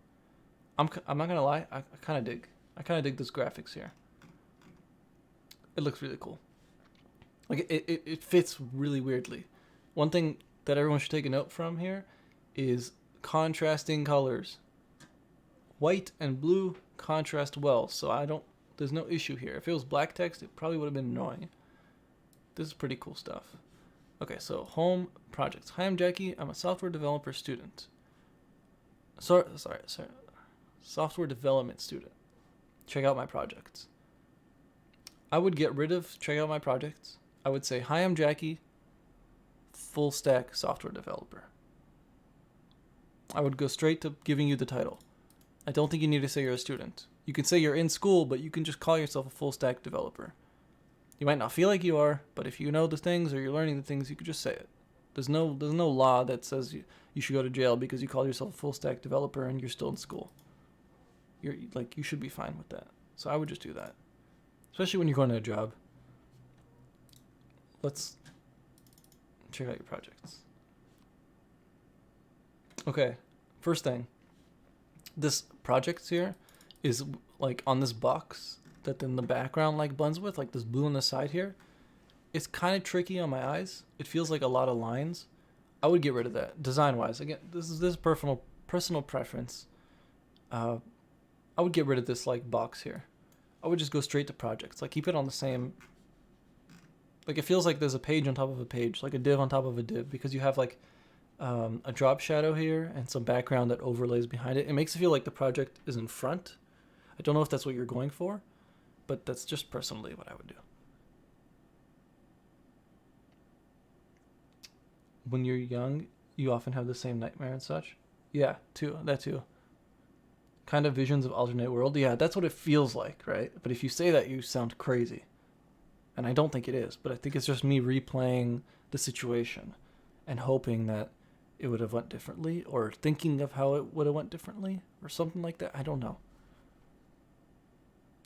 A: I'm not gonna lie, I kind of dig this graphics here. It looks really cool. Like it fits really weirdly. One thing that everyone should take a note from here is contrasting colors. White and blue contrast well, so there's no issue here. If it was black text, it probably would have been annoying. This is pretty cool stuff. Okay, so home projects. Hi, I'm Jackie. I'm a software developer student. Sorry. Software development student. Check out my projects. I would get rid of check out my projects. I would say, hi, I'm Jackie, full stack software developer. I would go straight to giving you the title. I don't think you need to say you're a student. You can say you're in school, but you can just call yourself a full stack developer. You might not feel like you are, but if you know the things or you're learning the things, you could just say it. There's no law that says you should go to jail because you call yourself a full stack developer and you're still in school. You should be fine with that. So I would just do that. Especially when you're going to a job. Let's check out your projects. Okay, first thing. This project here is like on this box that in the background like blends with, like this blue on the side here. It's kind of tricky on my eyes. It feels like a lot of lines. I would get rid of that design-wise. Again, this is personal preference. I would get rid of this like box here. I would just go straight to projects. Like keep it on the same. Like it feels like there's a page on top of a page, like a div on top of a div, because you have like a drop shadow here and some background that overlays behind it. It makes it feel like the project is in front. I don't know if that's what you're going for, but that's just personally what I would do. When you're young, you often have the same nightmare and such. Yeah, that too. Kind of visions of alternate world. Yeah, that's what it feels like, right? But if you say that, you sound crazy. And I don't think it is, but I think it's just me replaying the situation and hoping that it would have went differently, or thinking of how it would have went differently, or something like that. I don't know.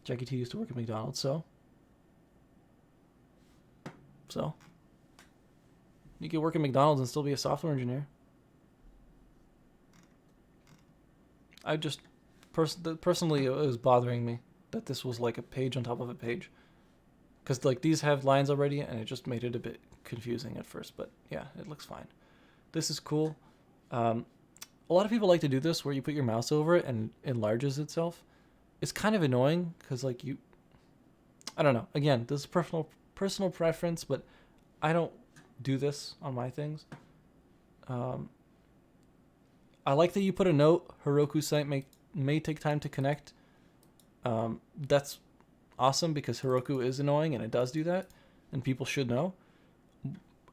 A: Jackie T used to work at McDonald's, so you could work at McDonald's and still be a software engineer. I just personally, it was bothering me that this was like a page on top of a page, because like these have lines already, and it just made it a bit confusing at first. But yeah, it looks fine. This is cool. A lot of people like to do this where you put your mouse over it and it enlarges itself. It's kind of annoying because like I don't know. Again, this is personal preference, but I don't do this on my things. I like that you put a note. Heroku site may take time to connect. That's awesome because Heroku is annoying and it does do that, and people should know.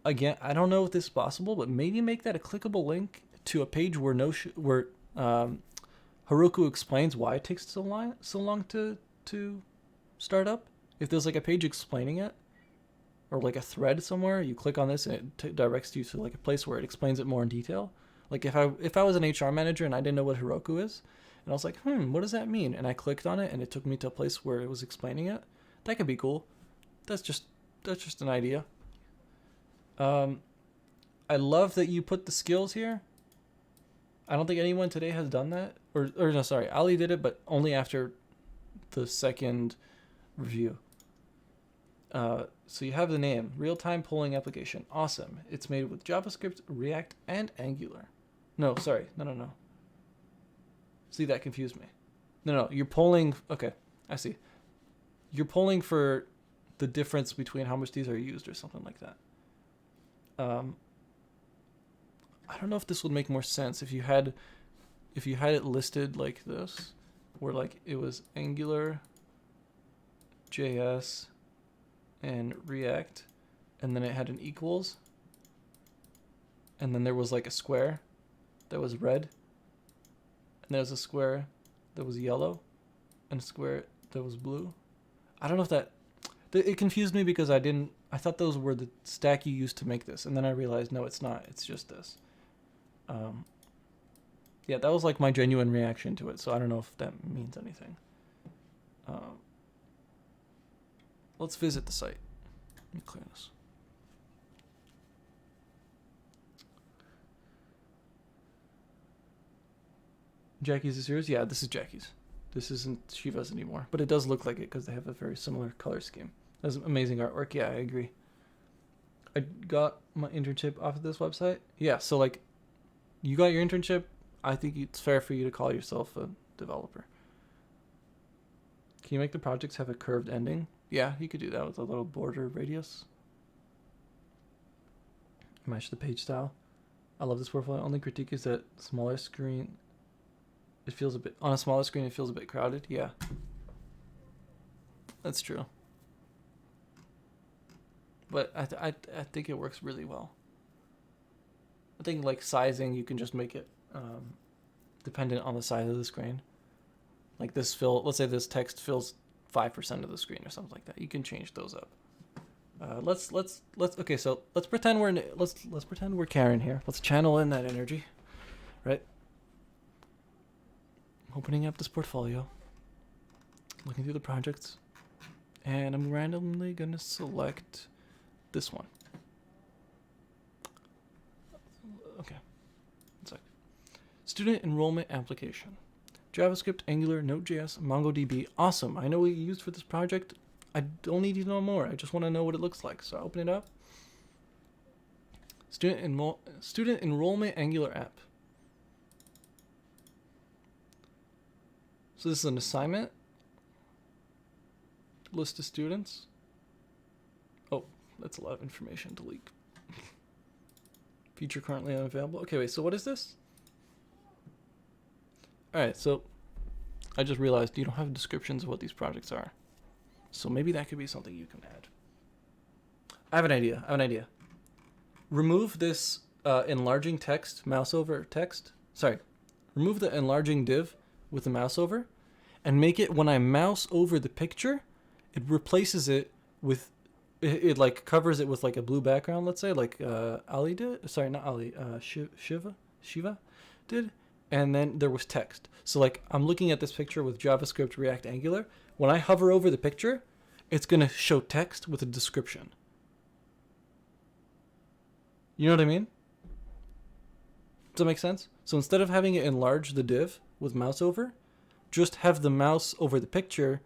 A: Again, I don't know if this is possible, but maybe make that a clickable link to a page where Heroku explains why it takes so long to start up. If there's like a page explaining it, or like a thread somewhere, you click on this and it directs you to like a place where it explains it more in detail. Like if I was an HR manager and I didn't know what Heroku is, and I was like, what does that mean? And I clicked on it and it took me to a place where it was explaining it. That could be cool. That's just an idea. I love that you put the skills here. I don't think anyone today has done that. Or no, sorry, Ali did it, but only after the second review. So you have the name, real-time polling application. Awesome. It's made with JavaScript, React, and Angular. No, sorry. No. See, that confused me. No, you're polling. Okay, I see. You're polling for the difference between how much these are used or something like that. I don't know if this would make more sense if you had it listed like this, where like it was Angular, JS, and React, and then it had an equals, and then there was like a square that was red, and there was a square that was yellow, and a square that was blue. I don't know if it confused me because I thought those were the stack you used to make this, and then I realized no, it's not. It's just this. Yeah, that was like my genuine reaction to it, so I don't know if that means anything. Let's visit the site. Let me clear this. Jackie's is yours? Yeah, this is Jackie's. This isn't Shiva's anymore, but it does look like it because they have a very similar color scheme. That's amazing artwork. Yeah, I agree. I got my internship off of this website. Yeah, so like, you got your internship. I think it's fair for you to call yourself a developer. Can you make the projects have a curved ending? Yeah, you could do that with a little border radius. Match the page style. I love this portfolio. Only critique is that smaller screen. It feels a bit on a smaller screen. It feels a bit crowded. Yeah, that's true. But I think it works really well. I think like sizing, you can just make it dependent on the size of the screen. Like this let's say this text fills 5% of the screen or something like that. You can change those up. Okay, so let's pretend let's pretend we're Karen here. Let's channel in that energy, right? Opening up this portfolio, looking through the projects, and I'm randomly gonna select this one. Okay, one sec. Student enrollment application. JavaScript, Angular, Node.js, MongoDB. Awesome. I know what you used for this project. I don't need to know more. I just want to know what it looks like. So I open it up. Student enrollment Angular app. So this is an assignment. List of students. Oh, that's a lot of information to leak. Feature currently unavailable. Okay, wait, so what is this? Alright, so I just realized you don't have descriptions of what these projects are. So maybe that could be something you can add. I have an idea. Remove this enlarging text, mouse over text. Sorry. Remove the enlarging div with the mouse over and make it when I mouse over the picture, it replaces it with, it like covers it with like a blue background, let's say, like Ali did. Sorry, not Ali, Shiva did. And then there was text. So like I'm looking at this picture with JavaScript, React, Angular. When I hover over the picture, it's going to show text with a description. You know what I mean? Does that make sense? So instead of having it enlarge the div with mouse over, just have the mouse over the picture,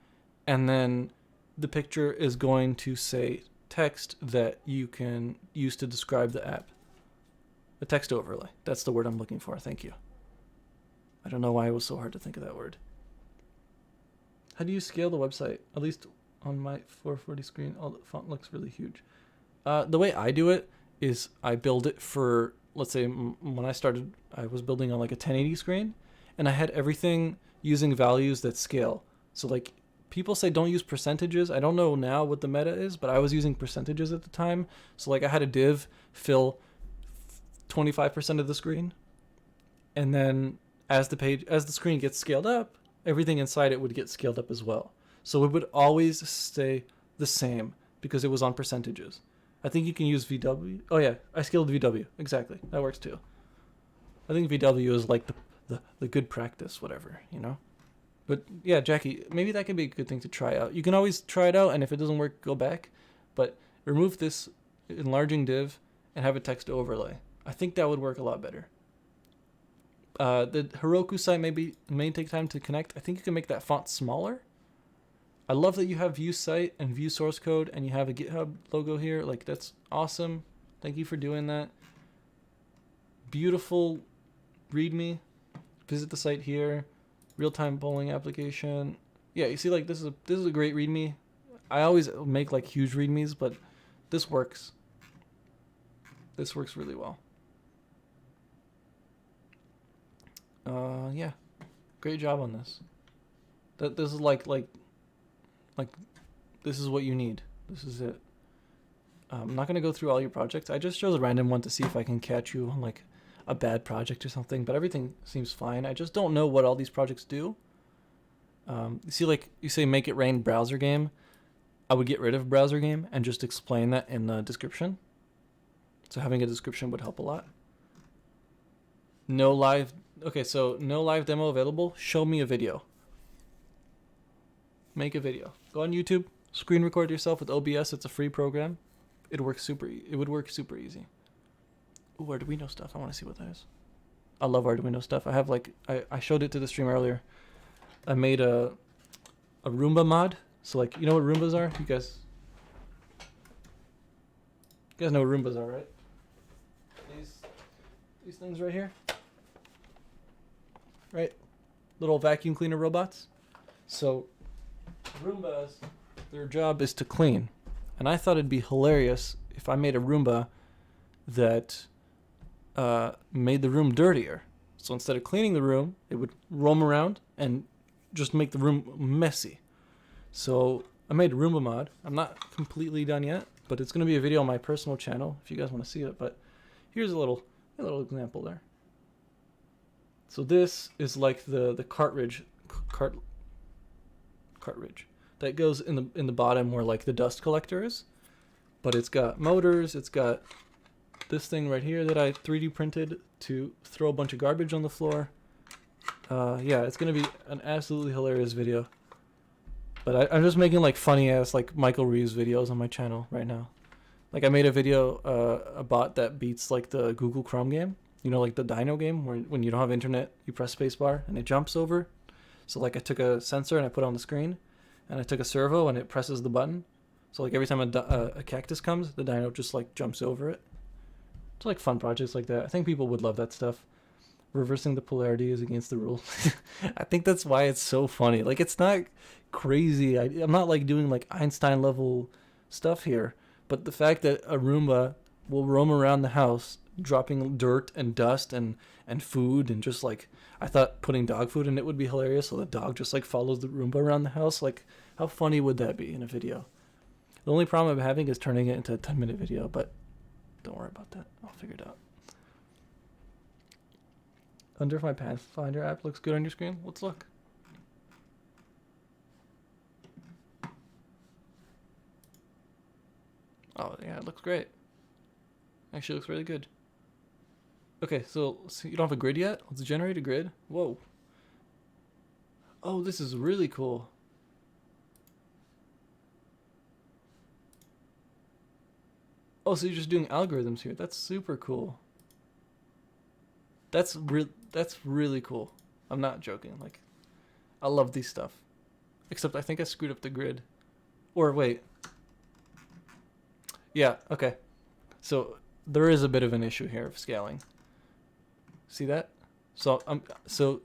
A: and then the picture is going to say text that you can use to describe the app. A text overlay. That's the word I'm looking for. Thank you. I don't know why it was so hard to think of that word. How do you scale the website? At least on my 440 screen, all the font looks really huge. The way I do it is I build it for, let's say when I started, I was building on like a 1080 screen, and I had everything using values that scale. So like people say don't use percentages. I don't know now what the meta is, but I was using percentages at the time. So like I had a div fill 25% of the screen, and then as the screen gets scaled up, everything inside it would get scaled up as well. So it would always stay the same because it was on percentages. I think you can use VW. Oh yeah, I scaled VW. Exactly. That works too. I think VW is like the good practice, whatever, you know? But yeah, Jackie, maybe that can be a good thing to try out. You can always try it out, and if it doesn't work, go back. But remove this enlarging div and have a text overlay. I think that would work a lot better. The Heroku site may take time to connect. I think you can make that font smaller. I love that you have view site and view source code, and you have a GitHub logo here. Like, that's awesome. Thank you for doing that. Beautiful README. Visit the site here. Real-time polling application. Yeah, you see, like, this is a great README. I always make like huge READMEs, but this works. This works really well. Yeah, great job on this. This is like this is what you need. This is it. I'm not gonna go through all your projects. I just chose a random one to see if I can catch you on like a bad project or something. But everything seems fine. I just don't know what all these projects do. You see, like you say, make it rain browser game. I would get rid of browser game and just explain that in the description. So having a description would help a lot. No live. Okay, so no live demo available. Show me a video. Make a video. Go on YouTube. Screen record yourself with OBS. It's a free program. It works super. It would work super easy. Ooh, Arduino stuff. I want to see what that is. I love Arduino stuff. I have like I showed it to the stream earlier. I made a Roomba mod. So like, you know what Roombas are? You guys know what Roombas are, right? These things right here. Right? Little vacuum cleaner robots. So Roombas, their job is to clean. And I thought it'd be hilarious if I made a Roomba that made the room dirtier. So instead of cleaning the room, it would roam around and just make the room messy. So I made a Roomba mod. I'm not completely done yet, but it's going to be a video on my personal channel if you guys want to see it. But here's a little example there. So this is like the cartridge that goes in the bottom where like the dust collector is, but it's got motors. It's got this thing right here that I 3D printed to throw a bunch of garbage on the floor. Yeah, it's gonna be an absolutely hilarious video. But I'm just making like funny ass like Michael Reeves videos on my channel right now. Like I made a video, a bot that beats like the Google Chrome game. You know, like the Dino game where when you don't have internet, you press spacebar and it jumps over. So like I took a sensor and I put it on the screen, and I took a servo and it presses the button. So like every time a cactus comes, the dino just like jumps over it. It's like fun projects like that. I think people would love that stuff. Reversing the polarity is against the rule. I think that's why it's so funny. Like it's not crazy. I'm not like doing like Einstein level stuff here, but the fact that a Roomba will roam around the house dropping dirt and dust and food and just like, I thought putting dog food in it would be hilarious, so the dog just like follows the Roomba around the house. Like how funny would that be in a video? The only problem I'm having is turning it into a 10-minute video, but don't worry about that. I'll figure it out. I wonder if my Pathfinder app looks good on your screen. Let's look. Oh, yeah, it looks great. Actually, it looks really good. Okay, so you don't have a grid yet? Let's generate a grid. Whoa. Oh, this is really cool. Oh, so you're just doing algorithms here. That's super cool. That's really cool. I'm not joking. Like, I love these stuff. Except I think I screwed up the grid. Or wait. Yeah, okay. So there is a bit of an issue here of scaling. See that? So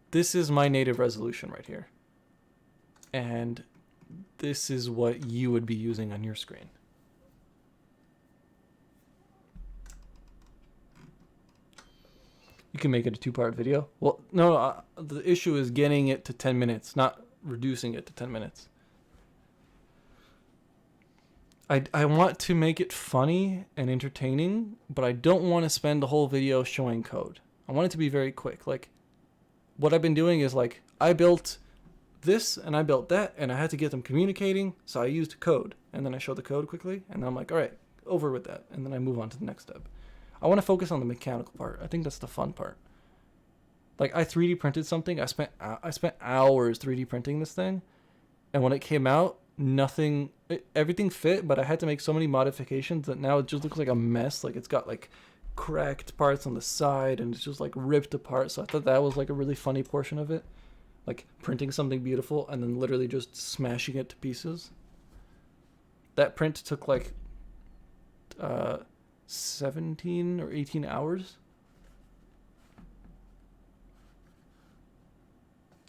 A: this is my native resolution right here. And this is what you would be using on your screen. You can make it a 2-part video. Well, no, the issue is getting it to 10 minutes, not reducing it to 10 minutes. I want to make it funny and entertaining, but I don't want to spend the whole video showing code. I want it to be very quick. Like, what I've been doing is like, I built this and I built that, and I had to get them communicating, so I used code. And then I show the code quickly, and then I'm like, all right, over with that. And then I move on to the next step. I want to focus on the mechanical part. I think that's the fun part. Like, I 3D printed something. I spent hours 3D printing this thing, and when it came out, everything fit, but I had to make so many modifications that now it just looks like a mess. Like, it's got like cracked parts on the side, and it's just like ripped apart. So I thought that was like a really funny portion of it, like printing something beautiful and then literally just smashing it to pieces. That print took like 17 or 18 hours.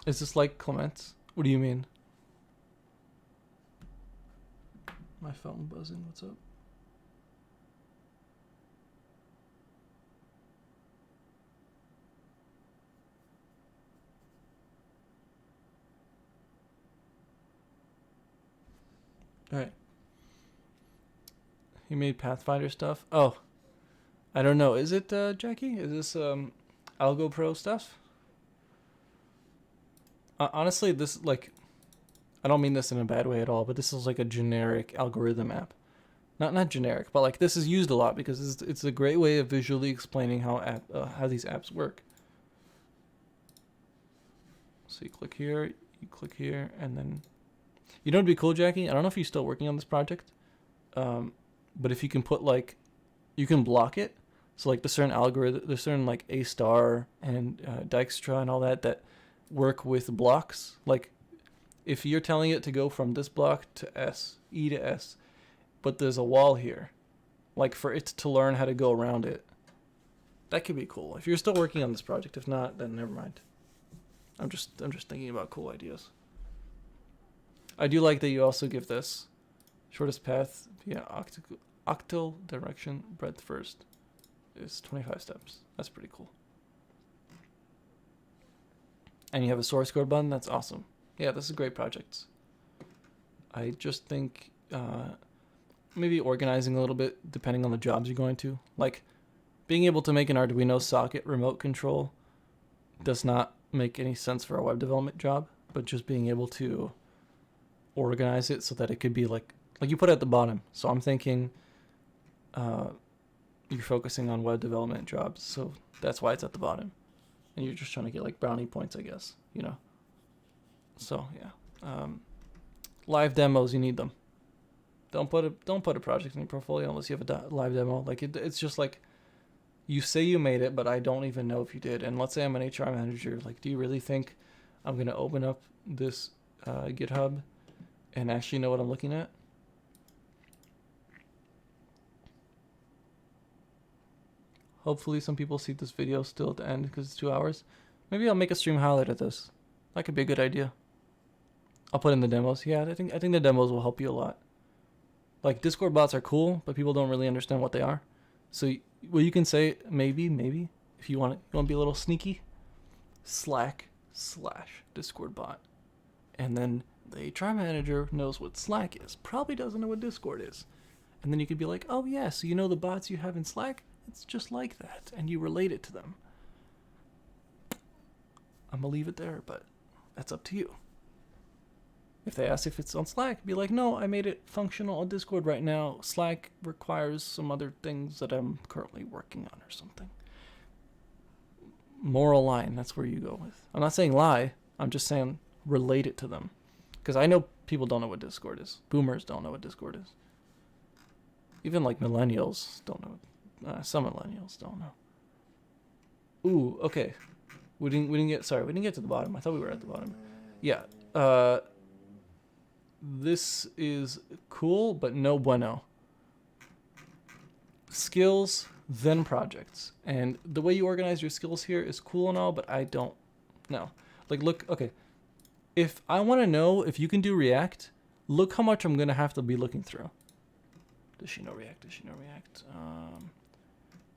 A: Is this like Clements? What do you mean? My phone buzzing. What's up? All right. He made Pathfinder stuff. Oh, I don't know. Is it Jackie? Is this Algo Pro stuff? Honestly, this like, I don't mean this in a bad way at all, but this is like a generic algorithm app. Not generic, but like this is used a lot because it's a great way of visually explaining how these apps work. So you click here, and then, you know what'd be cool, Jackie? I don't know if you're still working on this project, but if you can put like, you can block it. So like there's certain like A star and Dijkstra and all that work with blocks. Like if you're telling it to go from this block to S, E to S, but there's a wall here, like for it to learn how to go around it. That could be cool. If you're still working on this project, if not, then never mind. I'm just thinking about cool ideas. I do like that you also give this shortest path via octal direction, breadth first is 25 steps. That's pretty cool. And you have a source code button. That's awesome. Yeah, this is a great project. I just think maybe organizing a little bit depending on the jobs you're going to. Like being able to make an Arduino socket remote control does not make any sense for a web development job, but just being able to organize it so that it could be like you put it at the bottom. So I'm thinking you're focusing on web development jobs, so that's why it's at the bottom. And you're just trying to get like brownie points, I guess, you know. So yeah, live demos, you need them. Don't put a project in your portfolio unless you have a live demo. Like it's just like, you say you made it, but I don't even know if you did. And let's say I'm an HR manager. Like, do you really think I'm gonna open up this GitHub and actually know what I'm looking at? Hopefully some people see this video still at the end because it's 2 hours. Maybe I'll make a stream highlight of this. That could be a good idea. I'll put in the demos. Yeah, I think the demos will help you a lot. Like Discord bots are cool, but people don't really understand what they are. So what you can say, maybe if you want to be a little sneaky, Slack/Discord bot, and then the HR manager knows what Slack is, probably doesn't know what Discord is, and then you could be like, oh yeah, so you know the bots you have in Slack, it's just like that, and you relate it to them. I'm gonna leave it there, but that's up to you. If they ask if it's on Slack, be like, no, I made it functional on Discord right now. Slack requires some other things that I'm currently working on or something. Moral line, that's where you go with. I'm not saying lie. I'm just saying relate it to them. Because I know people don't know what Discord is. Boomers don't know what Discord is. Even like millennials don't know. Some millennials don't know. Ooh, okay. We didn't get to the bottom. I thought we were at the bottom. Yeah. This is cool, but no bueno. Skills, then projects. And the way you organize your skills here is cool and all, but I don't know. Like, look, okay. If I want to know if you can do React, look how much I'm going to have to be looking through. Does she know React? Does she know React?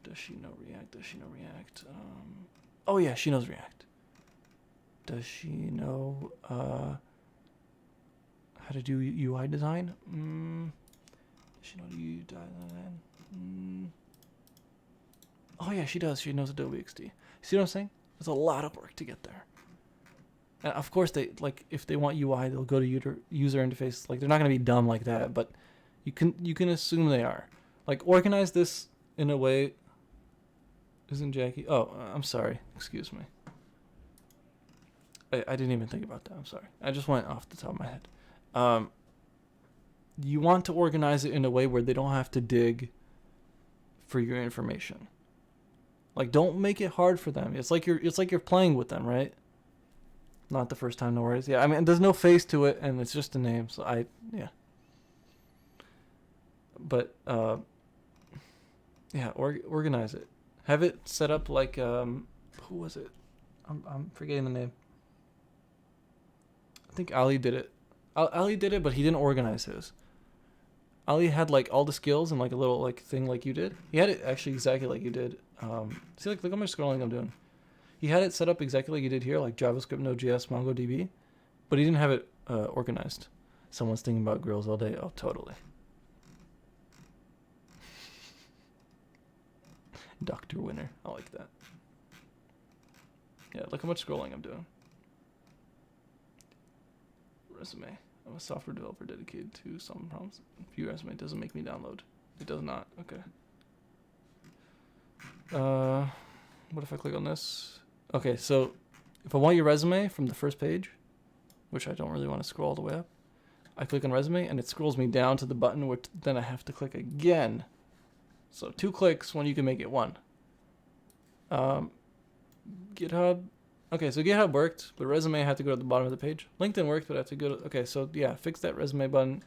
A: Does she know React? Does she know React? Oh, yeah, she knows React. Does she know how to do UI design? Does she know UI design? Oh, yeah, she does. She knows Adobe XD. See what I'm saying? There's a lot of work to get there. And of course, they like if they want UI, they'll go to user interface. Like they're not gonna be dumb like that, but you can assume they are. Like organize this in a way. Isn't Jackie? Oh, I'm sorry. Excuse me. I didn't even think about that. I'm sorry. I just went off the top of my head. You want to organize it in a way where they don't have to dig for your information. Like don't make it hard for them. It's like you're playing with them, right? Not the first time, no worries. Yeah, I mean, there's no face to it, and it's just a name, so yeah. But, yeah, organize it. Have it set up like, who was it? I'm forgetting the name. I think Ali did it. Ali did it, but he didn't organize his. Ali had, like, all the skills and, like, a little, like, thing like you did. He had it actually exactly like you did. See, like, look how much scrolling I'm doing. He had it set up exactly like you did here, like JavaScript, Node.js, MongoDB, but he didn't have it organized. Someone's thinking about girls all day. Oh, totally. Dr. Winner. I like that. Yeah, look how much scrolling I'm doing. Resume. I'm a software developer dedicated to some problems. View resume doesn't make me download. It does not. Okay. What if I click on this? Okay, so if I want your resume from the first page, which I don't really want to scroll all the way up, I click on resume and it scrolls me down to the button, which then I have to click again. So 2 clicks when you can make it 1. GitHub. Okay, so GitHub worked, but resume I had to go to the bottom of the page. LinkedIn worked, but I have to go to... Okay, so yeah, fix that resume button.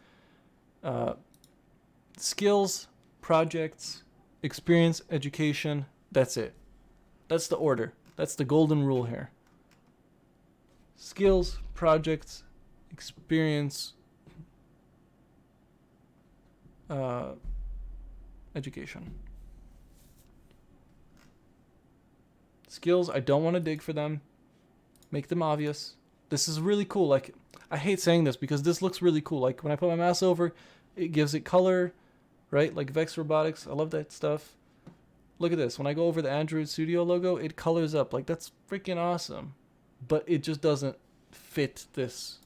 A: Skills, projects, experience, education. That's it. That's the order. That's the golden rule here. Skills, projects, experience, education. Skills, I don't want to dig for them. Make them obvious. This is really cool. Like, I hate saying this because this looks really cool. Like, when I put my mouse over, it gives it color, right? Like Vex Robotics. I love that stuff. Look at this. When I go over the Android Studio logo, it colors up. Like, that's freaking awesome. But it just doesn't fit this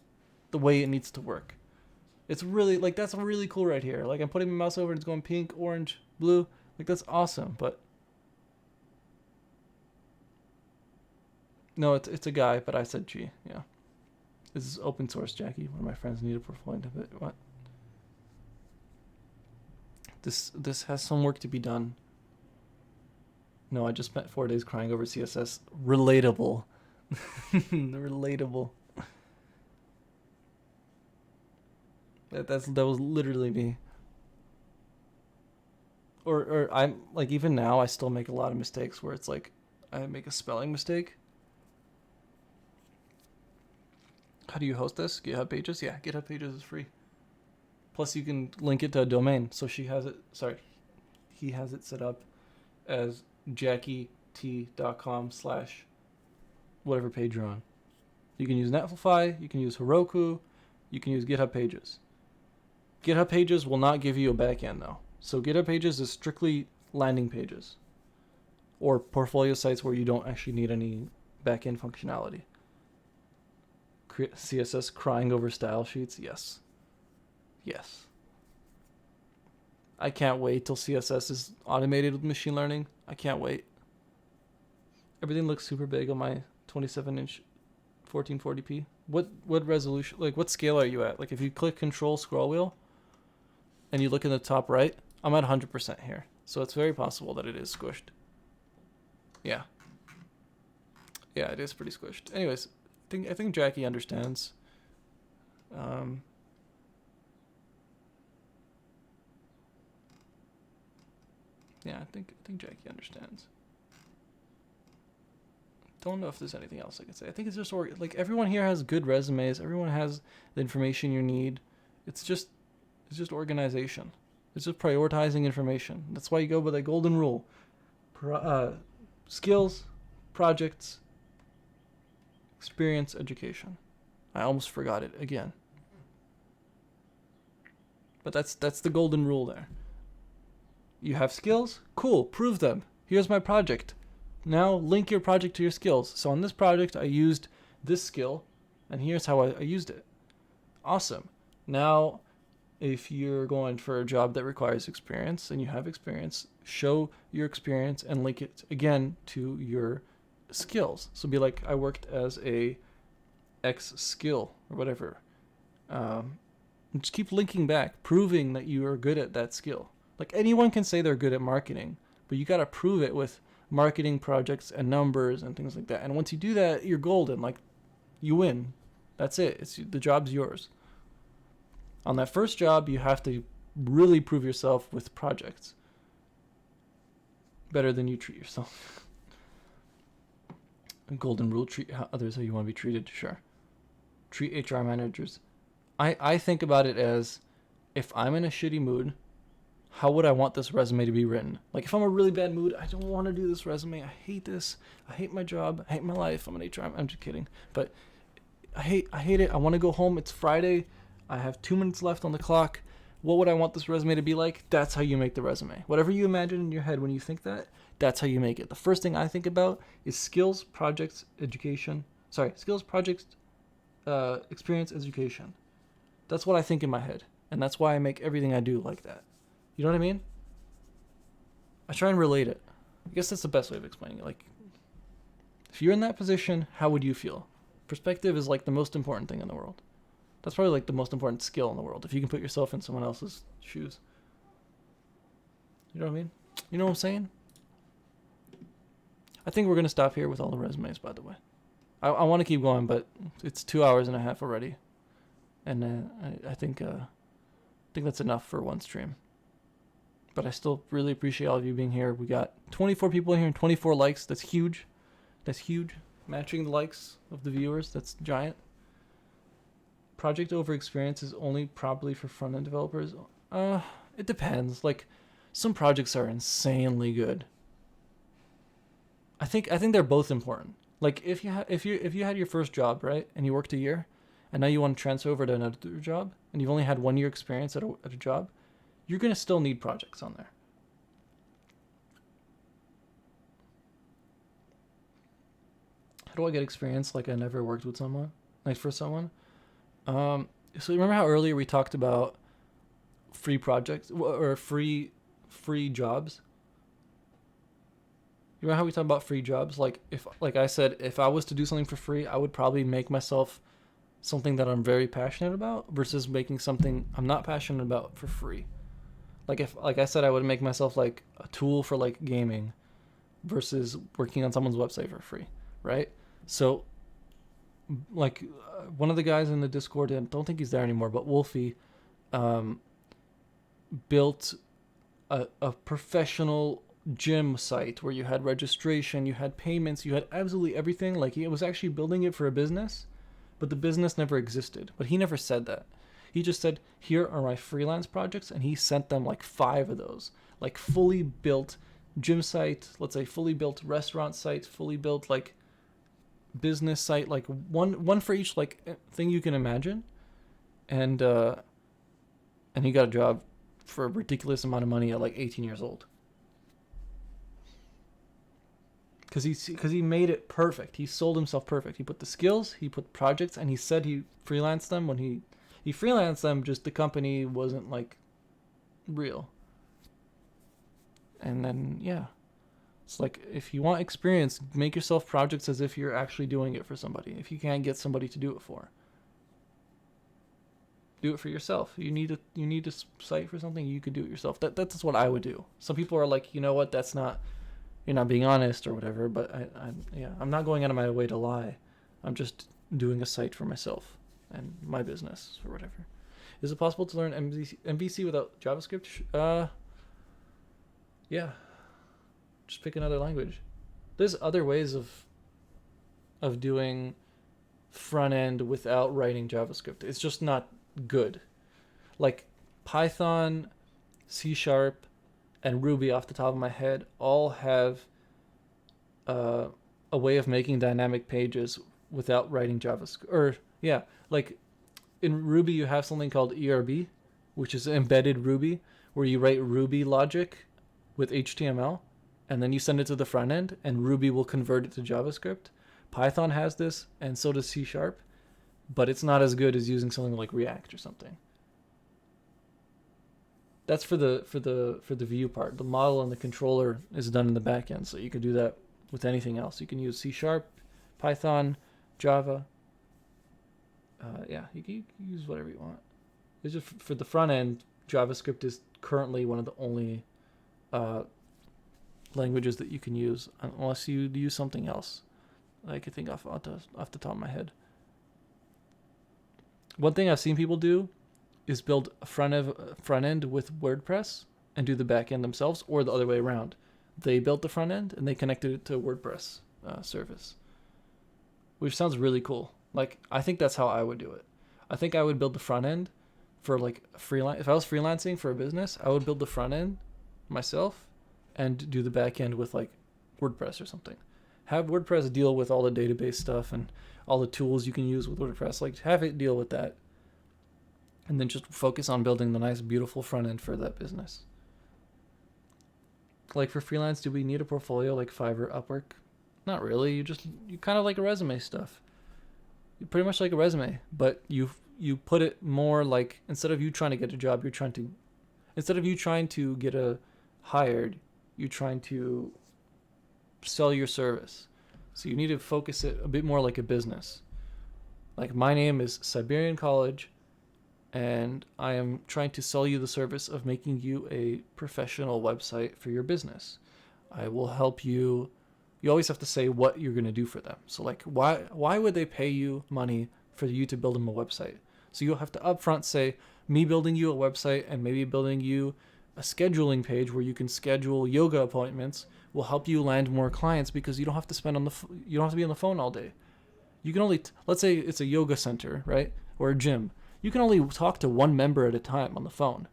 A: the way it needs to work. It's really, like, that's really cool right here. Like, I'm putting my mouse over and it's going pink, orange, blue. Like, that's awesome. But no, it's a guy, but I said G. Yeah. This is open source, Jackie. One of my friends needed a portfolio of it. What? This has some work to be done. No, I just spent 4 days crying over CSS. Relatable. Relatable. That was literally me. Or I'm like, even now I still make a lot of mistakes where it's like I make a spelling mistake. How do you host this? GitHub Pages? Yeah, GitHub Pages is free. Plus you can link it to a domain. So he has it set up as jackiet.com/ whatever page you're on. You can use Netlify, you can use Heroku, you can use GitHub Pages. GitHub Pages will not give you a backend though. So GitHub Pages is strictly landing pages or portfolio sites where you don't actually need any backend functionality. CSS crying over style sheets? Yes. Yes. I can't wait till CSS is automated with machine learning. I can't wait. Everything looks super big on my 27-inch 1440p. What resolution, like what scale are you at? Like if you click Control scroll wheel and you look in the top right, I'm at 100% here. So it's very possible that it is squished. Yeah. Yeah, it is pretty squished. Anyways, I think Jackie understands. Yeah, I think Jackie understands. Don't know if there's anything else I can say. I think it's just like everyone here has good resumes. Everyone has the information you need. It's just organization. It's just prioritizing information. That's why you go by the golden rule. Skills, projects, experience, education. I almost forgot it again. But that's the golden rule there. You have skills? Cool, prove them. Here's my project. Now link your project to your skills. So on this project, I used this skill, and here's how I used it. Awesome. Now, if you're going for a job that requires experience and you have experience, show your experience and link it again to your skills. So be like, I worked as a X skill or whatever. Just keep linking back, proving that you are good at that skill. Like anyone can say they're good at marketing, but you got to prove it with marketing projects and numbers and things like that. And once you do that, you're golden. Like you win. That's it. The job's yours. On that first job, you have to really prove yourself with projects. Better than you treat yourself. Golden rule, treat others how you want to be treated. Sure. Treat HR managers. I think about it as, if I'm in a shitty mood, how would I want this resume to be written? Like if I'm in a really bad mood, I don't want to do this resume. I hate this. I hate my job. I hate my life. I'm an HR. I'm just kidding. But I hate it. I want to go home. It's Friday. I have 2 minutes left on the clock. What would I want this resume to be like? That's how you make the resume. Whatever you imagine in your head when you think that, that's how you make it. The first thing I think about is skills, projects, education. Sorry, skills, projects, experience, education. That's what I think in my head. And that's why I make everything I do like that. You know what I mean? I try and relate it. I guess that's the best way of explaining it. Like, if you're in that position, how would you feel? Perspective is like the most important thing in the world. That's probably like the most important skill in the world, if you can put yourself in someone else's shoes. You know what I mean? You know what I'm saying? I think we're going to stop here with all the resumes, by the way. I want to keep going, but it's 2 hours and a half already. And I think that's enough for one stream. But I still really appreciate all of you being here. We got 24 people in here and 24 likes. That's huge. That's huge. Matching the likes of the viewers. That's giant. Project over experience is only probably for front-end developers. It depends. Like, some projects are insanely good. I think they're both important. Like, if you had your first job, right, and you worked a year, and now you want to transfer over to another job, and you've only had 1 year experience at a job, you're gonna still need projects on there. How do I get experience like I never worked with someone, like for someone? So remember how earlier we talked about free projects or free jobs? You remember how we talked about free jobs? Like, like I said, if I was to do something for free, I would probably make myself something that I'm very passionate about versus making something I'm not passionate about for free. Like I said, I would make myself like a tool for like gaming versus working on someone's website for free, right? So like one of the guys in the Discord, and I don't think he's there anymore, but Wolfie built a professional gym site where you had registration, you had payments, you had absolutely everything. Like, he was actually building it for a business, but the business never existed. But he never said that. He just said, here are my freelance projects, and he sent them like 5 of those, like fully built gym site, let's say fully built restaurant site, fully built like business site, like one for each like thing you can imagine. And he got a job for a ridiculous amount of money at like 18 years old. Because he made it perfect. He sold himself perfect. He put the skills, he put projects, and he said he freelanced them. When he freelanced them, just the company wasn't like real. And then, yeah. It's like, if you want experience, make yourself projects as if you're actually doing it for somebody. If you can't get somebody to do it for, do it for yourself. You need a site for something, you could do it yourself. That's what I would do. Some people are like, you know what, that's not, you're not being honest or whatever, but I'm not going out of my way to lie. I'm just doing a site for myself and my business or whatever. Is it possible to learn MVC without JavaScript? Yeah. Just pick another language. There's other ways of doing front end without writing JavaScript. It's just not good. Like Python, C#, and Ruby off the top of my head all have a way of making dynamic pages without writing JavaScript. Or yeah, like in Ruby you have something called ERB, which is embedded Ruby, where you write Ruby logic with HTML, and then you send it to the front end, and Ruby will convert it to JavaScript. Python has this, and so does C#, but it's not as good as using something like React or something. That's for the view part. The model and the controller is done in the back end, so you can do that with anything else. You can use C#, Python, Java. Yeah, you can use whatever you want. It's just for the front end, JavaScript is currently one of the only languages that you can use, unless you use something else. I can think off the top of my head. One thing I've seen people do is build a front end with WordPress and do the back end themselves, or the other way around. They built the front end and they connected it to a WordPress service, which sounds really cool. Like, I think that's how I would do it. I think I would build the front end for like freelance. If I was freelancing for a business, I would build the front end myself and do the back end with like WordPress or something. Have WordPress deal with all the database stuff and all the tools you can use with WordPress. Like, have it deal with that. and then just focus on building the nice, beautiful front end for that business. Like for freelance, do we need a portfolio like Fiverr, Upwork? Not really. You kind of like a resume stuff. You pretty much like a resume, but you put it more like, instead of you trying to get a job, instead of you trying to get hired, you're trying to sell your service. So you need to focus it a bit more like a business. Like, my name is Siberian College, and I am trying to sell you the service of making you a professional website for your business. I will help you. You always have to say what you're going to do for them. So like, why would they pay you money for you to build them a website? So you'll have to upfront say, me building you a website and maybe building you a scheduling page where you can schedule yoga appointments will help you land more clients, because you don't have to you don't have to be on the phone all day. You can only, let's say it's a yoga center, right? Or a gym. You can only talk to one member at a time on the phone.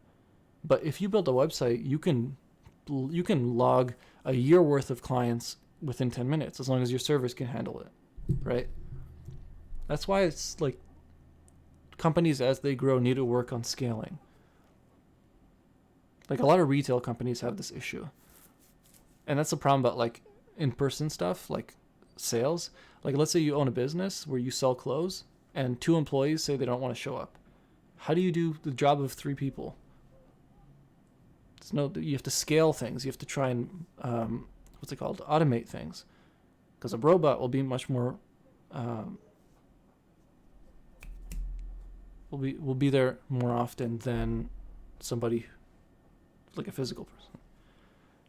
A: But if you build a website, you can log a year worth of clients within 10 minutes, as long as your service can handle it, right? That's why it's like, companies as they grow need to work on scaling. Like, a lot of retail companies have this issue. And that's the problem about like in-person stuff, like sales. Like, let's say you own a business where you sell clothes and 2 employees say they don't want to show up. How do you do the job of 3 people? You have to scale things. You have to try and, automate things. Because a robot will be much more, will be there more often than somebody like a physical person.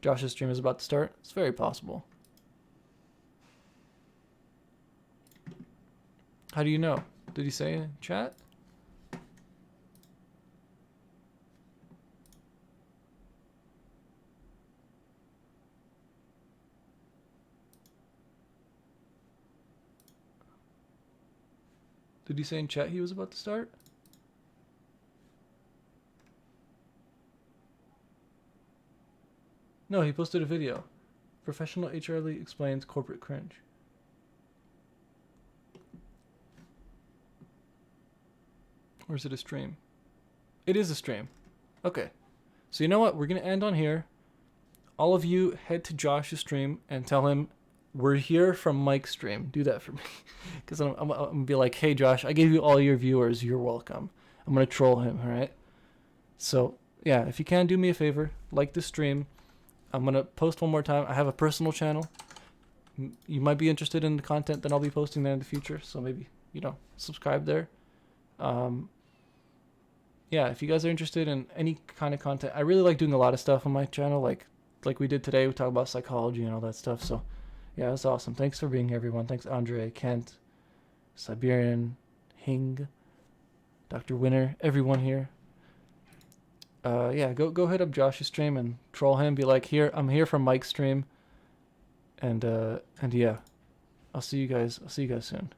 A: Josh's stream is about to start. It's very possible. How do you know? Did he say in chat? Did he say in chat he was about to start? No, he posted a video. Professional HR lead explains corporate cringe. Or is it a stream? It is a stream. Okay. So you know what? We're going to end on here. All of you head to Josh's stream and tell him we're here from Mike's stream. Do that for me. Because I'm going to be like, hey, Josh, I gave you all your viewers. You're welcome. I'm going to troll him, all right? So, yeah, if you can, do me a favor. Like the stream. I'm going to post one more time. I have a personal channel. You might be interested in the content that I'll be posting there in the future. So maybe, subscribe there. Yeah, if you guys are interested in any kind of content, I really like doing a lot of stuff on my channel. Like we did today. We talk about psychology and all that stuff. So, yeah, that's awesome. Thanks for being here, everyone. Thanks, Andre, Kent, Siberian, Hing, Dr. Winner, everyone here. Yeah, go hit up Josh's stream and troll him. Be like, I'm here from Mike's stream. And yeah, I'll see you guys soon.